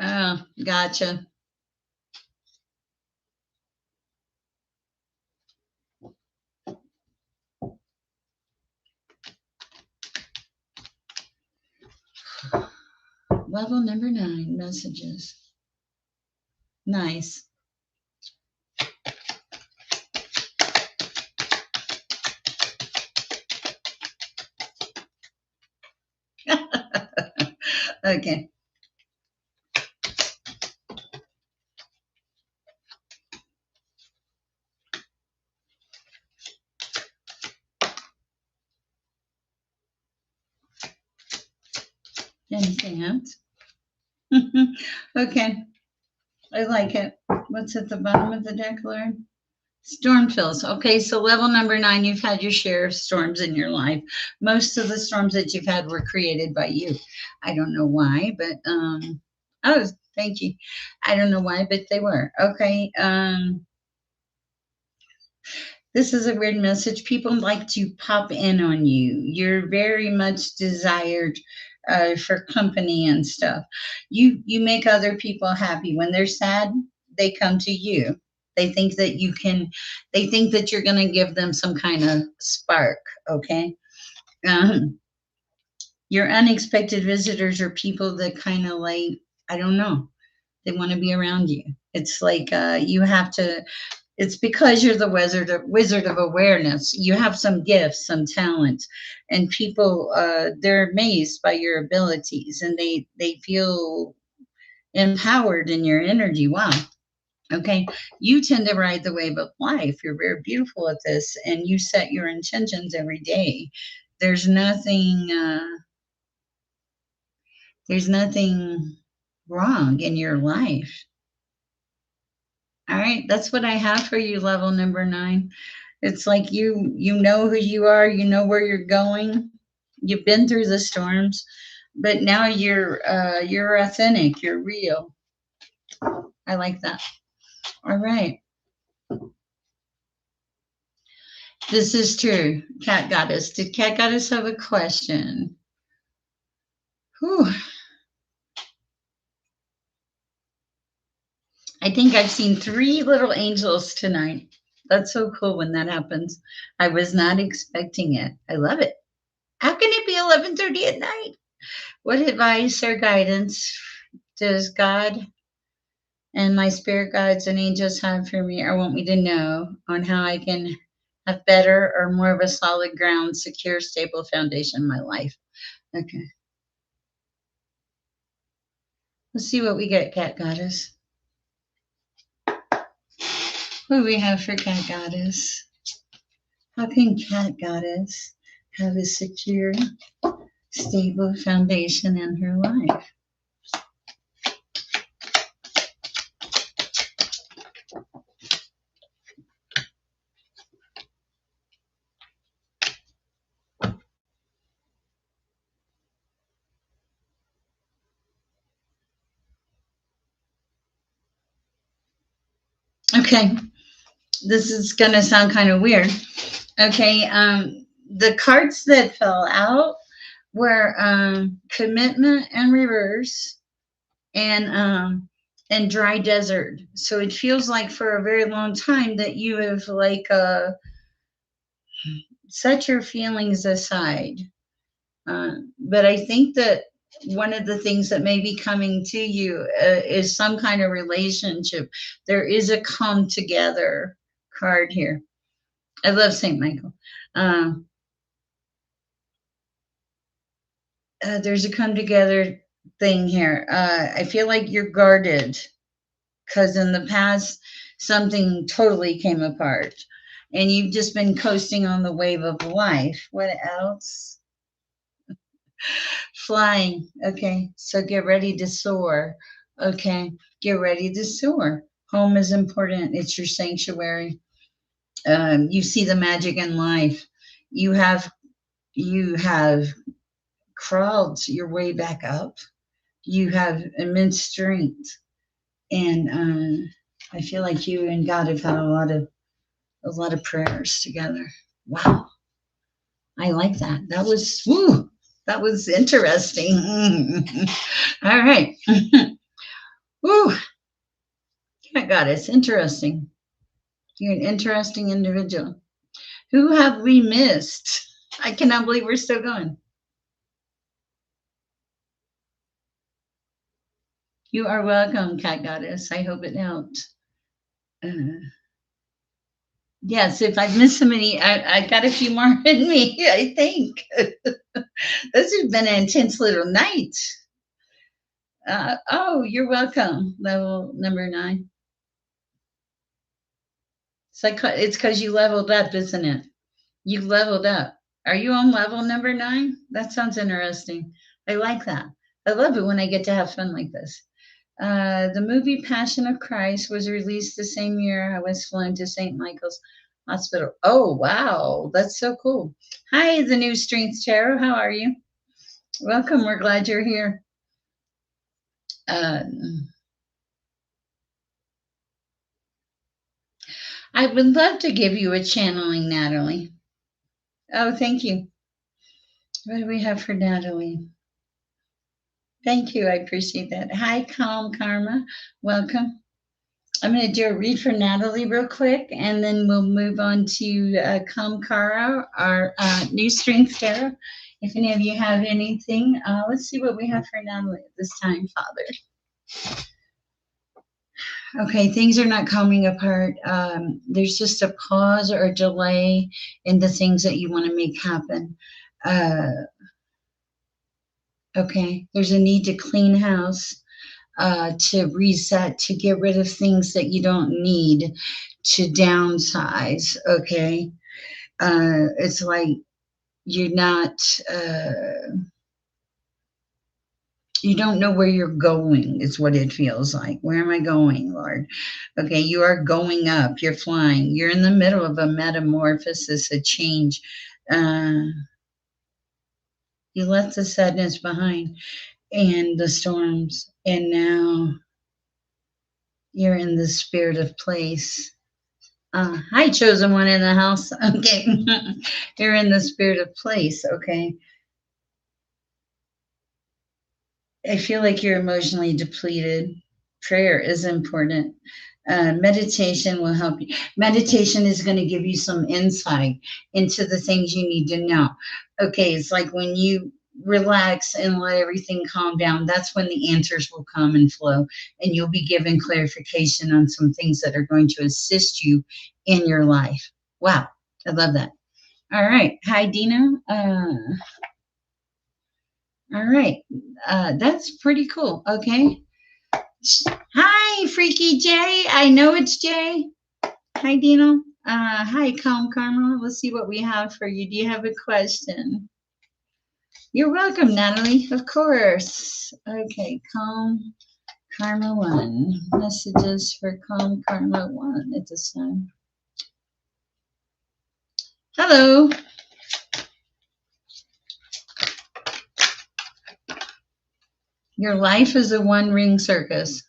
Oh, gotcha. Level number 9, messages. Nice. Okay. Anything else? Okay. I like it. What's at the bottom of the deck, Lord? Storm fills. Okay, so level number 9, you've had your share of storms in your life. Most of the storms that you've had were created by you. I don't know why, but oh, thank you. I don't know why, but they were. Okay. This is a weird message. People like to pop in on you. You're very much desired for company and stuff. You make other people happy. When they're sad, they come to you. They think that you can. They think that you're going to give them some kind of spark. Okay. Um, your unexpected visitors are people that kind of like, I don't know. They want to be around you. It's like you have to. It's because you're the wizard of awareness. You have some gifts, some talents, and people they're amazed by your abilities, and they feel empowered in your energy. Wow. Okay, you tend to ride the wave of life. You're very beautiful at this, and you set your intentions every day. There's nothing. There's nothing wrong in your life. All right, that's what I have for you, level number 9. It's like you know who you are, you know where you're going. You've been through the storms, but now you're authentic, you're real. I like that. All right. This is true. Cat Goddess. Did Cat Goddess have a question? Whew. I think I've seen 3 little angels tonight. That's so cool when that happens. I was not expecting it. I love it. How can it be 11:30 at night? What advice or guidance does God and my spirit guides and angels have for me or want me to know on how I can have better or more of a solid ground, secure, stable foundation in my life? Okay. Let's see what we get, Cat Goddess. What do we have for Cat Goddess? How can Cat Goddess have a secure, stable foundation in her life? Okay, this is going to sound kind of weird. Okay, the cards that fell out where commitment and reverse and dry desert. So it feels like for a very long time that you have like set your feelings aside. But I think that one of the things that may be coming to you is some kind of relationship. There is a come together card here. I love Saint Michael. Uh, there's a come together thing here. I feel like you're guarded because in the past something totally came apart and you've just been coasting on the wave of life. What else? Flying. Okay. So get ready to soar. Okay. Get ready to soar. Home is important. It's your sanctuary. You see the magic in life. You have you have crawled your way back up. You have immense strength, and I feel like you and God have had a lot of prayers together. Wow, I like that. That was woo. That was interesting. All right. Woo. I got it. It's interesting. You're an interesting individual. Who have we missed? I cannot believe we're still going. You are welcome, Cat Goddess. I hope it helped. Uh, yes, if I've missed somebody, I got a few more in me, I think. This has been an intense little night. Oh, you're welcome. Level number 9. It's because you leveled up, isn't it? You leveled up. Are you on level number 9? That sounds interesting. I like that. I love it when I get to have fun like this. The movie Passion of Christ was released the same year I was flown to St. Michael's Hospital. Oh, wow. That's so cool. Hi, the New Strength Tarot. How are you? Welcome. We're glad you're here. Uh, I would love to give you a channeling, Natalie. Oh, thank you. What do we have for Natalie? Thank you. I appreciate that. Hi, Calm Karma. Welcome. I'm going to do a read for Natalie real quick, and then we'll move on to Calm Kara, our new strength tarot. If any of you have anything, let's see what we have for Natalie at this time, Father. Okay, things are not coming apart. There's just a pause or a delay in the things that you want to make happen. Okay, there's a need to clean house, to reset, to get rid of things that you don't need, to downsize. Okay, it's like you're not. You don't know where you're going, is what it feels like. Where am I going, Lord? Okay, you are going up, you're flying, you're in the middle of a metamorphosis, a change. You left the sadness behind and the storms, and now you're in the spirit of place. Hi, chosen one in the house. Okay, you're in the spirit of place. Okay, I feel like you're emotionally depleted. Prayer is important. Meditation will help you. Meditation is going to give you some insight into the things you need to know. Okay, it's like when you relax and let everything calm down, that's when the answers will come and flow, and you'll be given clarification on some things that are going to assist you in your life. Wow, I love that. All right. Hi, Dina. All right. That's pretty cool. Okay. Hi, Freaky Jay. I know it's Jay. Hi, Dino. Hi, Calm Karma. Let's see what we have for you. Do you have a question? You're welcome, Natalie. Of course. Okay, Calm Karma 1. Messages for Calm Karma 1 at this time. Hello. Your life is a one-ring circus.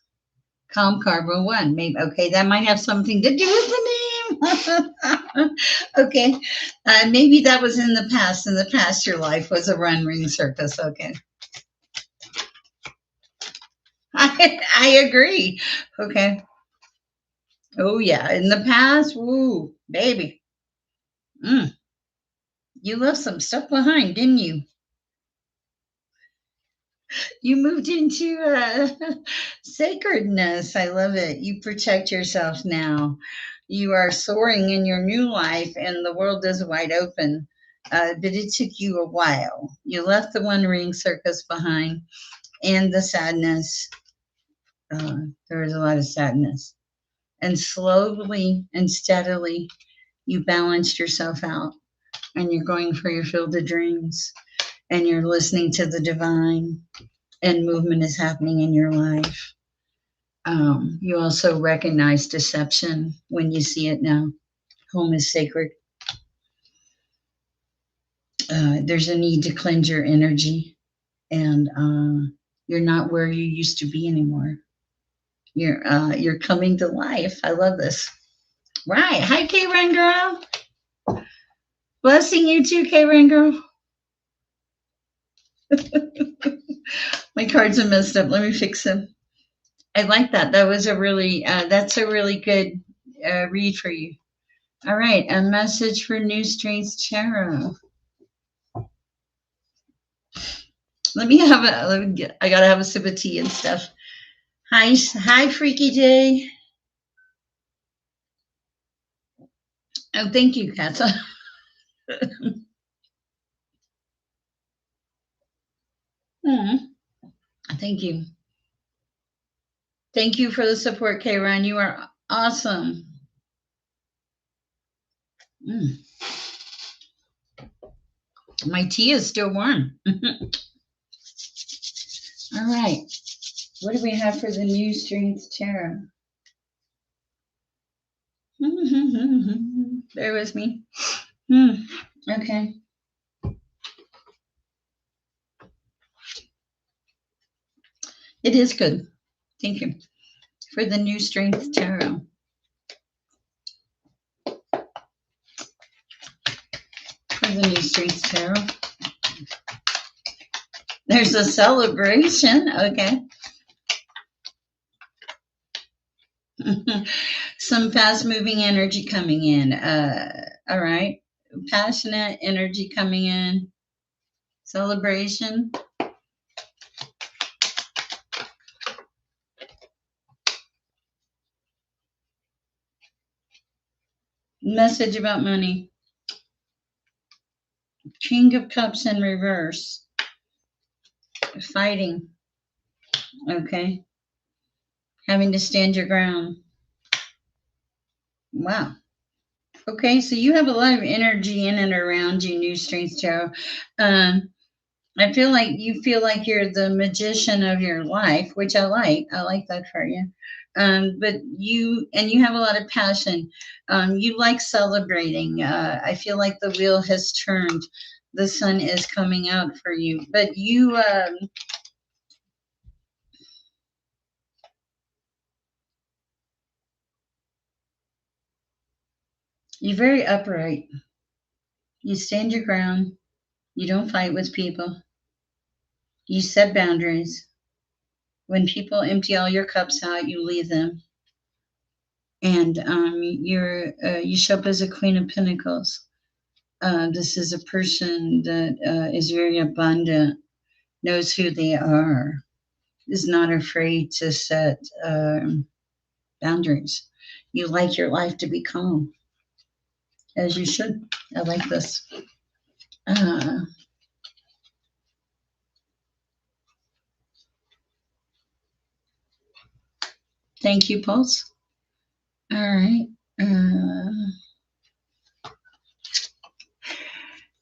Calm Karma 1. Maybe, okay, that might have something to do with the name. Okay. Maybe that was in the past. In the past, your life was a run ring circus. Okay. I agree. Okay. Oh, yeah. In the past, woo, baby. Mm, you left some stuff behind, didn't you? You moved into sacredness. I love it. You protect yourself now. You are soaring in your new life, and the world is wide open. But it took you a while. You left the one ring circus behind and the sadness. There was a lot of sadness. And slowly and steadily, you balanced yourself out, and you're going for your field of dreams, and you're listening to the divine, and movement is happening in your life. You also recognize deception when you see it now. Home is sacred. There's a need to cleanse your energy, and you're not where you used to be anymore. You're coming to life. I love this. Right. Hi, K Run Girl. Blessing you too, K Run Girl. My cards are messed up. Let me fix them. I like that. That's a really good read for you. All right, a message for New Strength Tarot. I gotta have a sip of tea and stuff. Hi, Freaky Day. Oh, thank you, Katza. Hmm, thank you. Thank you for the support, K Ron. You are awesome. Mm, my tea is still warm. All right. What do we have for the New Strength Tarot? Bear with me. Okay. It is good. Thank you for the New Strength Tarot. For the New Strength Tarot. There's a celebration. Okay. Some fast moving energy coming in. All right. Passionate energy coming in. Celebration. Message about money. King of Cups in reverse. Fighting. Okay. Having to stand your ground. Wow. Okay, so you have a lot of energy in and around you, New Strength Tarot. Um, I feel like you're the magician of your life, which I like. I like that for you. But you have a lot of passion. You like celebrating. I feel like the wheel has turned. The sun is coming out for you. But you're very upright. You stand your ground. You don't fight with people. You set boundaries. When people empty all your cups out, you leave them. And you show up as a Queen of Pentacles. This is a person that is very abundant, knows who they are, is not afraid to set boundaries. You like your life to be calm, as you should. I like this. Uh, Thank you, Pulse. All right. Uh,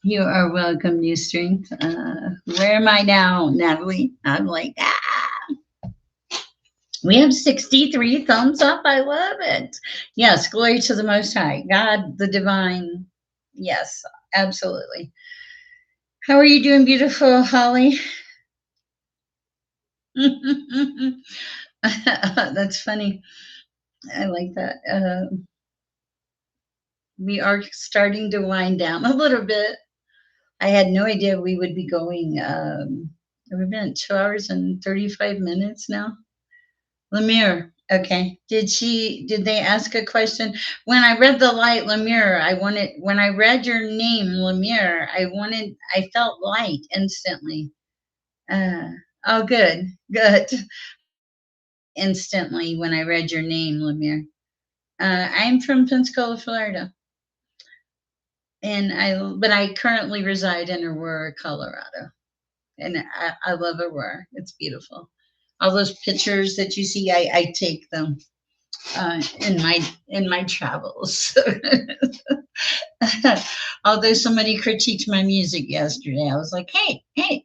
you are welcome, New Strength. Where am I now, Natalie? I'm like, we have 63 thumbs up. I love it. Yes, glory to the Most High, God, the divine. Yes, absolutely. How are you doing, beautiful Holly? That's funny. I like that. We are starting to wind down a little bit. I had no idea we would be going. We've been at 2 hours and 35 minutes now. Lemire. Okay. Did they ask a question? When I read the light, Lemire, when I read your name, Lemire, I felt light instantly. Uh, oh, good. Good. I felt light instantly when I read your name, Lemire. I'm from Pensacola, Florida, but I currently reside in Aurora, Colorado, and I love Aurora. It's beautiful. All those pictures that you see, I take them in my travels. Although somebody critiqued my music yesterday, I was like, "Hey, hey,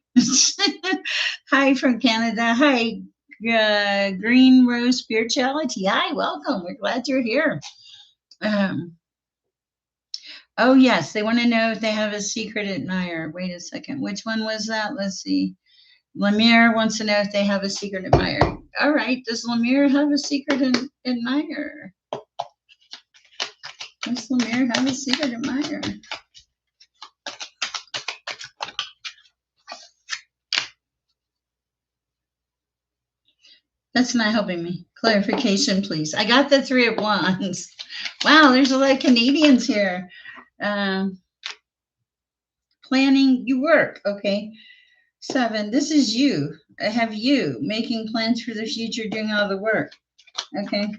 hi from Canada, hi, Green Rose Spirituality, hi, welcome. We're glad you're here." Um, oh yes, they want to know if they have a secret admirer. Wait a second, which one was that? Let's see. Lemire wants to know if they have a secret admirer. All right, does Lemire have a secret admirer? Does Lemire have a secret admirer? That's not helping me. Clarification, please. I got the three of wands. Wow, there's a lot of Canadians here. Um, planning you work. Okay. 7. This is you. I have you making plans for the future, doing all the work. Okay.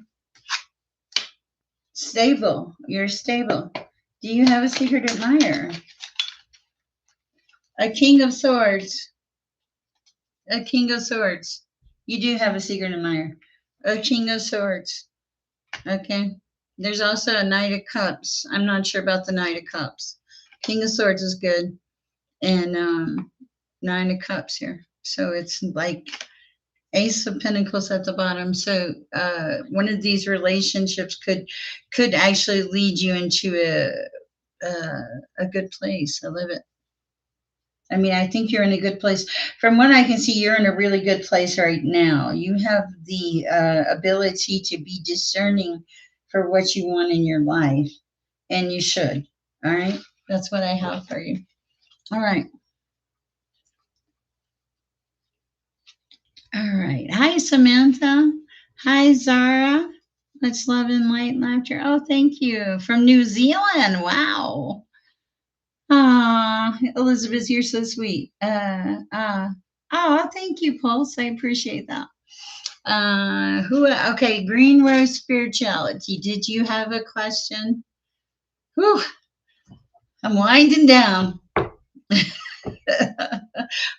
Stable. You're stable. Do you have a secret admirer? A king of swords. A king of swords. You do have a secret admirer. A king of swords. Okay. There's also a Knight of Cups. I'm not sure about the Knight of Cups. King of Swords is good. And Nine of Cups here. So it's like Ace of Pentacles at the bottom. So one of these relationships could actually lead you into a good place. I love it. I mean, I think you're in a good place. From what I can see, you're in a really good place right now. You have the ability to be discerning for what you want in your life, and you should. All right. That's what I have for you. All right. All right. Hi, Samantha. Hi, Zara. Much love and light and laughter. Oh, thank you. From New Zealand. Wow. Ah, Elizabeth, you're so sweet. Thank you, Pulse. I appreciate that. Okay, Green Rose Spirituality. Did you have a question? Whew, I'm winding down.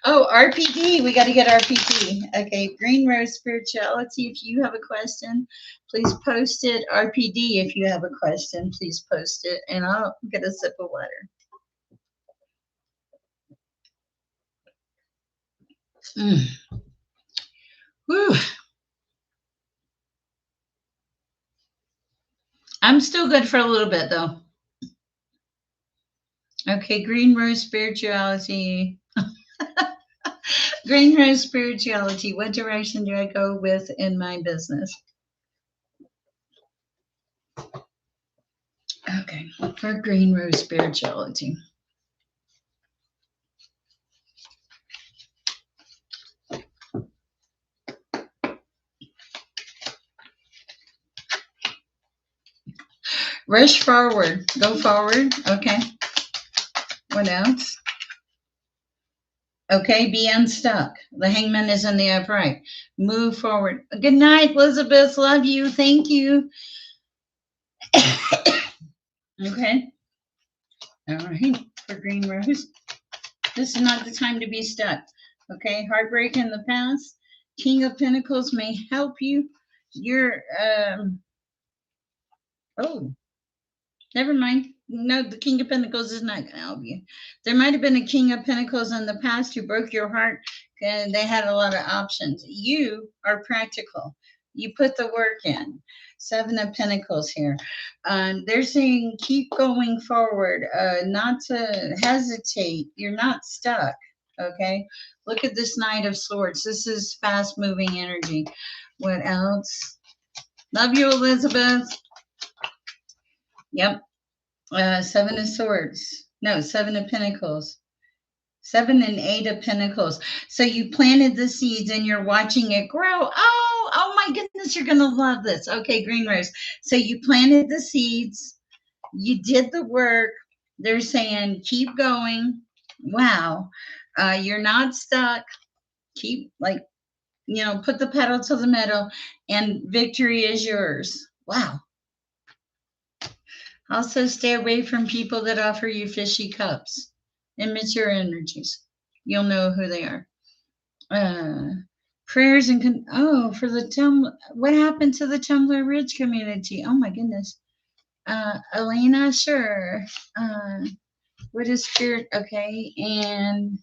Oh, RPD. We got to get RPD. Okay, Green Rose Spirituality. If you have a question, please post it. RPD, if you have a question, please post it. And I'll get a sip of water. Whew. I'm still good for a little bit, though. Okay, Green Rose Spirituality. Green Rose Spirituality. What direction do I go with in my business? Okay, for Green Rose Spirituality. Rush forward. Go forward. Okay. What else? Okay, be unstuck. The hangman is in the upright. Move forward. Good night, Elizabeth. Love you. Thank you. Okay. All right. For Green Rose. This is not the time to be stuck. Okay. Heartbreak in the past. King of Pentacles may help you. You're, oh, never mind. No, the King of Pentacles is not going to help you. There might have been a King of Pentacles in the past who broke your heart, and they had a lot of options. You are practical. You put the work in. 7 of Pentacles here. They're saying keep going forward, not to hesitate. You're not stuck. Okay. Look at this Knight of Swords. This is fast moving energy. What else? Love you, Elizabeth. Yep. Seven of Swords. No, Seven of Pentacles. Seven and Eight of Pentacles. So you planted the seeds and you're watching it grow. Oh my goodness, you're going to love this. Okay, Green Rose. So you planted the seeds, you did the work. They're saying, keep going. Wow. You're not stuck. Keep, like, put the pedal to the metal, and victory is yours. Wow. Also, stay away from people that offer you fishy cups. Immature energies. You'll know who they are. Uh, prayers and for the what happened to the Tumbler Ridge community? Oh my goodness. Elena, sure. Uh, what is spirit? Okay, and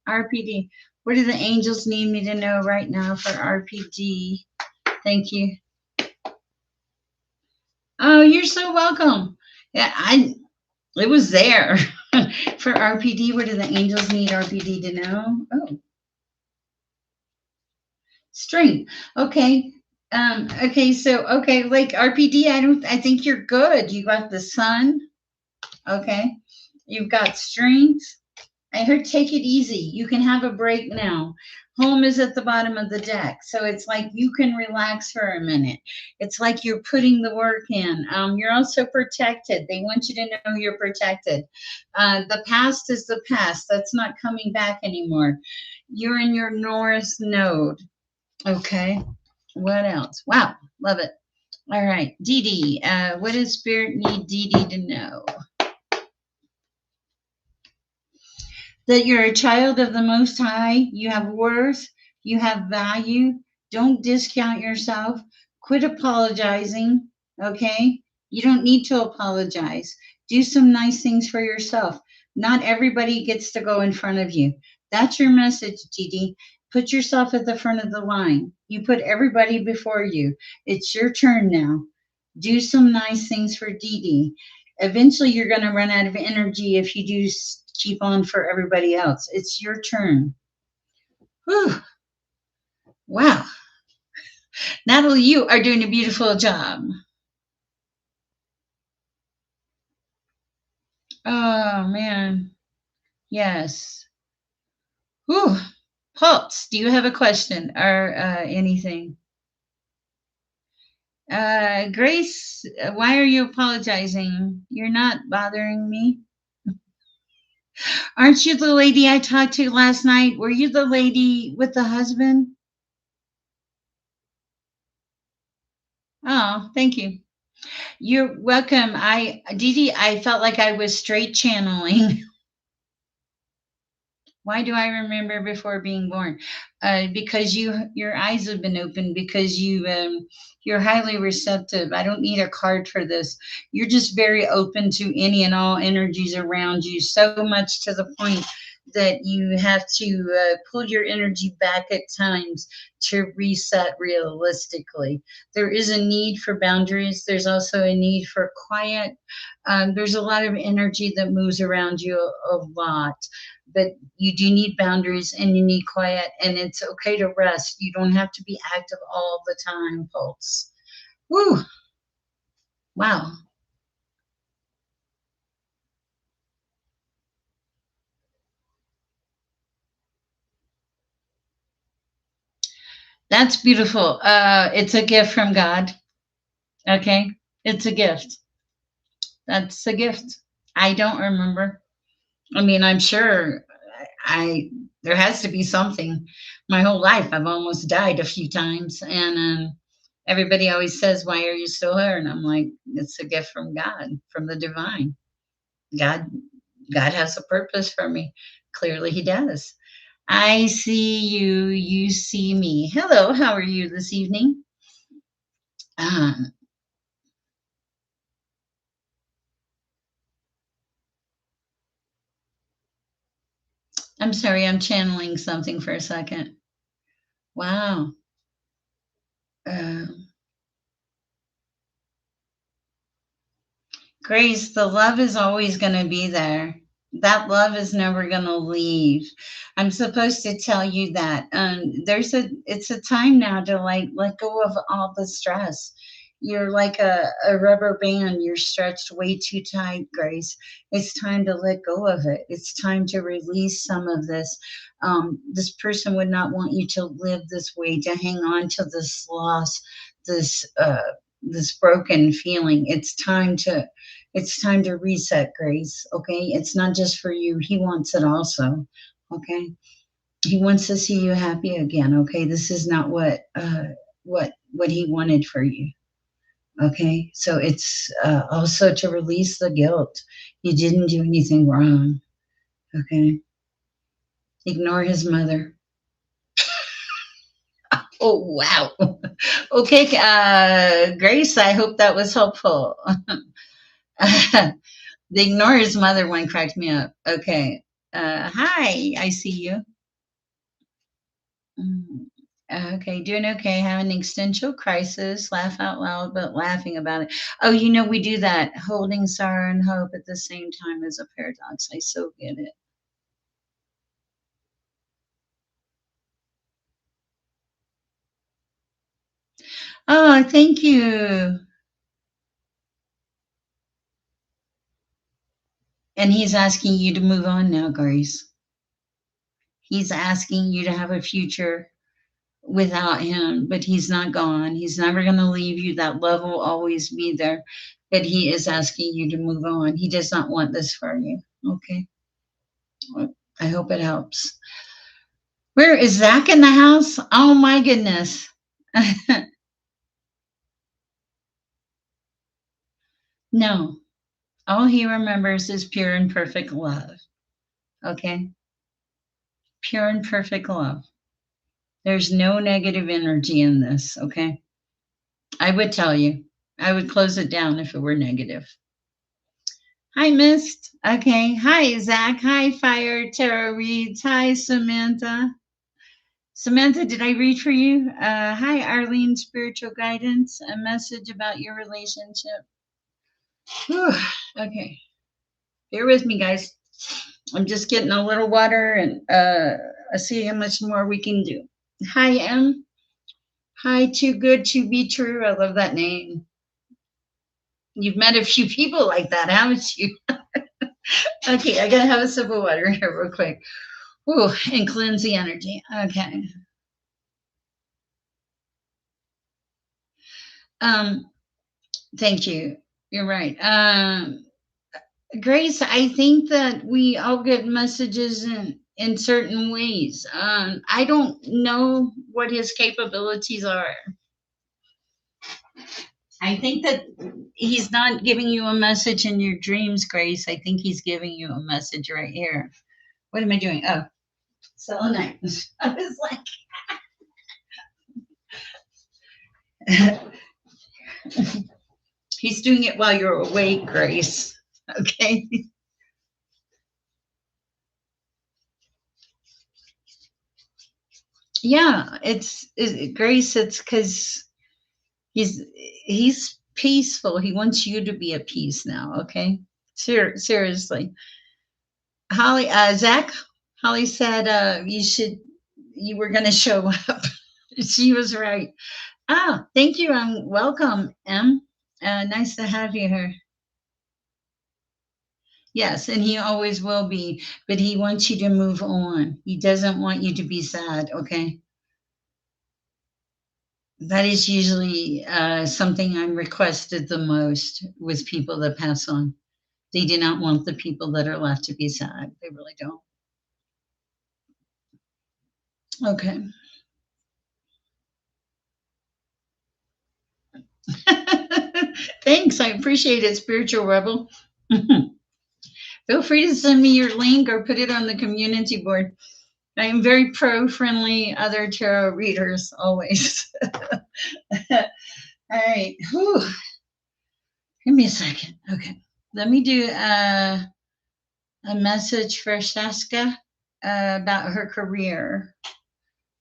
RPD. What do the angels need me to know right now for RPD? Thank you. Oh, you're so welcome. Yeah, it was there for RPD. What do the angels need RPD to know? Oh, strength. Okay. Okay, so okay, like RPD, I think you're good. You got the sun. Okay. You've got strength. I heard take it easy. You can have a break now. Home is at the bottom of the deck. So it's like you can relax for a minute. It's like you're putting the work in. You're also protected. They want you to know you're protected. The past is the past. That's not coming back anymore. You're in your North node. Okay. What else? Wow. Love it. All right. Dee Dee, what does Spirit need Dee Dee to know? That you're a child of the Most High, you have worth, you have value. Don't discount yourself. Quit apologizing, okay? You don't need to apologize. Do some nice things for yourself. Not everybody gets to go in front of you. That's your message, Didi. Put yourself at the front of the line. You put everybody before you. It's your turn now. Do some nice things for Didi. Eventually, you're going to run out of energy if you do keep on for everybody else. It's your turn. Whew. Wow. Natalie, you are doing a beautiful job. Oh, man. Yes. Whew. Pulse, do you have a question or anything? Grace, why are you apologizing? You're not bothering me. Aren't you the lady I talked to last night? Were you the lady with the husband? Oh, thank you. You're welcome. Dee Dee, I felt like I was straight channeling. Why do I remember before being born? Because your eyes have been opened. Because you're highly receptive. I don't need a card for this. You're just very open to any and all energies around you. So much to the point that you have to pull your energy back at times to reset realistically. There is a need for boundaries. There's also a need for quiet. There's a lot of energy that moves around you a lot, but you do need boundaries and you need quiet, and it's okay to rest. You don't have to be active all the time, folks. Woo! Wow. That's beautiful. It's a gift from God. Okay. It's a gift. That's a gift. I don't remember. I mean, I'm sure I there has to be something. My whole life, I've almost died a few times, and everybody always says, "Why are you still here?" And I'm like, "It's a gift from God, from the divine. God, God has a purpose for me. Clearly, He does." I see you. You see me. Hello. How are you this evening? Um, I'm sorry. I'm channeling something for a second. Wow. Uh, Grace, the love is always going to be there. That love is never going to leave. I'm supposed to tell you that. It's a time now to like let go of all the stress. You're like a rubber band. You're stretched way too tight, Grace. It's time to let go of it. It's time to release some of this. This person would not want you to live this way, to hang on to this loss, this this broken feeling. It's time to reset, Grace. Okay, it's not just for you. He wants it also. Okay, he wants to see you happy again. Okay, this is not what he wanted for you. Okay, so it's also to release the guilt. You didn't do anything wrong. Okay, ignore his mother. Oh wow. Okay, Grace, I hope that was helpful. The ignore his mother one cracked me up. Okay. Hi, I see you. Mm. Okay, doing okay. Having an existential crisis. Laugh out loud, but laughing about it. Oh, we do that. Holding sorrow and hope at the same time is a paradox. I so get it. Oh, thank you. And he's asking you to move on now, Grace. He's asking you to have a future without him, but he's not gone. He's never going to leave you. That love will always be there. But he is asking you to move on. He does not want this for you. Okay. Well, I hope it helps. Where is Zach in the house? Oh my goodness. No. All he remembers is pure and perfect love. Okay. Pure and perfect love. There's no negative energy in this. Okay. I would tell you. I would close it down if it were negative. Hi, Mist. Okay. Hi, Zach. Hi, Fire Tarot Reads. Hi, Samantha. Samantha, did I read for you? Hi, Arlene, Spiritual Guidance. A message about your relationship. Whew. Okay. Bear with me, guys. I'm just getting a little water and I see how much more we can do. Hi, M. Hi, Too Good to Be True. I love that name. You've met a few people like that, haven't you? Okay, I gotta have a sip of water here real quick. Ooh, and cleanse the energy. Okay. Um, thank you. You're right. Grace, I think that we all get messages in certain ways. I don't know what his capabilities are. I think that he's not giving you a message in your dreams, Grace. I think he's giving you a message right here. What am I doing? Oh, selenite. I was like, he's doing it while you're awake, Grace. Okay. Yeah, Grace. It's because he's he's peaceful. He wants you to be at peace now. Okay. Seriously, Holly. Zach. Holly said you were going to show up. She was right. Ah, thank you and welcome, Em. Nice to have you here. Yes, and he always will be, but he wants you to move on. He doesn't want you to be sad, okay? That is usually something I'm requested the most with people that pass on. They do not want the people that are left to be sad. They really don't. Okay. Thanks. I appreciate it, Spiritual Rebel. Feel free to send me your link or put it on the community board. I am very pro friendly other tarot readers always. All right. Whew. Give me a second. Okay. Let me do a message for Shaska about her career.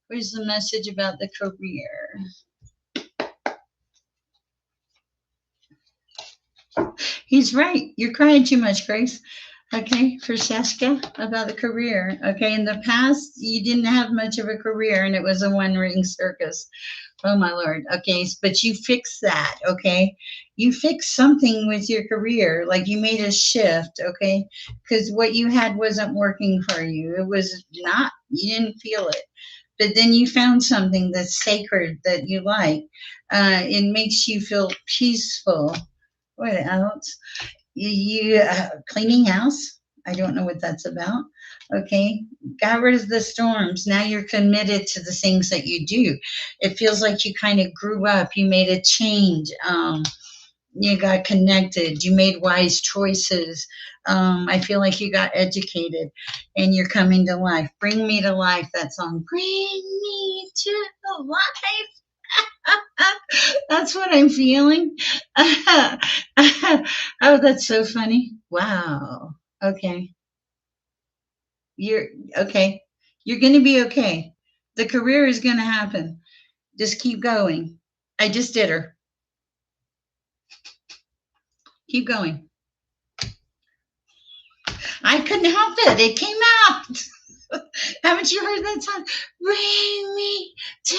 Where's the message about the career? He's right. You're crying too much, Grace. Okay, for Shashka about the career. Okay, in the past, you didn't have much of a career and it was a one ring circus. Oh my lord. Okay, but you fixed that. Okay, you fixed something with your career, like you made a shift. Okay, because what you had wasn't working for you. It was not. You didn't feel it, but then you found something that's sacred that you like. It makes you feel peaceful. What else? You cleaning house. I don't know what that's about. Okay, got rid of the storms. Now you're committed to the things that you do. It feels like you kind of grew up. You made a change. You got connected. You made wise choices. I feel like you got educated, and you're coming to life. Bring me to life. That song. Bring me to life. That's what I'm feeling. Oh, that's so funny. Wow. Okay. You're okay. You're going to be okay. The career is going to happen. Just keep going. I just did her. Keep going. I couldn't help it. It came out. Haven't you heard that song? Bring me to.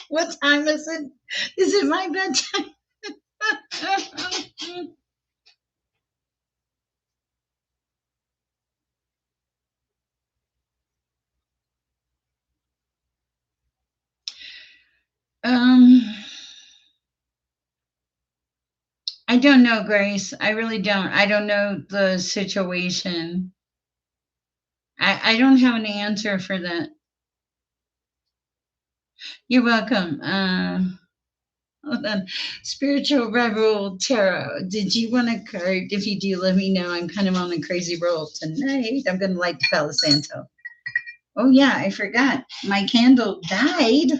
What time is it? Is it my bedtime? um. I don't know, Grace. I really don't. I don't know the situation. I don't have an answer for that. You're welcome. Hold on. Spiritual Rebel Tarot. Did you want a card? If you do, let me know. I'm kind of on a crazy roll tonight. I'm going to light the Palo Santo. Oh, yeah, I forgot. My candle died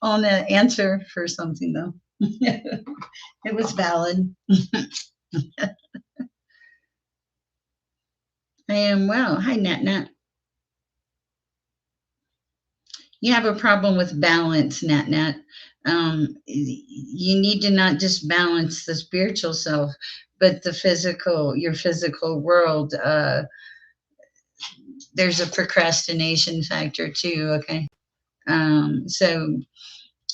on an answer for something, though. It was valid. I am well. Hi, Nat Nat. You have a problem with balance, Nat Nat. You need to not just balance the spiritual self, but the physical, your physical world. There's a procrastination factor too. Okay. So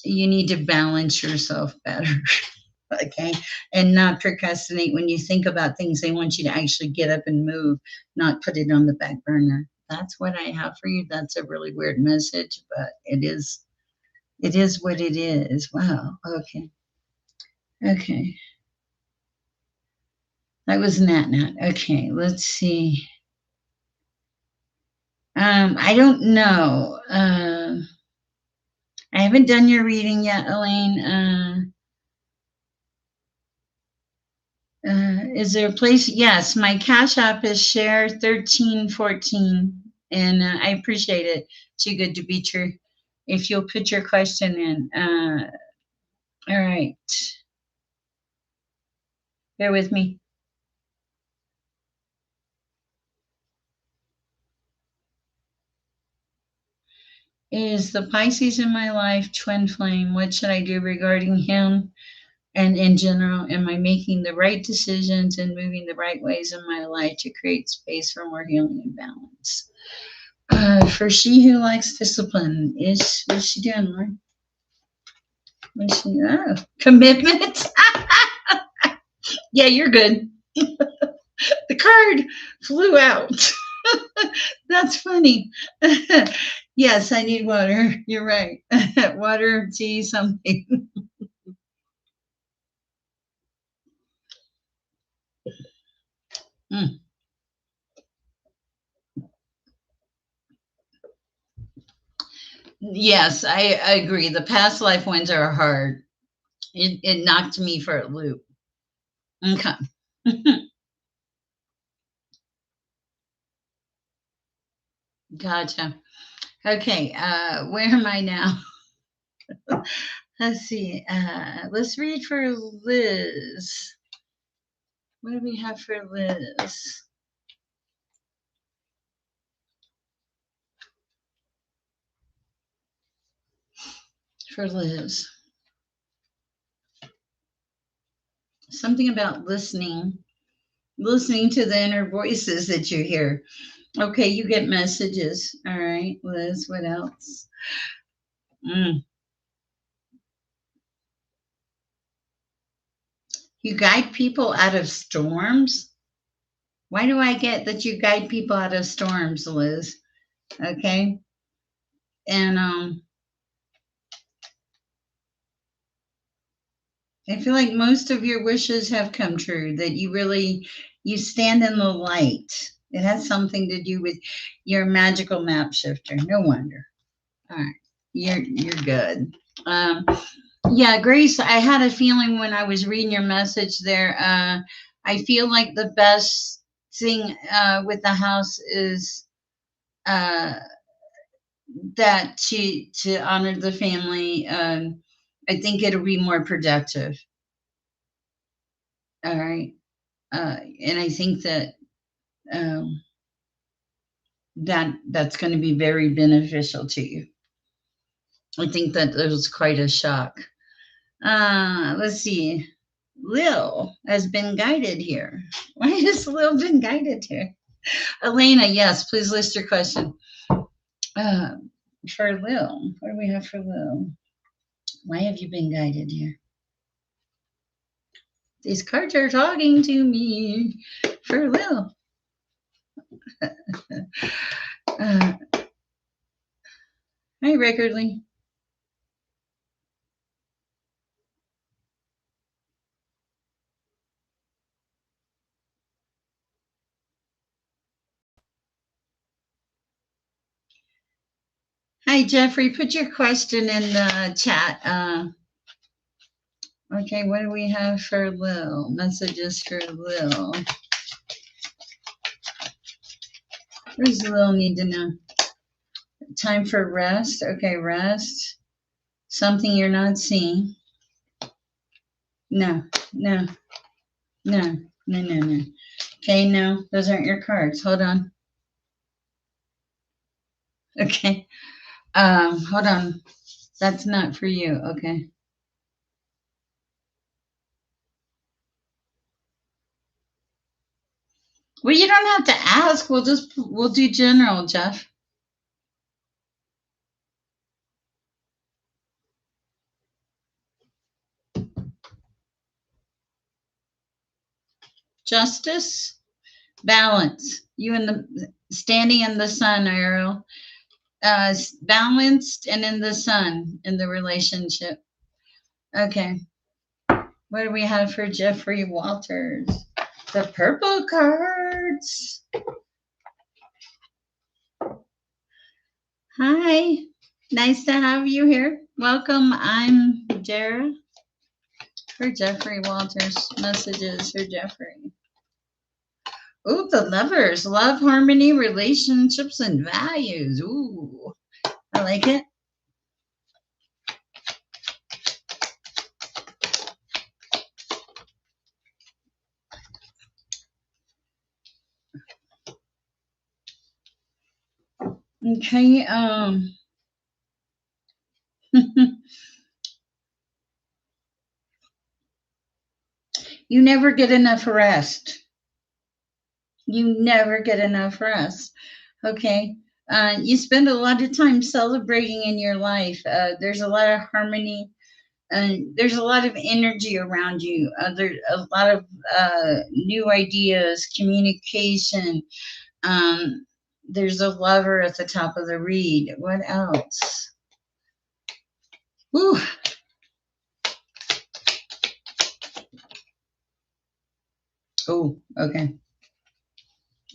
you need to balance yourself better. Okay. And not procrastinate when you think about things. They want you to actually get up and move, not put it on the back burner. That's what I have for you. That's a really weird message, but it is what it is. Wow. Okay. Okay. That was Nat Nat. Okay. Let's see. I don't know. I haven't done your reading yet, Elaine. Is there a place? Yes, my Cash App is Share 1314, and I appreciate it. Too good to be true. If you'll put your question in. All right. Bear with me. Is the Pisces in my life twin flame? What should I do regarding him? And in general, am I making the right decisions and moving the right ways in my life to create space for more healing and balance? For she who likes discipline, what's she doing, Lauren? What's she? Oh, commitment. Yeah, you're good. The card flew out. That's funny. Yes, I need water. You're right. Water, tea, something. Mm. Yes, I agree. The past life ones are hard. It knocked me for a loop. Okay. Gotcha. Okay. Where am I now? Let's see. Let's read for Liz. What do we have for Liz? For Liz. Something about listening. listening to the inner voices that you hear. Okay, you get messages. All right, Liz, what else? Mm. You guide people out of storms? Why do I get that you guide people out of storms, Liz? Okay. And I feel like most of your wishes have come true, that you stand in the light. It has something to do with your magical map shifter. No wonder. All right. You're good. Um, yeah, Grace, I had a feeling when I was reading your message there. I feel like the best thing with the house is uh, that to honor the family. I think it'll be more productive. All right, and I think that um, that's going to be very beneficial to you. I think that it was quite a shock. Let's see. Lil has been guided here. Why has Lil been guided here? Elena, yes, please list your question. Uh, for Lil, what do we have for Lil? Why have you been guided here? These cards are talking to me for Lil. Hi, Rickardly. Hi, Jeffrey. Put your question in the chat. Okay, what do we have for Lil? Messages for Lil. What does Lil need to know? Time for rest. Okay, rest. Something you're not seeing. No, no, no, no, no, no. Okay, no, those aren't your cards. Hold on. Okay. Hold on. That's not for you. Okay. Well, you don't have to ask. We'll do general, Jeff. Justice, balance. You in the standing in the sun, Ariel. Balanced and in the sun in the relationship. Okay. What do we have for Jeffrey Walters? The purple cards. Hi. Nice to have you here. Welcome. I'm Jara for Jeffrey Walters. Messages for Jeffrey. Ooh, the lovers. Love, harmony, relationships, and values. Ooh, I like it. Okay. You never get enough rest. You never get enough rest. Okay. You spend a lot of time celebrating in your life. There's a lot of harmony and there's a lot of energy around you. There's a lot of new ideas, communication. Um, there's a lover at the top of the read. What else? Whew. Oh, okay.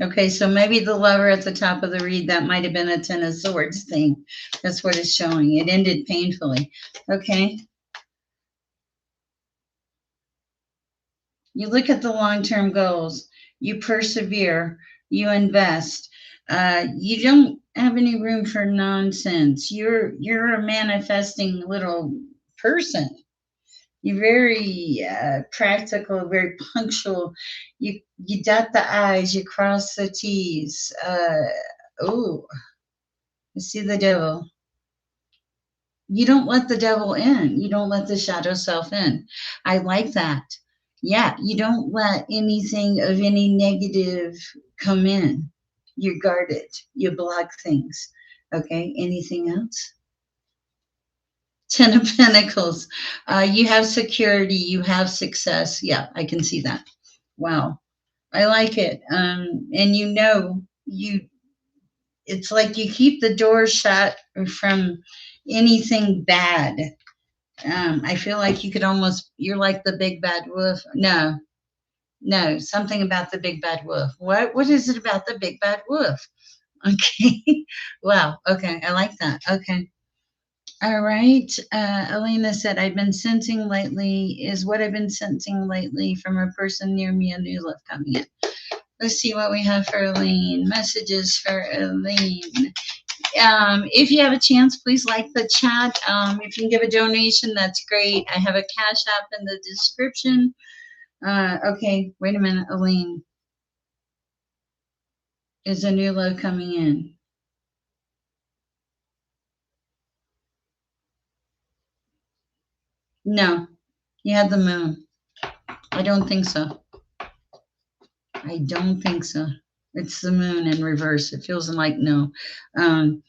Okay, so maybe the lover at the top of the read, that might have been a Ten of Swords thing. That's what it's showing. It ended painfully. Okay. You look at the long-term goals. You persevere. You invest. You don't have any room for nonsense. You're a manifesting little person. You're very practical, very punctual. You dot the I's, you cross the T's. Oh, I see the devil. You don't let the devil in. You don't let the shadow self in. I like that. Yeah, you don't let anything of any negative come in. You guard it. You block things. Okay. Anything else? Ten of Pentacles. You have security. You have success. Yeah, I can see that. Wow. I like it. And you know, it's like you keep the door shut from anything bad. I feel like you could almost, you're like the big bad wolf. No, no, something about the big bad wolf. What is it about the big bad wolf? Okay. Wow. Okay. I like that. Okay. All right. Elena said, I've been sensing lately, is what I've been sensing lately from a person near me, a new love coming in. Let's see what we have for Elaine. Messages for Elaine. If you have a chance, please like the chat. If you can give a donation, that's great. I have a cash app in the description. Okay, wait a minute, Elaine. Is a new love coming in? No, you had the moon. I don't think so. I don't think so. It's the moon in reverse. It feels like no. Um,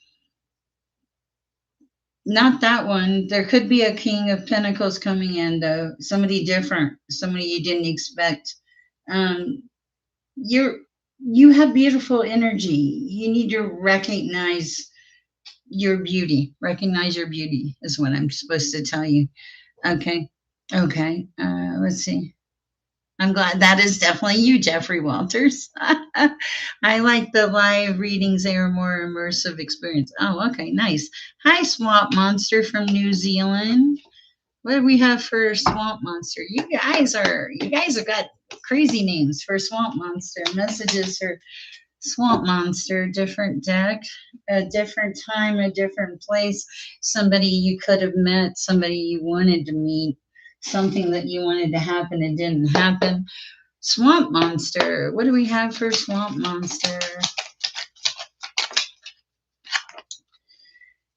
Not that one. There could be a King of Pentacles coming in, though. Somebody different, somebody you didn't expect. Um, you're you have beautiful energy. You need to recognize your beauty. Recognize your beauty is what I'm supposed to tell you. Okay. Okay. Let's see. I'm glad that is definitely you, Jeffrey Walters. I like the live readings. They are more immersive experience. Oh, okay, nice. Hi, Swamp Monster from New Zealand. What do we have for Swamp Monster? You guys have got crazy names for Swamp Monster. Messages for Swamp Monster, different deck, a different time, a different place. Somebody you could have met, somebody you wanted to meet, something that you wanted to happen and didn't happen. Swamp Monster. What do we have for Swamp Monster?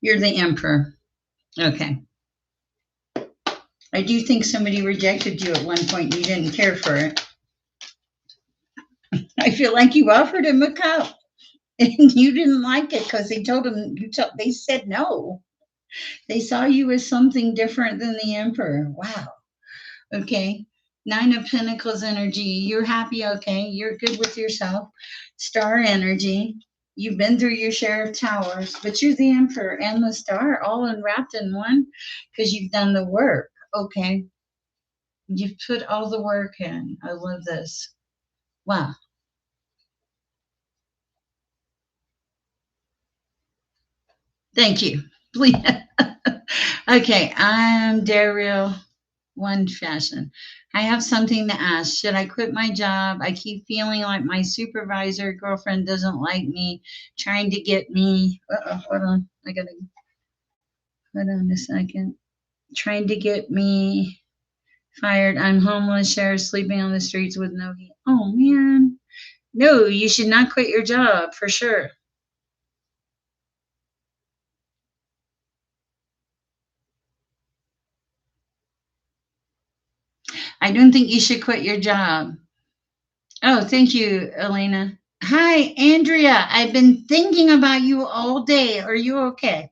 You're the Emperor. Okay. I do think somebody rejected you at one point and you didn't care for it. I feel like you offered him a cup and you didn't like it because they said no. They saw you as something different than the Emperor. Wow. Okay. Nine of Pentacles energy. You're happy. Okay. You're good with yourself. Star energy. You've been through your share of towers, but you're the Emperor and the Star all enwrapped in one because you've done the work. Okay. You've put all the work in. I love this. Wow. Thank you. Please. Okay. I'm Daryl. One fashion. I have something to ask. Should I quit my job? I keep feeling like my supervisor girlfriend doesn't like me, trying to get me. Hold on. I gotta hold on a second. Trying to get me fired. I'm homeless, Sher, sleeping on the streets with no heat. Oh man. No, you should not quit your job for sure. I don't think you should quit your job. Oh, thank you, Elena. Hi, Andrea. I've been thinking about you all day. Are you okay?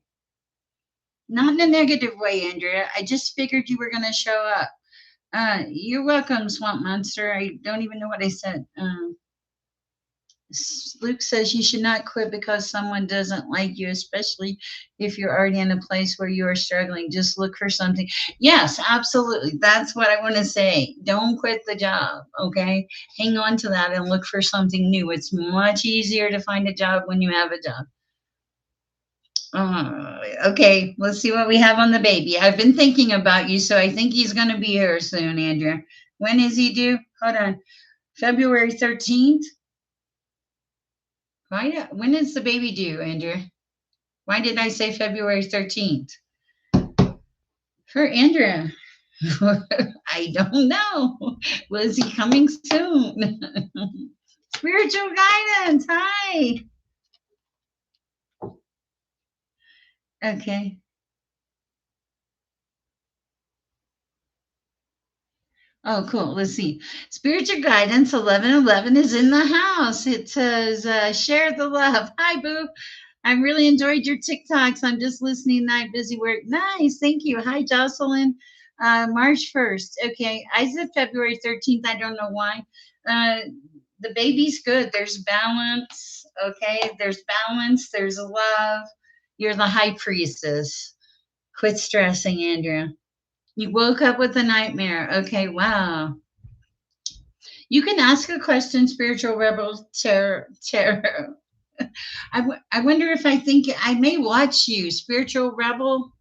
Not in a negative way, Andrea. I just figured you were going to show up. You're welcome, Swamp Monster. I don't even know what I said. Luke says you should not quit because someone doesn't like you, especially if you're already in a place where you are struggling. Just look for something. Yes, absolutely. That's what I want to say. Don't quit the job, okay? Hang on to that and look for something new. It's much easier to find a job when you have a job. Okay, let's see what we have on the baby. I've been thinking about you, so I think he's going to be here soon, Andrea. When is he due? Hold on. February 13th? Why? When is the baby due, Andrea? Why did I say February 13th? For Andrea. I don't know. Was he coming soon? Spiritual guidance. Hi. Okay. Oh, cool. Let's see. Spiritual guidance 1111 is in the house. It says, share the love. Hi, Boo. I really enjoyed your TikToks. I'm just listening night, busy work. Nice. Thank you. Hi, Jocelyn. March 1st. Okay. I said February 13th. I don't know why. Uh, the baby's good. There's balance. Okay. There's balance. There's love. You're the high priestess. Quit stressing, Andrea. You woke up with a nightmare. Okay. Wow. You can ask a question, spiritual rebel terror. I wonder if I think I may watch you, spiritual rebel.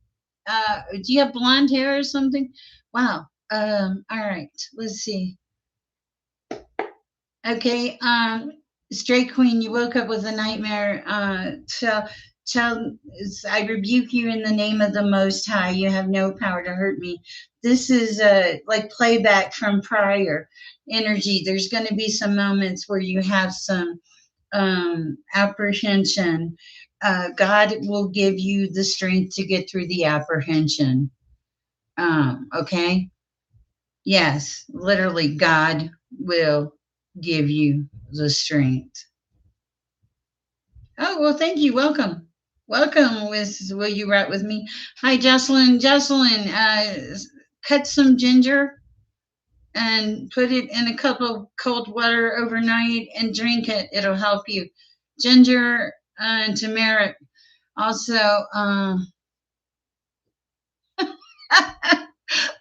Do you have blonde hair or something? Wow. All right. Let's see. Okay. Straight Queen, you woke up with a nightmare. Child, I rebuke you in the name of the Most High. You have no power to hurt me. This is like playback from prior energy. There's going to be some moments where you have some apprehension. God will give you the strength to get through the apprehension. Okay? Yes, literally, God will give you the strength. Oh, well, thank you. Welcome. Welcome with Will You Write With Me? Hi, Jocelyn. Jocelyn, cut some ginger and put it in a cup of cold water overnight and drink it. It'll help you. Ginger and turmeric. Also,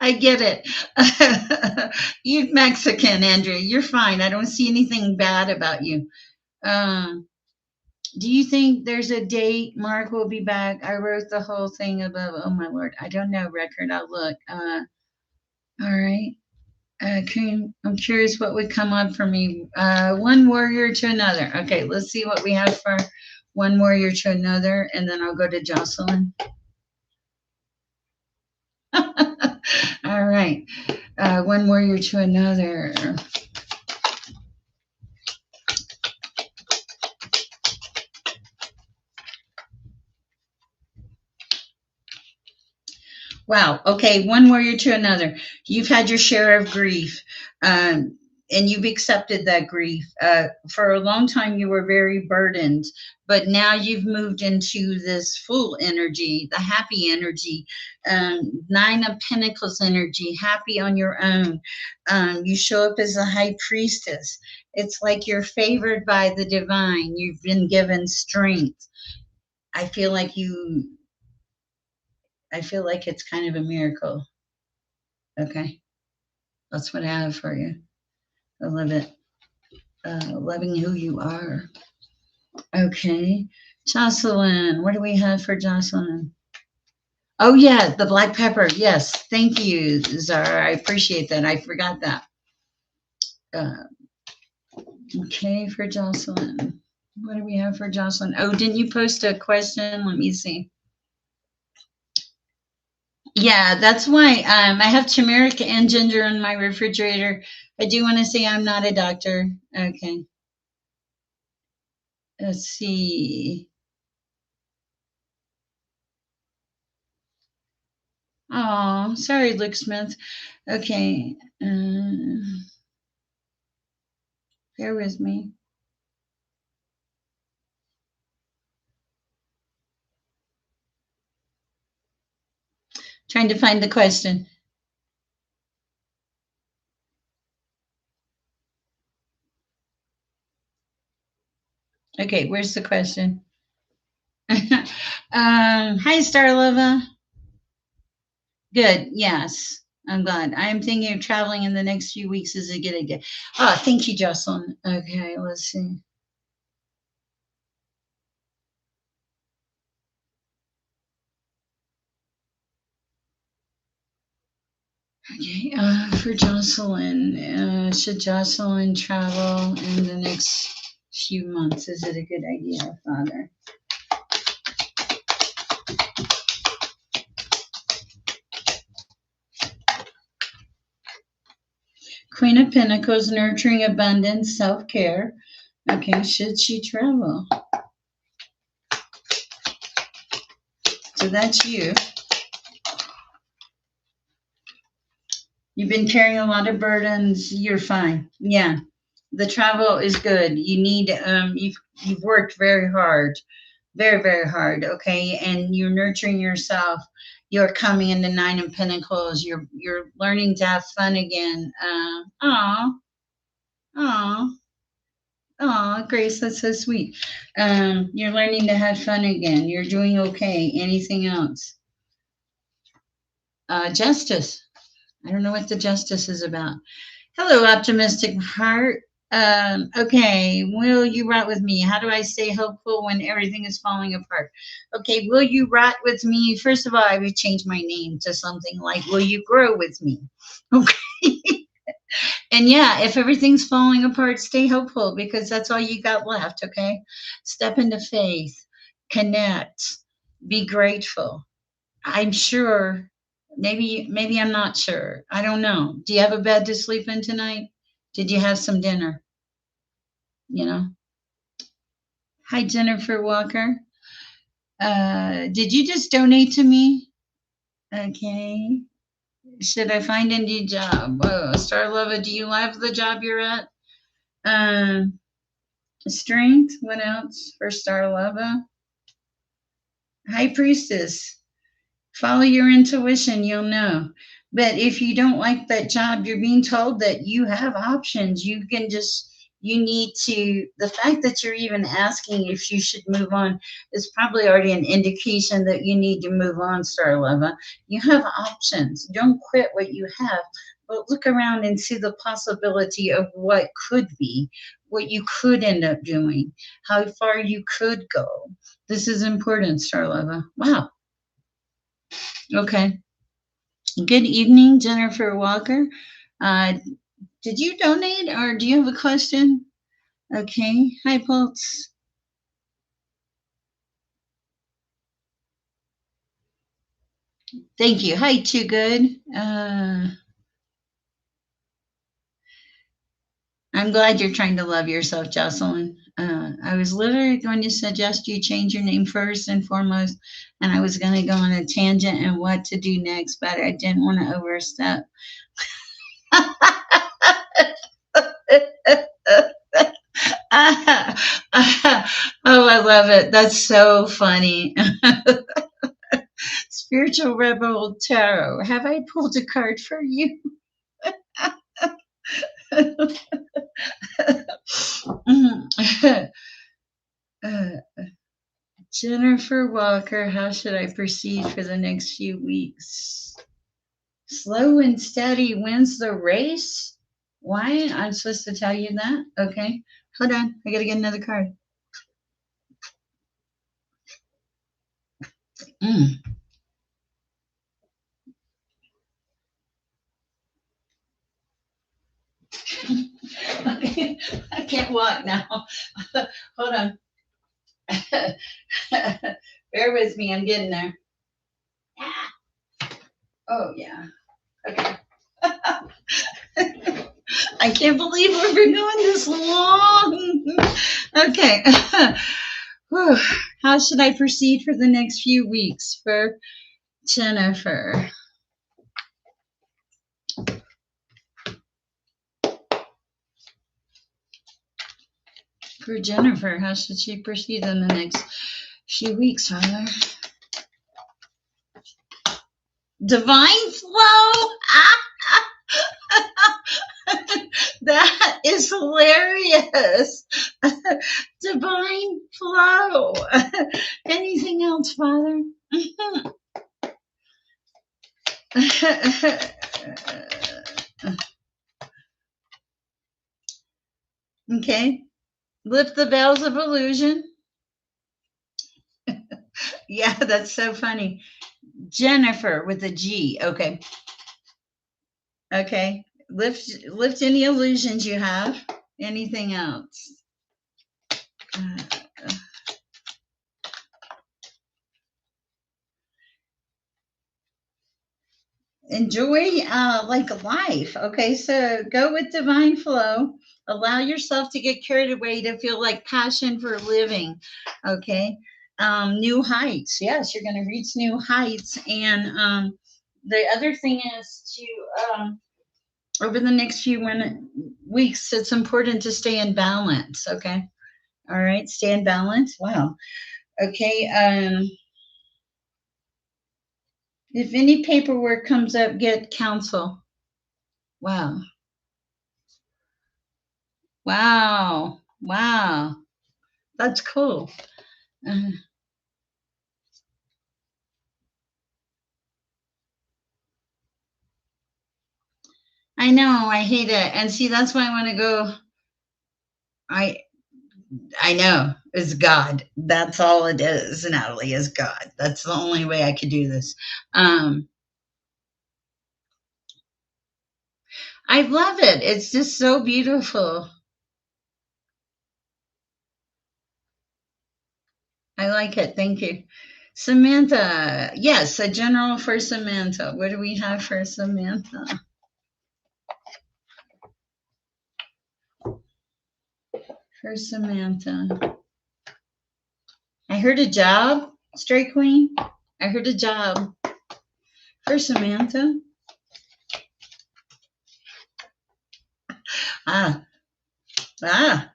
I get it. You're Mexican, Andrea. You're fine. I don't see anything bad about you. Um, do you think there's a date Mark will be back? I wrote the whole thing above. Oh my lord. I don't know, record. I'll look. All right. I'm curious what would come up for me. One warrior to another. Okay, let's see what we have for one warrior to another, and then I'll go to Jocelyn. All right. One warrior to another. Wow. Okay. One warrior to another. You've had your share of grief, and you've accepted that grief. For a long time, you were very burdened, but now you've moved into this full energy, the happy energy, Nine of Pentacles energy, happy on your own. You show up as a high priestess. It's like you're favored by the divine. You've been given strength. I feel like you I feel like it's kind of a miracle. Okay. That's what I have for you. I love it. Loving who you are. Okay. Jocelyn, what do we have for Jocelyn? Oh, yeah, the black pepper. Yes. Thank you, Zara. I appreciate that. I forgot that. Uh, okay, for Jocelyn. What do we have for Jocelyn? Oh, didn't you post a question? Let me see. Yeah, that's why I have turmeric and ginger in my refrigerator. I do want to say I'm not a doctor. Okay. Let's see. Oh, sorry, Luke Smith. Okay. Bear with me. Trying to find the question. Okay, where's the question? Hi, Starlova. Good. Yes, I'm glad. I'm thinking of traveling in the next few weeks. Is a good idea. Oh, thank you, Jocelyn. Okay, let's see. Okay, for Jocelyn, should Jocelyn travel in the next few months? Is it a good idea, Father? Queen of Pentacles, nurturing abundance, self care. Okay, should she travel? So that's you. You've been carrying a lot of burdens. You're fine. Yeah. The travel is good. You need you've worked very hard. Very, very hard. Okay. And you're nurturing yourself. You're coming into Nine of Pentacles. You're learning to have fun again. Oh, oh, Grace, that's so sweet. You're learning to have fun again. You're doing okay. Anything else? Justice. I don't know what the justice is about. Hello, optimistic heart. Okay, will you rot with me? How do I stay hopeful when everything is falling apart? Okay, will you rot with me? First of all, I would change my name to something like Will You Grow with me? Okay. And yeah, if everything's falling apart, stay hopeful because that's all you got left, okay? Step into faith, connect, be grateful. I'm sure, maybe I'm not sure. I don't know. Do you have a bed to sleep in tonight? Did you have some dinner? You know? Hi, Jennifer Walker. Did you just donate to me? Okay. Should I find a new job? Whoa, Star Lover, do you love the job you're at? Um, Strength. What else for Star Lover? High Priestess. Follow your intuition, you'll know. But if you don't like that job, you're being told that you have options. You can just, you need to, the fact that you're even asking if you should move on is probably already an indication that you need to move on, Star Leva. You have options. Don't quit what you have, but look around and see the possibility of what could be, what you could end up doing, how far you could go. This is important, Star Leva. Wow. Okay. Good evening, Jennifer Walker. Uh, did you donate or do you have a question? Okay. Hi, Pulse. Thank you. Hi, Too Good. I'm glad you're trying to love yourself, Jocelyn. I was literally going to suggest you change your name first and foremost, and I was going to go on a tangent and what to do next, but I didn't want to overstep. Oh, I love it. That's so funny. Spiritual Rebel Tarot. Have I pulled a card for you? uh, Jennifer Walker, how should I proceed for the next few weeks? Slow and steady wins the race? Why? I'm supposed to tell you that? Okay. Hold on. I got to get another card. Mm. Okay. I can't walk now. Hold on. Bear with me. I'm getting there. Oh, yeah. Okay. I can't believe we've been going this long. Okay. How should I proceed for the next few weeks for Jennifer? For Jennifer, how should she proceed in the next few weeks, Father? Divine flow? That is hilarious. Divine flow. Anything else, Father? Okay. Lift the veils of illusion. Yeah, that's so funny. Jennifer with a G. Okay. Okay. Lift any illusions you have. Anything else? Uh, enjoy like life. Okay, so go with divine flow. Allow yourself to get carried away to feel like passion for living. Okay, new heights. Yes, you're going to reach new heights. And the other thing is to over the next few weeks, it's important to stay in balance. Okay. All right. Stay in balance. Wow. Okay. If any paperwork comes up, get counsel. Wow. Wow. Wow. That's cool. Uh, I know. I hate it. And see, that's why I want to go. I I know. It's God. That's all it is, Natalie, is God. That's the only way I could do this. Um, I love it. It's just so beautiful. I like it. Thank you. Samantha. Yes, a general for Samantha. What do we have for Samantha? For Samantha. I heard a job, Straight Queen. I heard a job for Samantha. Ah, ah.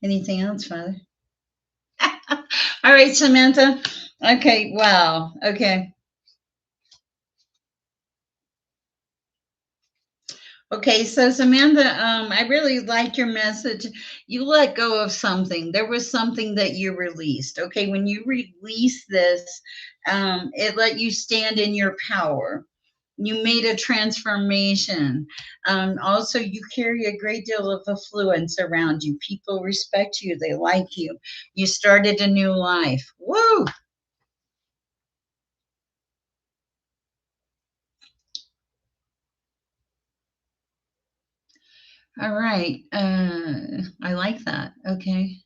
Anything else, Father? All right, Samantha. Okay, wow. Okay. Okay, so Samantha, I really like your message. You let go of something. There was something that you released. Okay, when you release this, it let you stand in your power. You made a transformation. Also, you carry a great deal of affluence around you. People respect you, they like you. You started a new life. Woo! All right. I like that. Okay.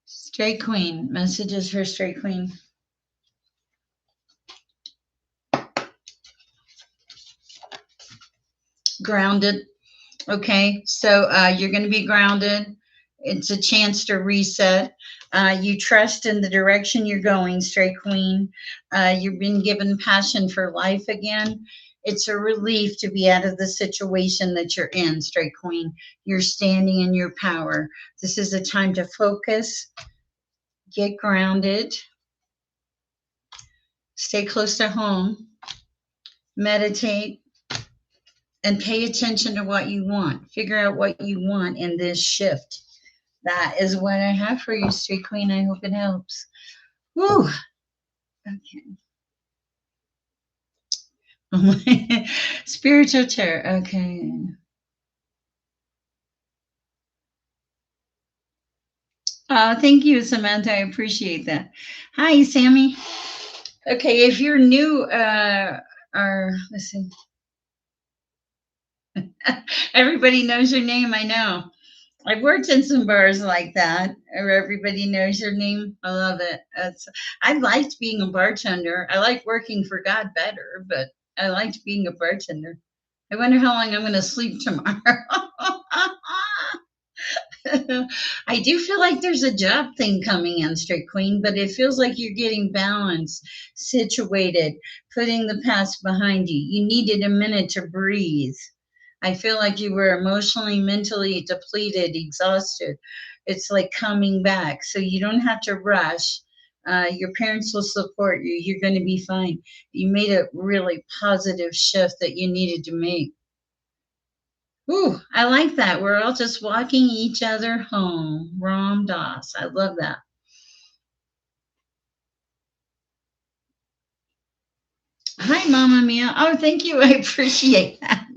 Straight Queen. Messages for Straight Queen. Grounded. Okay, so you're going to be grounded. It's a chance to reset. You trust in the direction you're going, Straight Queen. You've been given passion for life again. It's a relief to be out of the situation that you're in, Straight Queen. You're standing in your power. This is a time to focus, get grounded, stay close to home, meditate, and pay attention to what you want. Figure out what you want in this shift. That is what I have for you, Street Queen. I hope it helps. Woo. Okay. Spiritual chair. Okay. Thank you, Samantha. I appreciate that. Hi, Sammy. Okay, if you're new, or let's see, everybody knows your name. I know. I've worked in some bars like that, where everybody knows your name. I love it. I liked being a bartender. I like working for God better, but I liked being a bartender. I wonder how long I'm going to sleep tomorrow. I do feel like there's a job thing coming in, Straight Queen, but it feels like you're getting balanced, situated, putting the past behind you. You needed a minute to breathe. I feel like you were emotionally, mentally depleted, exhausted. It's like coming back. So you don't have to rush. Your parents will support you. You're going to be fine. You made a really positive shift that you needed to make. Ooh, I like that. We're all just walking each other home. Ram Dass. I love that. Hi, Mama Mia. Oh, thank you. I appreciate that.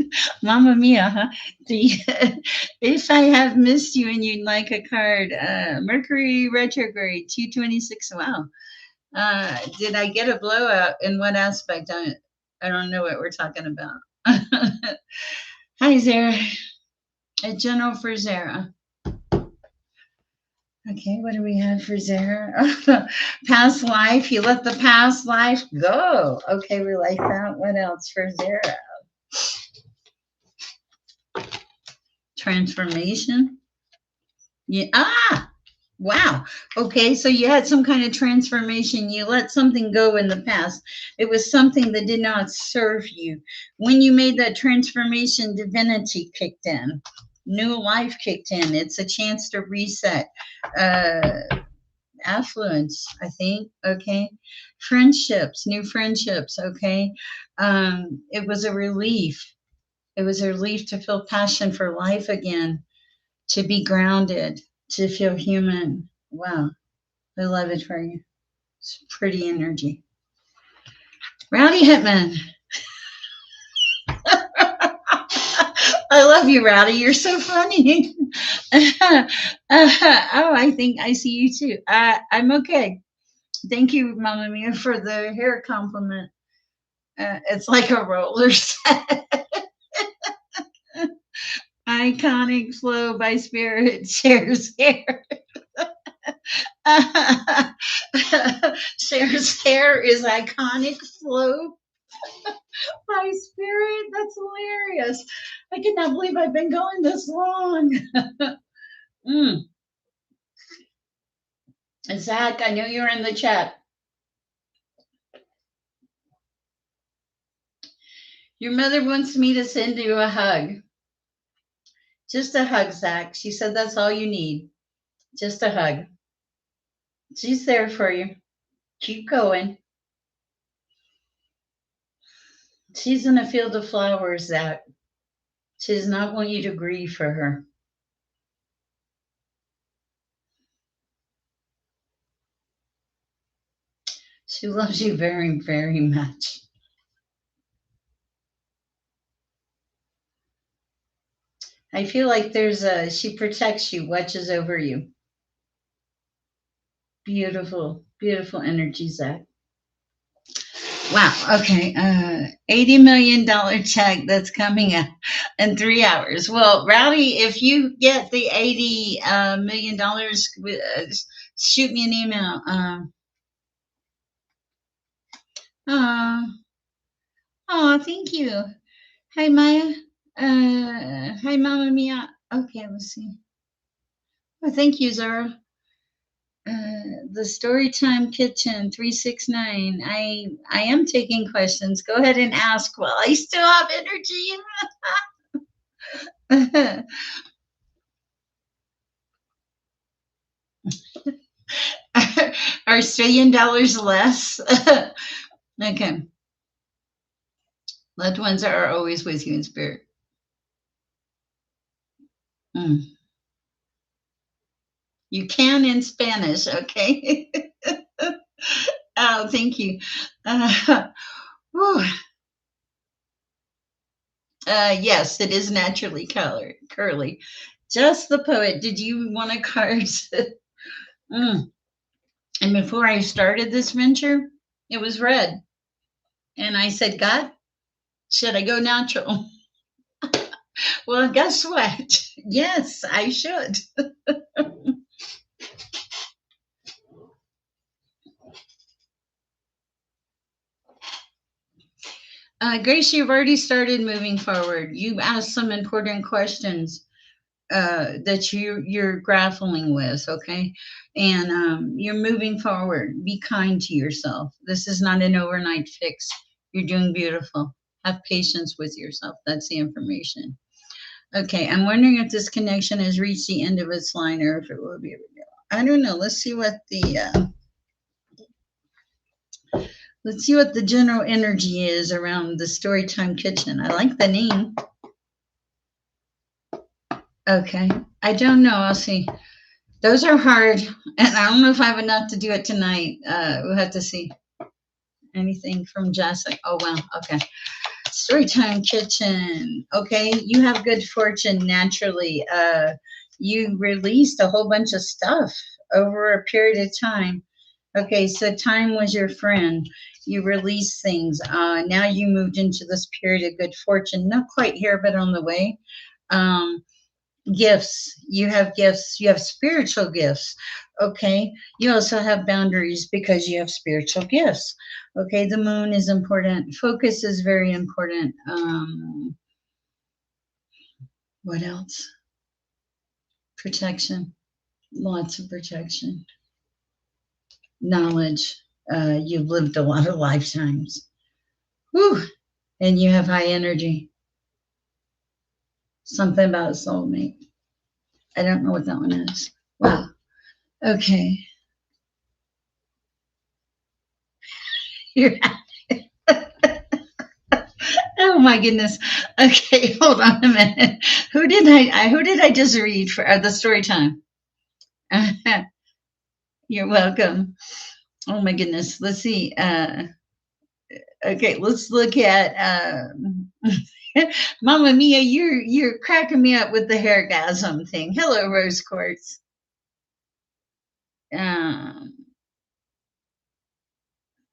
Mama Mia, huh? If I have missed you and you'd like a card, Mercury retrograde 226. Wow. Did I get a blowout? In what aspect? I don't know what we're talking about. Hi, Zara. A general for Zara. Okay, what do we have for Zara? Past life. You let the past life go. Okay, we like that. What else for Zara? Transformation. Yeah. Ah. Wow. Okay, so you had some kind of transformation. You let something go in the past. It was something that did not serve you. When you made that transformation, divinity kicked in. New life kicked in. It's a chance to reset. Uh, Affluence, I think. Okay. Friendships, new friendships. Okay. It was a relief. It was a relief to feel passion for life again, to be grounded, to feel human. Wow. I love it for you. It's pretty energy. Rowdy Hitman. I love you, Rowdy. You're so funny. Oh, I think I see you too. I'm okay. Thank you, Mama Mia, for the hair compliment. It's like a roller set. Iconic flow by Spirit shares hair. Cher's hair is iconic flow by Spirit. That's hilarious. I cannot believe I've been going this long. Mm. Zach, I know you're in the chat. Your mother wants me to send you a hug. Just a hug, Zach. She said that's all you need. Just a hug. She's there for you. Keep going. She's in a field of flowers, Zach. She does not want you to grieve for her. She loves you very, very much. I feel like she protects you, watches over you. Beautiful, beautiful energy, Zach. Wow. Okay. $80 million check that's coming in 3 hours. Well, Rowdy, if you get the $80 million, shoot me an email. Uh, oh, thank you. Hi, Maya. Hi, Mama Mia. Okay, let's see. Oh, thank you, Zara. The Storytime Kitchen 369. I am taking questions. Go ahead and ask while I still have energy. Are Australian dollars less? Okay. Loved ones are always with you in spirit. Mm. You can in Spanish, okay? Oh, thank you. Uh, yes, it is naturally colored, curly. Just the poet. Did you want a card? Mm. And before I started this venture, it was red. And I said, God, should I go natural? Well, guess what? Yes, I should. Grace, you've already started moving forward. You asked some important questions that you're grappling with, okay? And you're moving forward. Be kind to yourself. This is not an overnight fix. You're doing beautiful. Have patience with yourself. That's the information. Okay, I'm wondering if this connection has reached the end of its line or if it will be. I don't know. Let's see what the general energy is around the Storytime Kitchen. I like the name. Okay, I don't know. I'll see. Those are hard, and I don't know if I have enough to do it tonight. We'll have to see. Anything from Jessica? Oh wow. Okay. Storytime Kitchen. Okay, you have good fortune naturally. You released a whole bunch of stuff over a period of time. Okay, so time was your friend. You released things. Now you moved into this period of good fortune. Not quite here, but on the way. Um, Gifts. You have gifts. You have spiritual gifts. Okay. You also have boundaries because you have spiritual gifts. Okay. The moon is important. Focus is very important. What else? Protection. Lots of protection, knowledge. You've lived a lot of lifetimes. Whew. And you have high energy. Something about a soulmate. I don't know what that one is. Wow. Okay. You're oh my goodness. Okay, hold on a minute. Who did I just read for the story time? You're welcome. Oh my goodness. Let's see. Okay, let's look at Mama Mia, you're cracking me up with the hairgasm thing. Hello, Rose Quartz. Um,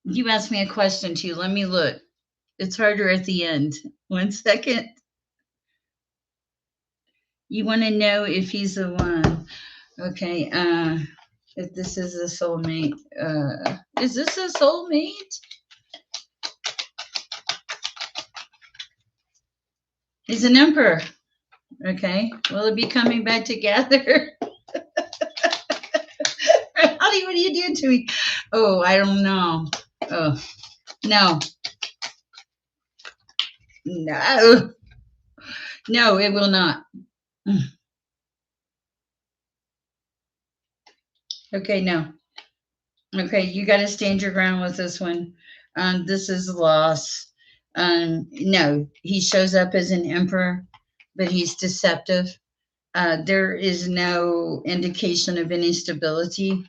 you asked me a question too. Let me look. It's harder at the end. 1 second. You want to know if he's the one. Okay. If this is a soulmate. Is this a soulmate? He's an emperor. Okay. Will it be coming back together? Holly, what are you doing to me? Oh, I don't know. Oh, no. No. No, it will not. Okay, no. Okay, you got to stand your ground with this one. This is loss. No, he shows up as an emperor, but he's deceptive. There is no indication of any stability,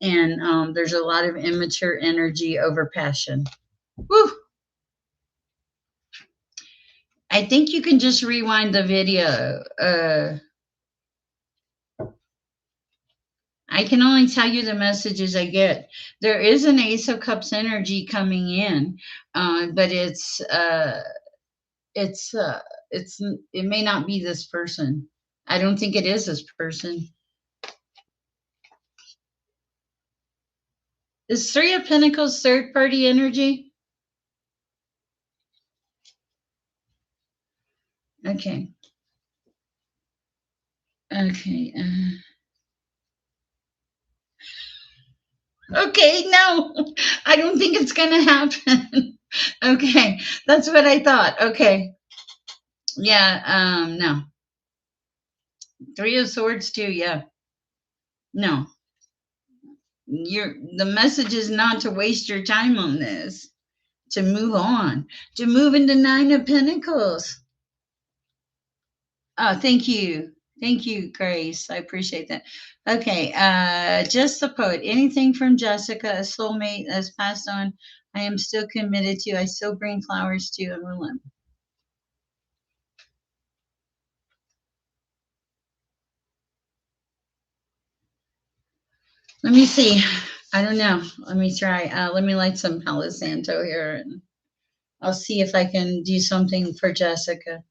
and there's a lot of immature energy over passion. Woo! I think you can just rewind the video. I can only tell you the messages I get. There is an Ace of Cups energy coming in, but it's it's it may not be this person. I don't think it is this person. Is Three of Pentacles third party energy? Okay. Okay. Okay. No, I don't think it's gonna happen. Okay, that's what I thought. Okay. Yeah. No. Three of Swords too. Yeah. No. The message is not to waste your time on this, to move on, to move into Nine of Pentacles. Oh, thank you, Grace. I appreciate that. Okay, just the poet. Anything from Jessica, a soulmate has passed on. I am still committed to. I still bring flowers to and relent. Let me see. I don't know. Let me try. Let me light some Palo Santo here, and I'll see if I can do something for Jessica.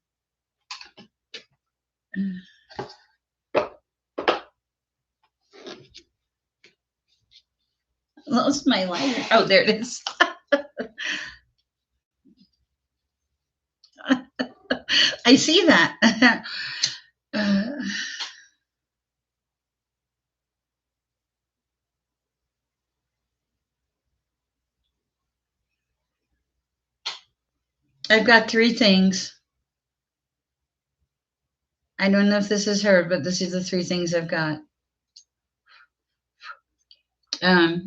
Lost my lighter. Oh, there it is. I see that. uh, I've got three things. I don't know if this is her, but this is the three things I've got.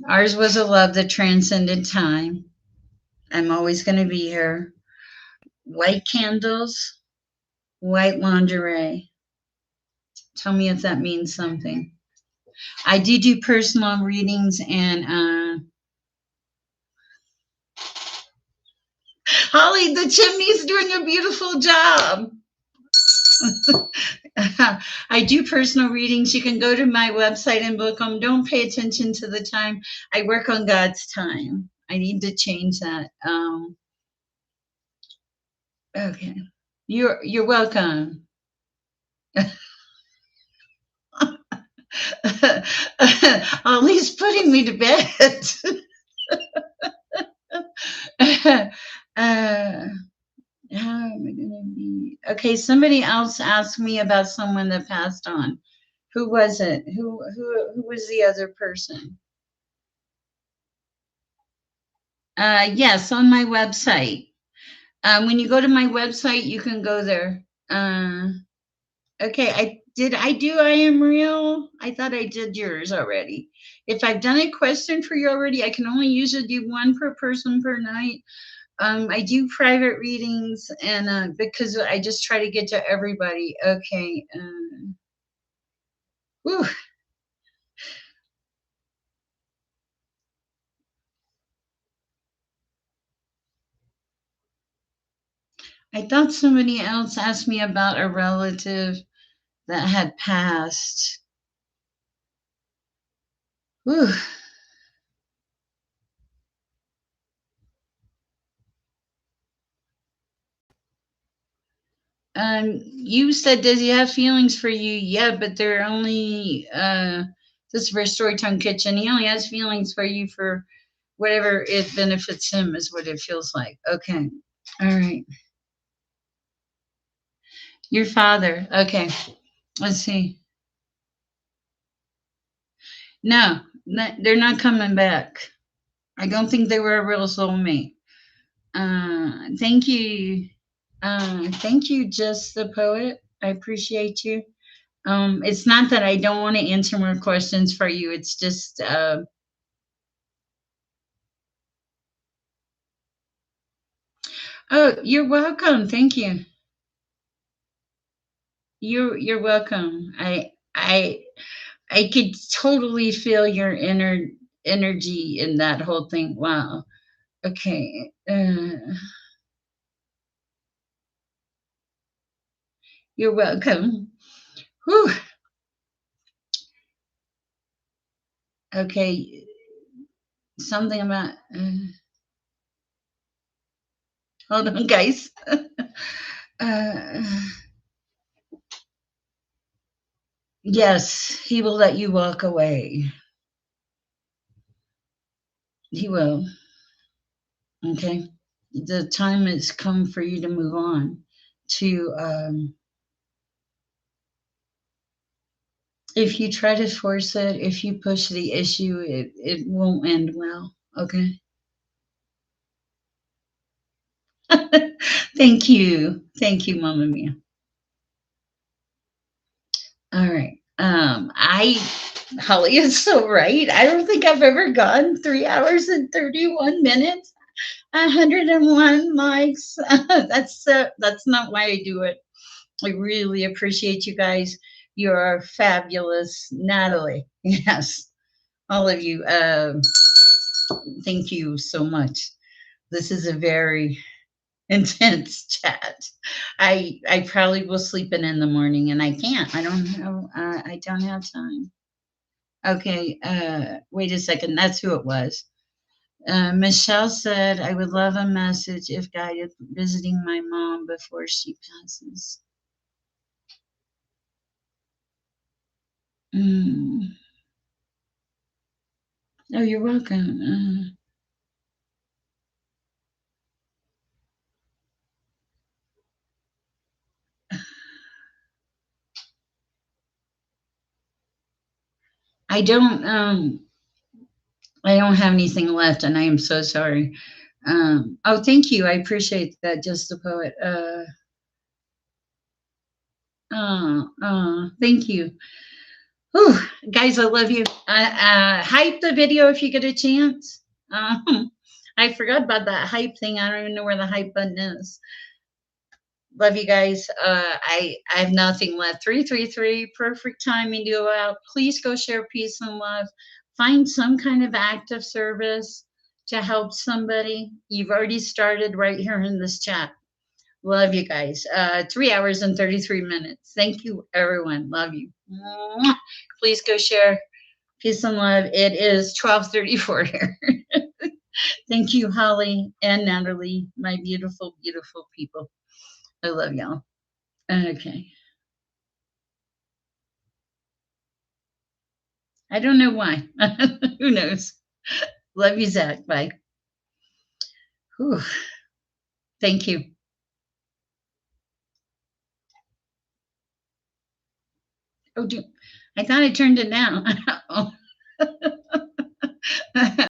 Ours was a love that transcended time. I'm always going to be here. White candles, white lingerie. Tell me if that means something. I do personal readings, and Holly, the chimney's doing a beautiful job. I do personal readings. You can go to my website and book them. Don't pay attention to the time. I work on God's time. I need to change that. Okay. You're welcome. Ollie's putting me to bed. How am I going to be? Okay, somebody else asked me about someone that passed on. Who was it? Who was the other person? Yes, on my website. When you go to my website, you can go there. Okay, I do I am real? I thought I did yours already. If I've done a question for you already, I can only usually do one per person per night. I do private readings and because I just try to get to everybody. Okay. Whew, I thought somebody else asked me about a relative that had passed. Whew. You said, does he have feelings for you? Yeah, but they're only this is for Storytime Kitchen. He only has feelings for you for whatever it benefits him, is what it feels like. Okay. All right. Your father. Okay. Let's see. No, they're not coming back. I don't think they were a real soulmate. Thank you. Thank you, Just the Poet. I appreciate you. It's not that I don't want to answer more questions for you. It's just, oh, you're welcome. Thank you. You're welcome. I could totally feel your inner energy in that whole thing. Wow. Okay. You're welcome. Whew. Okay. Something about. Hold on, guys. uh, yes, he will let you walk away. He will. Okay. The time has come for you to move on. To if you try to force it, if you push the issue, it won't end well. Okay. Thank you, Mama Mia. All right. Holly is so right. I don't think I've ever gone 3 hours and 31 minutes. 101 likes. That's not why I do it. I really appreciate you guys. You are fabulous, Natalie. Yes, all of you. Thank you so much. This is a very intense chat. I probably will sleep in the morning, and I can't. I don't have. I don't have time. Okay. Wait a second. That's who it was. Michelle said, I would love a message if guided visiting my mom before she passes. Mm. Oh, you're welcome. I don't I don't have anything left and I am so sorry. Oh, thank you. I appreciate that, Just the Poet. Thank you. Whew, guys, I love you. Hype the video if you get a chance. I forgot about that hype thing. I don't even know where the hype button is. Love you guys. I have nothing left. 333, perfect timing to go out. Please go share peace and love. Find some kind of act of service to help somebody. You've already started right here in this chat. Love you guys. 3 hours and 33 minutes. Thank you, everyone. Love you. Mwah. Please go share peace and love. It is 12:34 here. Thank you, Holly and Natalie, my beautiful, beautiful people. I love y'all. Okay. I don't know why. Who knows? Love you, Zach. Bye. Whew. Thank you. Oh, do I thought I turned it down.